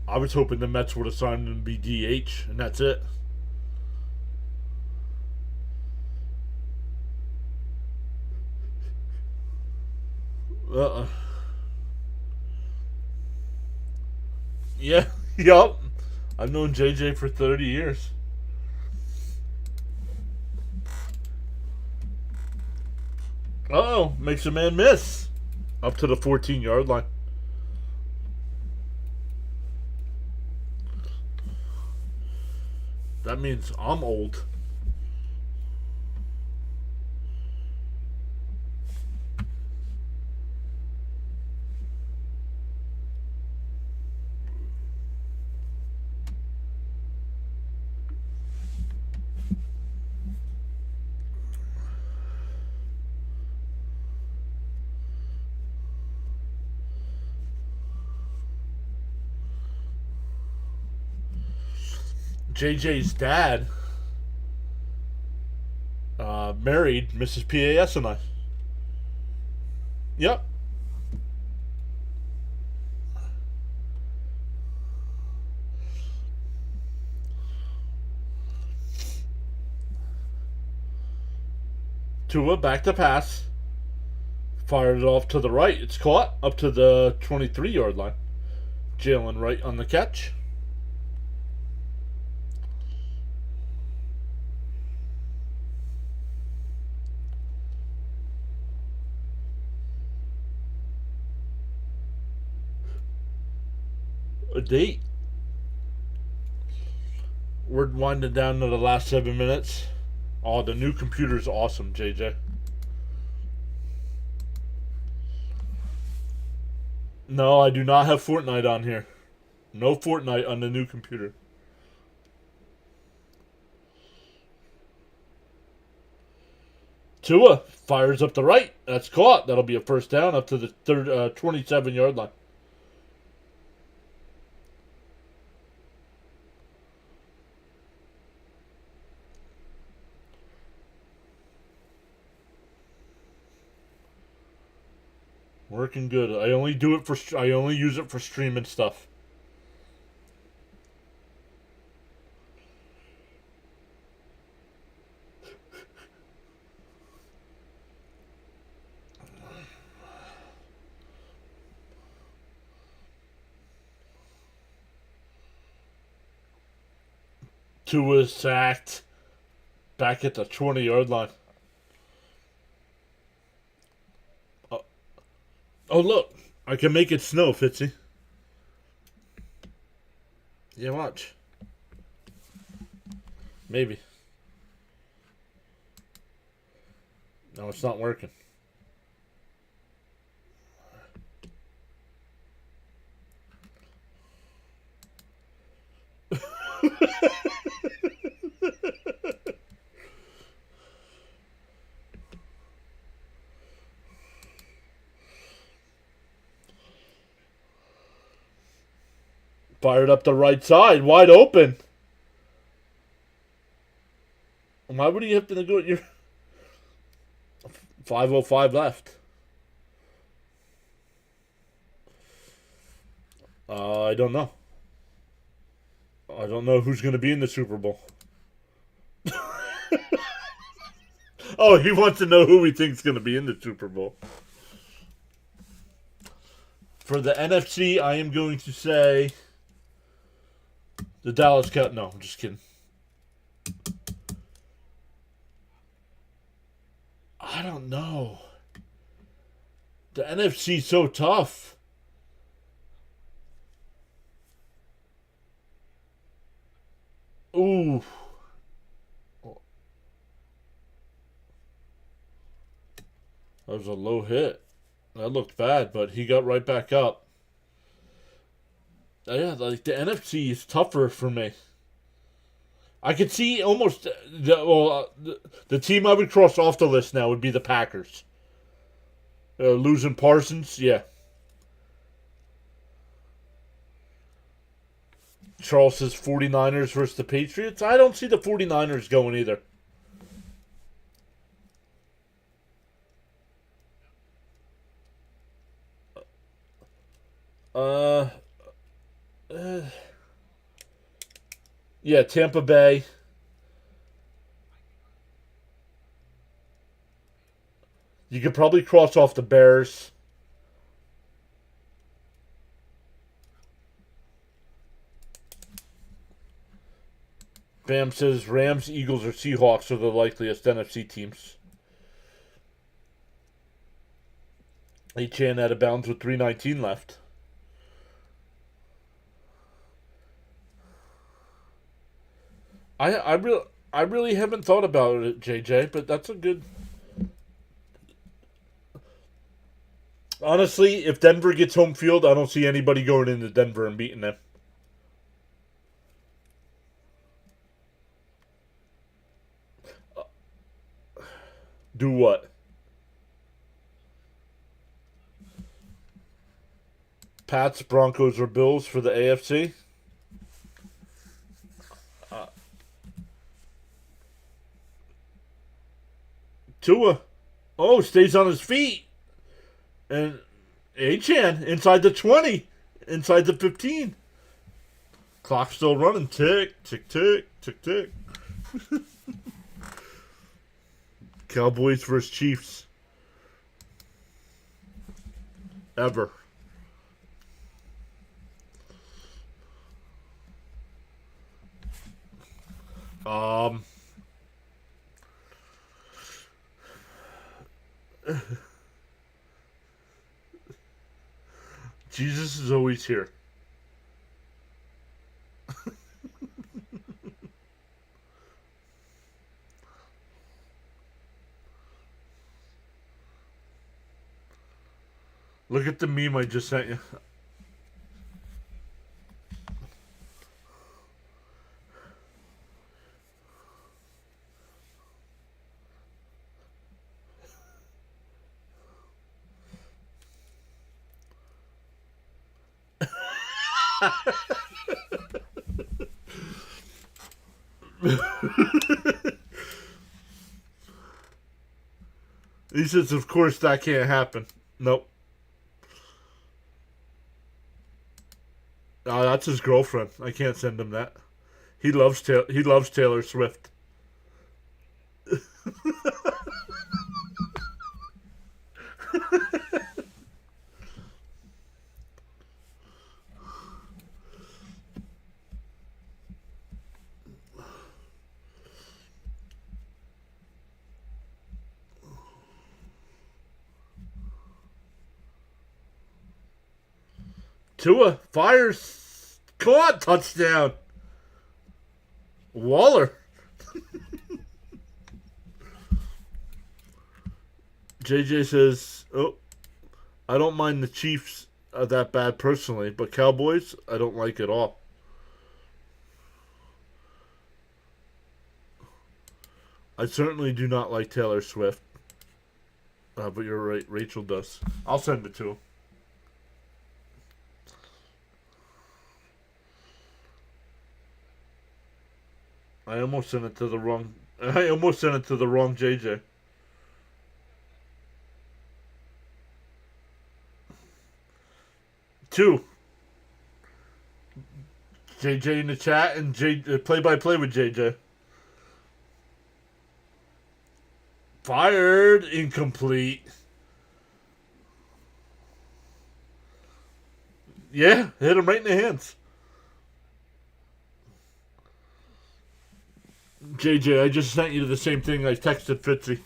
I was hoping the Mets would have signed him to be DH, and that's it. Yeah, yup. I've known JJ for 30 years. Uh-oh, makes a man miss. Up to the 14-yard line. That means I'm old. JJ's dad married Mrs. PAS and I. Yep. Tua back to pass. Fired it off to the right. It's caught up to the 23-yard line. Jalen Wright on the catch. A date. We're winding down to the last 7 minutes. Oh, the new computer's awesome, JJ. No, I do not have Fortnite on here. No Fortnite on the new computer. Tua fires up the right. That's caught. That'll be a first down up to the 27-yard line. Working good. I only use it for streaming stuff. Tua sacked. Back at the 20-yard line. Oh, look. I can make it snow, Fitzy. Yeah, watch. Maybe. No, it's not working. Fired up the right side, wide open. Why would you have to go at your 5:05 left? I don't know. I don't know who's going to be in the Super Bowl. Oh, he wants to know who he thinks is going to be in the Super Bowl. For the NFC, I am going to say the Dallas Cowboys. No, I'm just kidding. I don't know. The NFC's so tough. Ooh. That was a low hit. That looked bad, but he got right back up. Yeah, like the NFC is tougher for me. I could see almost the team I would cross off the list now would be the Packers. Losing Parsons, yeah. Charles says 49ers versus the Patriots. I don't see the 49ers going either. Yeah, Tampa Bay. You could probably cross off the Bears. Bam says Rams, Eagles, or Seahawks are the likeliest NFC teams. H.N. out of bounds with 3:19 left. I really haven't thought about it, JJ, but that's a good. Honestly, if Denver gets home field, I don't see anybody going into Denver and beating them. Do what? Pats, Broncos, or Bills for the AFC? Uh, Tua. Oh, stays on his feet. And Achan inside the 20. Inside the 15. Clock's still running. Tick, tick, tick, tick, tick. Cowboys versus Chiefs. Ever. Um. Jesus is always here. Look at the meme I just sent you. He says, of course that can't happen. Nope. Oh, that's his girlfriend. I can't send him that. He loves Taylor Swift. Tua fires. Caught touchdown. Waller. JJ says, "Oh, I don't mind the Chiefs that bad personally, but Cowboys, I don't like at all." I certainly do not like Taylor Swift. But you're right, Rachel does. I'll send it to him. I almost sent it to the wrong. I almost sent it to the wrong JJ. Two. JJ in the chat and play by play with JJ. Fired, incomplete. Yeah, hit him right in the hands. JJ, I just sent you the same thing I texted Fitzy.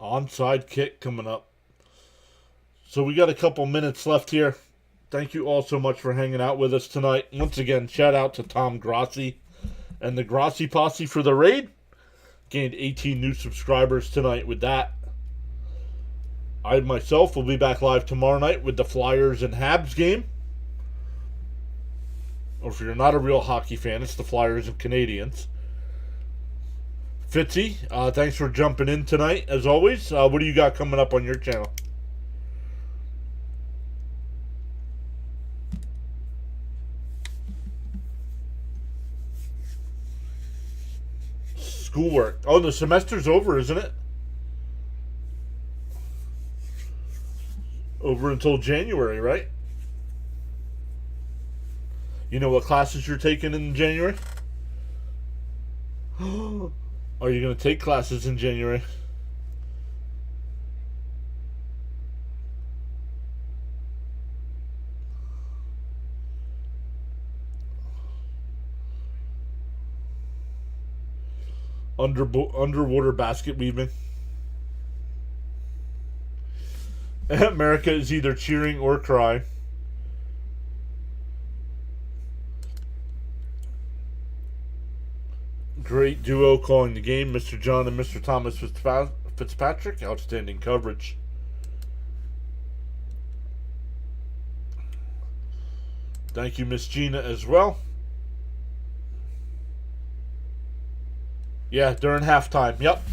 Onside kick coming up. So we got a couple minutes left here. Thank you all so much for hanging out with us tonight. Once again, shout out to Tom Grassi and the Grassi Posse for the raid. Gained 18 new subscribers tonight with that. I myself will be back live tomorrow night with the Flyers and Habs game. Or if you're not a real hockey fan, it's the Flyers and Canadians. Fitzy, thanks for jumping in tonight, as always. What do you got coming up on your channel? Schoolwork. Oh, the semester's over, isn't it? Over until January, right? You know what classes you're taking in January? Are you going to take classes in January? Underwater basket weaving. America is either cheering or crying. Great duo calling the game, Mr. John and Mr. Thomas Fitzpatrick. Outstanding coverage. Thank you, Miss Gina, as well. Yeah, during halftime. Yep.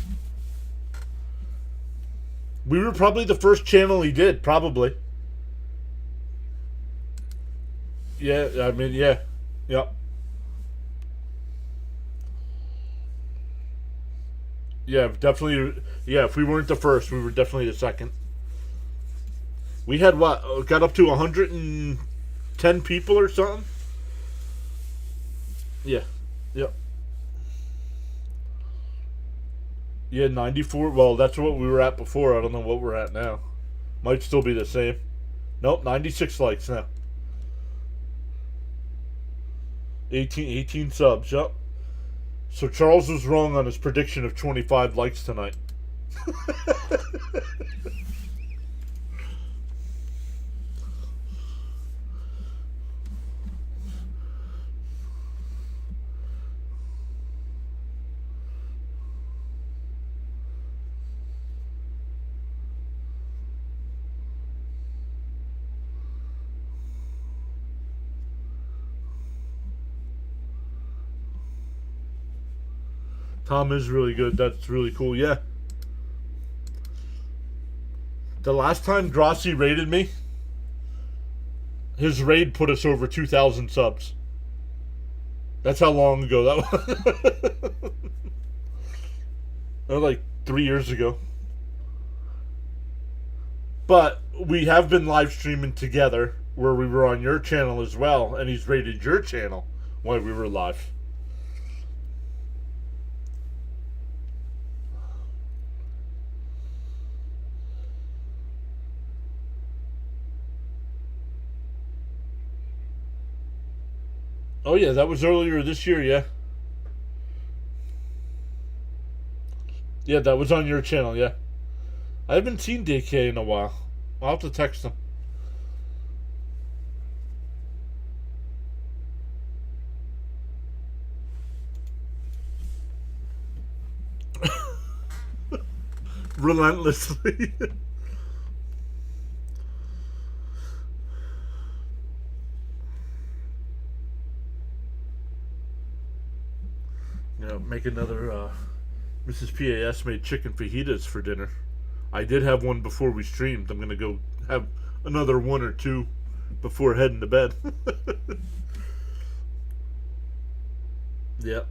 We were probably the first channel he did, probably. Yeah, I mean, yeah. Yep. Yeah, definitely. Yeah, if we weren't the first, we were definitely the second. We had what? Got up to 110 people or something? Yeah. Yep. Yeah, 94. Well, that's what we were at before. I don't know what we're at now. Might still be the same. Nope, 96 likes now. 18 subs, yep. So Charles was wrong on his prediction of 25 likes tonight. Tom is really good. That's really cool. Yeah. The last time Grossi raided me, his raid put us over 2,000 subs. That's how long ago that was. That was like 3 years ago. But we have been live streaming together where we were on your channel as well, and he's raided your channel while we were live. Oh yeah, that was earlier this year, yeah. Yeah, that was on your channel, yeah. I haven't seen DK in a while. I'll have to text him. Relentlessly. Make another Mrs. PAS made chicken fajitas for dinner. I did have one before we streamed. I'm gonna go have another one or two before heading to bed. Yep.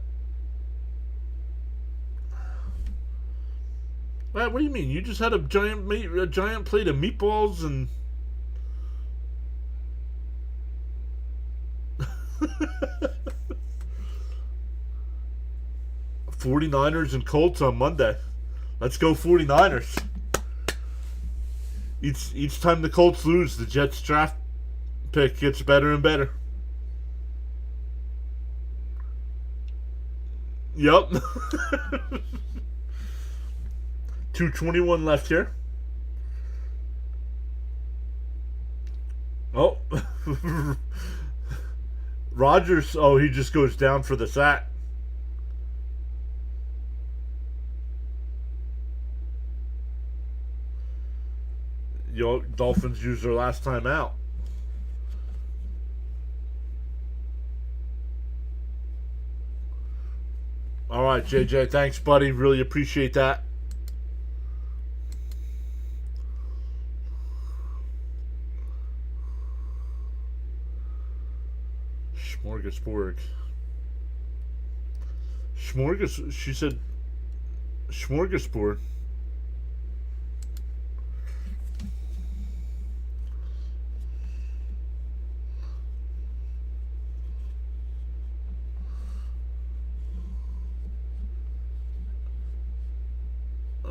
What do you mean? You just had a giant plate of meatballs and 49ers and Colts on Monday. Let's go 49ers. Each time the Colts lose, the Jets draft pick gets better and better. Yep. 2:21 left here. Oh. Rodgers, oh, he just goes down for the sack. Dolphins use their last time out. All right, JJ. Thanks, buddy. Really appreciate that. Smorgasbord. She said smorgasbord.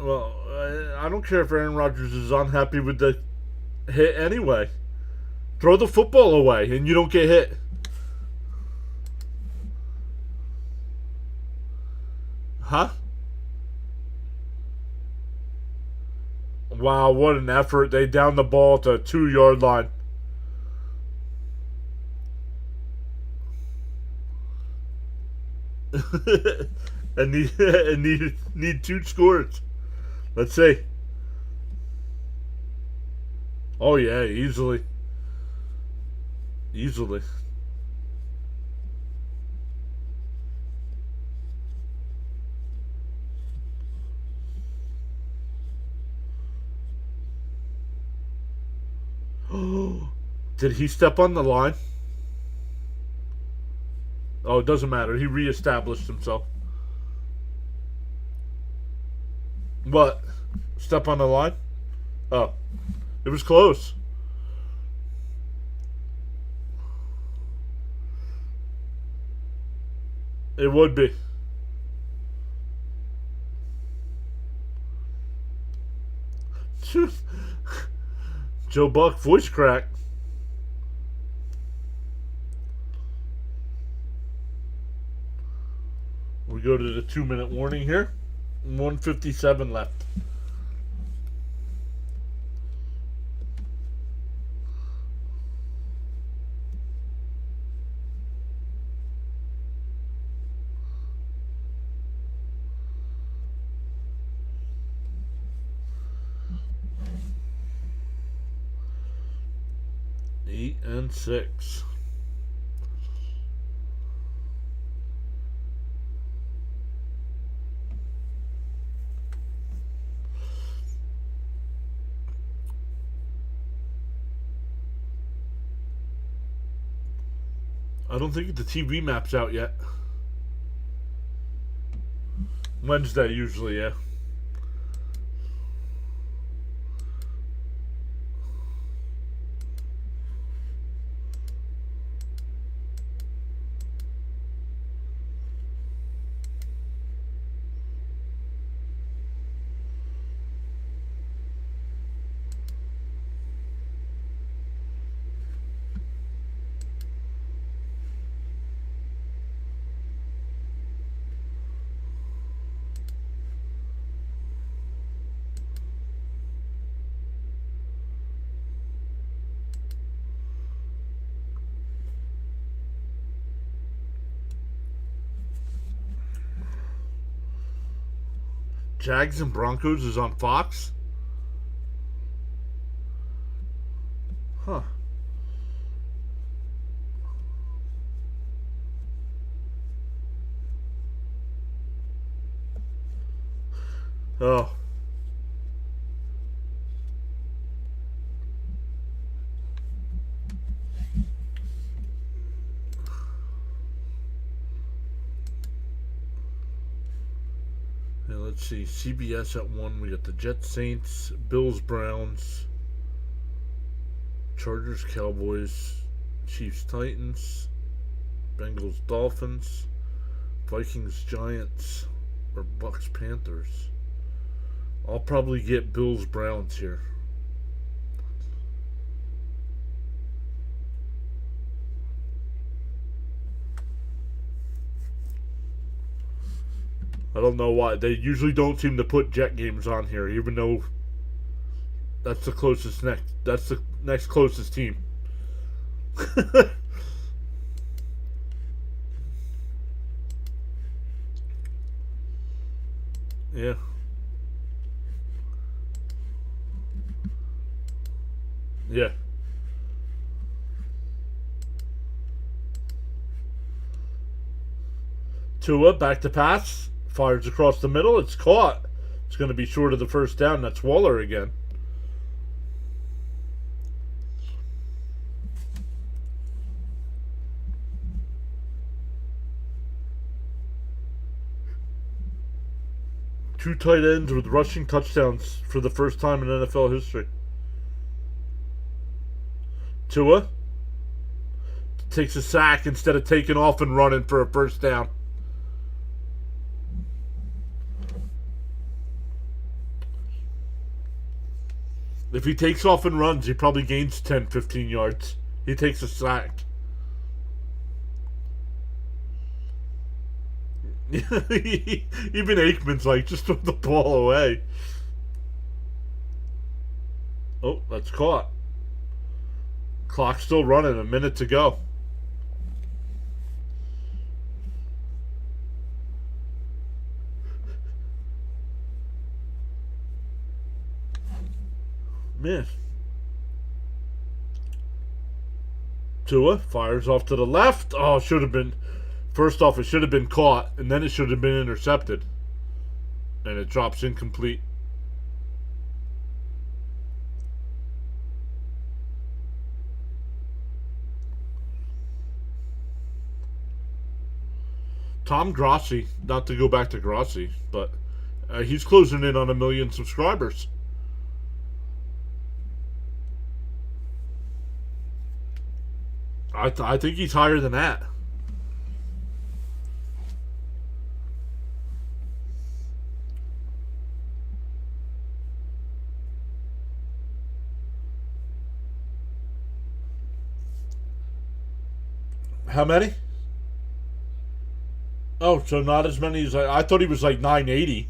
Well, I don't care if Aaron Rodgers is unhappy with the hit anyway. Throw the football away and you don't get hit. Huh? Wow, what an effort. They down the ball to 2 yard line. and need two scores. Let's see. Oh yeah, easily. Easily. Did he step on the line? Oh, it doesn't matter. He reestablished himself. What? Step on the line? Oh. It was close. It would be. Joe Buck voice crack. We go to the 2 minute warning here. 1:57 left. Eight and 6. I don't think the TV map's out yet. Wednesday usually, yeah. Jags and Broncos is on Fox? Huh. Oh. Let's see, CBS at 1. We got the Jets, Saints, Bills, Browns, Chargers, Cowboys, Chiefs, Titans, Bengals, Dolphins, Vikings, Giants, or Bucks, Panthers. I'll probably get Bills, Browns here. I don't know why. They usually don't seem to put Jet games on here, even though that's the closest that's the next closest team. Yeah. Yeah. Tua back to pass. Fires across the middle. It's caught. It's going to be short of the first down. That's Waller again. Two tight ends with rushing touchdowns for the first time in NFL history. Tua takes a sack instead of taking off and running for a first down. If he takes off and runs, he probably gains 10, 15 yards. He takes a sack. Even Aikman's like, just throw the ball away. Oh, that's caught. Clock's still running, a minute to go. Man. Tua fires off to the left. Oh, it should have been. First off, it should have been caught, and then it should have been intercepted. And it drops incomplete. Tom Grossi, not to go back to Grossi, but he's closing in on 1 million subscribers. I think he's higher than that. How many? Oh, so not as many as I thought he was like 980.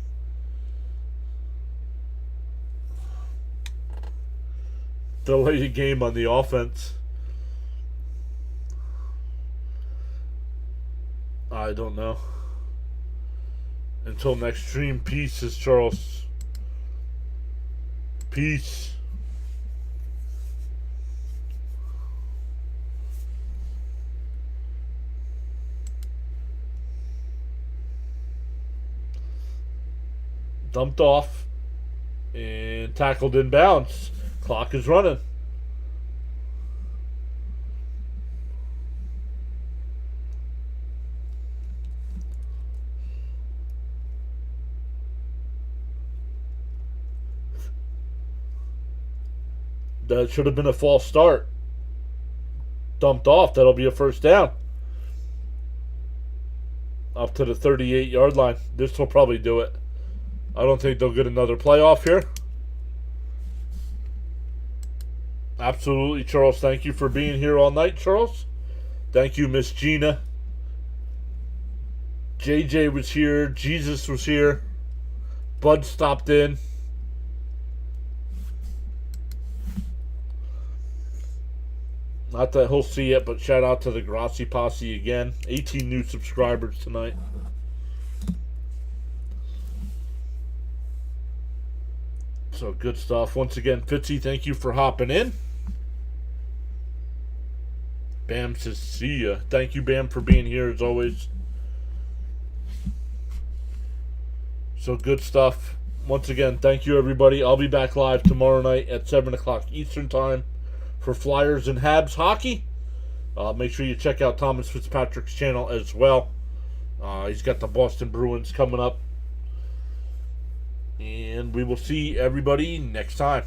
Delay the game on the offense. I don't know. Until next stream, peace, is Charles. Peace. Dumped off and tackled in bounds. Clock is running. That should have been a false start. Dumped off. That'll be a first down. Up to the 38-yard line. This will probably do it. I don't think they'll get another playoff here. Absolutely, Charles. Thank you for being here all night, Charles. Thank you, Miss Gina. JJ was here. Jesus was here. Bud stopped in. Not that he'll see it, but shout out to the Grossi Posse again. 18 new subscribers tonight. So good stuff. Once again, Fitzy, thank you for hopping in. Bam says, see ya. Thank you, Bam, for being here as always. So good stuff. Once again, thank you, everybody. I'll be back live tomorrow night at 7 o'clock Eastern Time for Flyers and Habs hockey. Make sure you check out Thomas Fitzpatrick's channel as well. He's got the Boston Bruins coming up. And we will see everybody next time.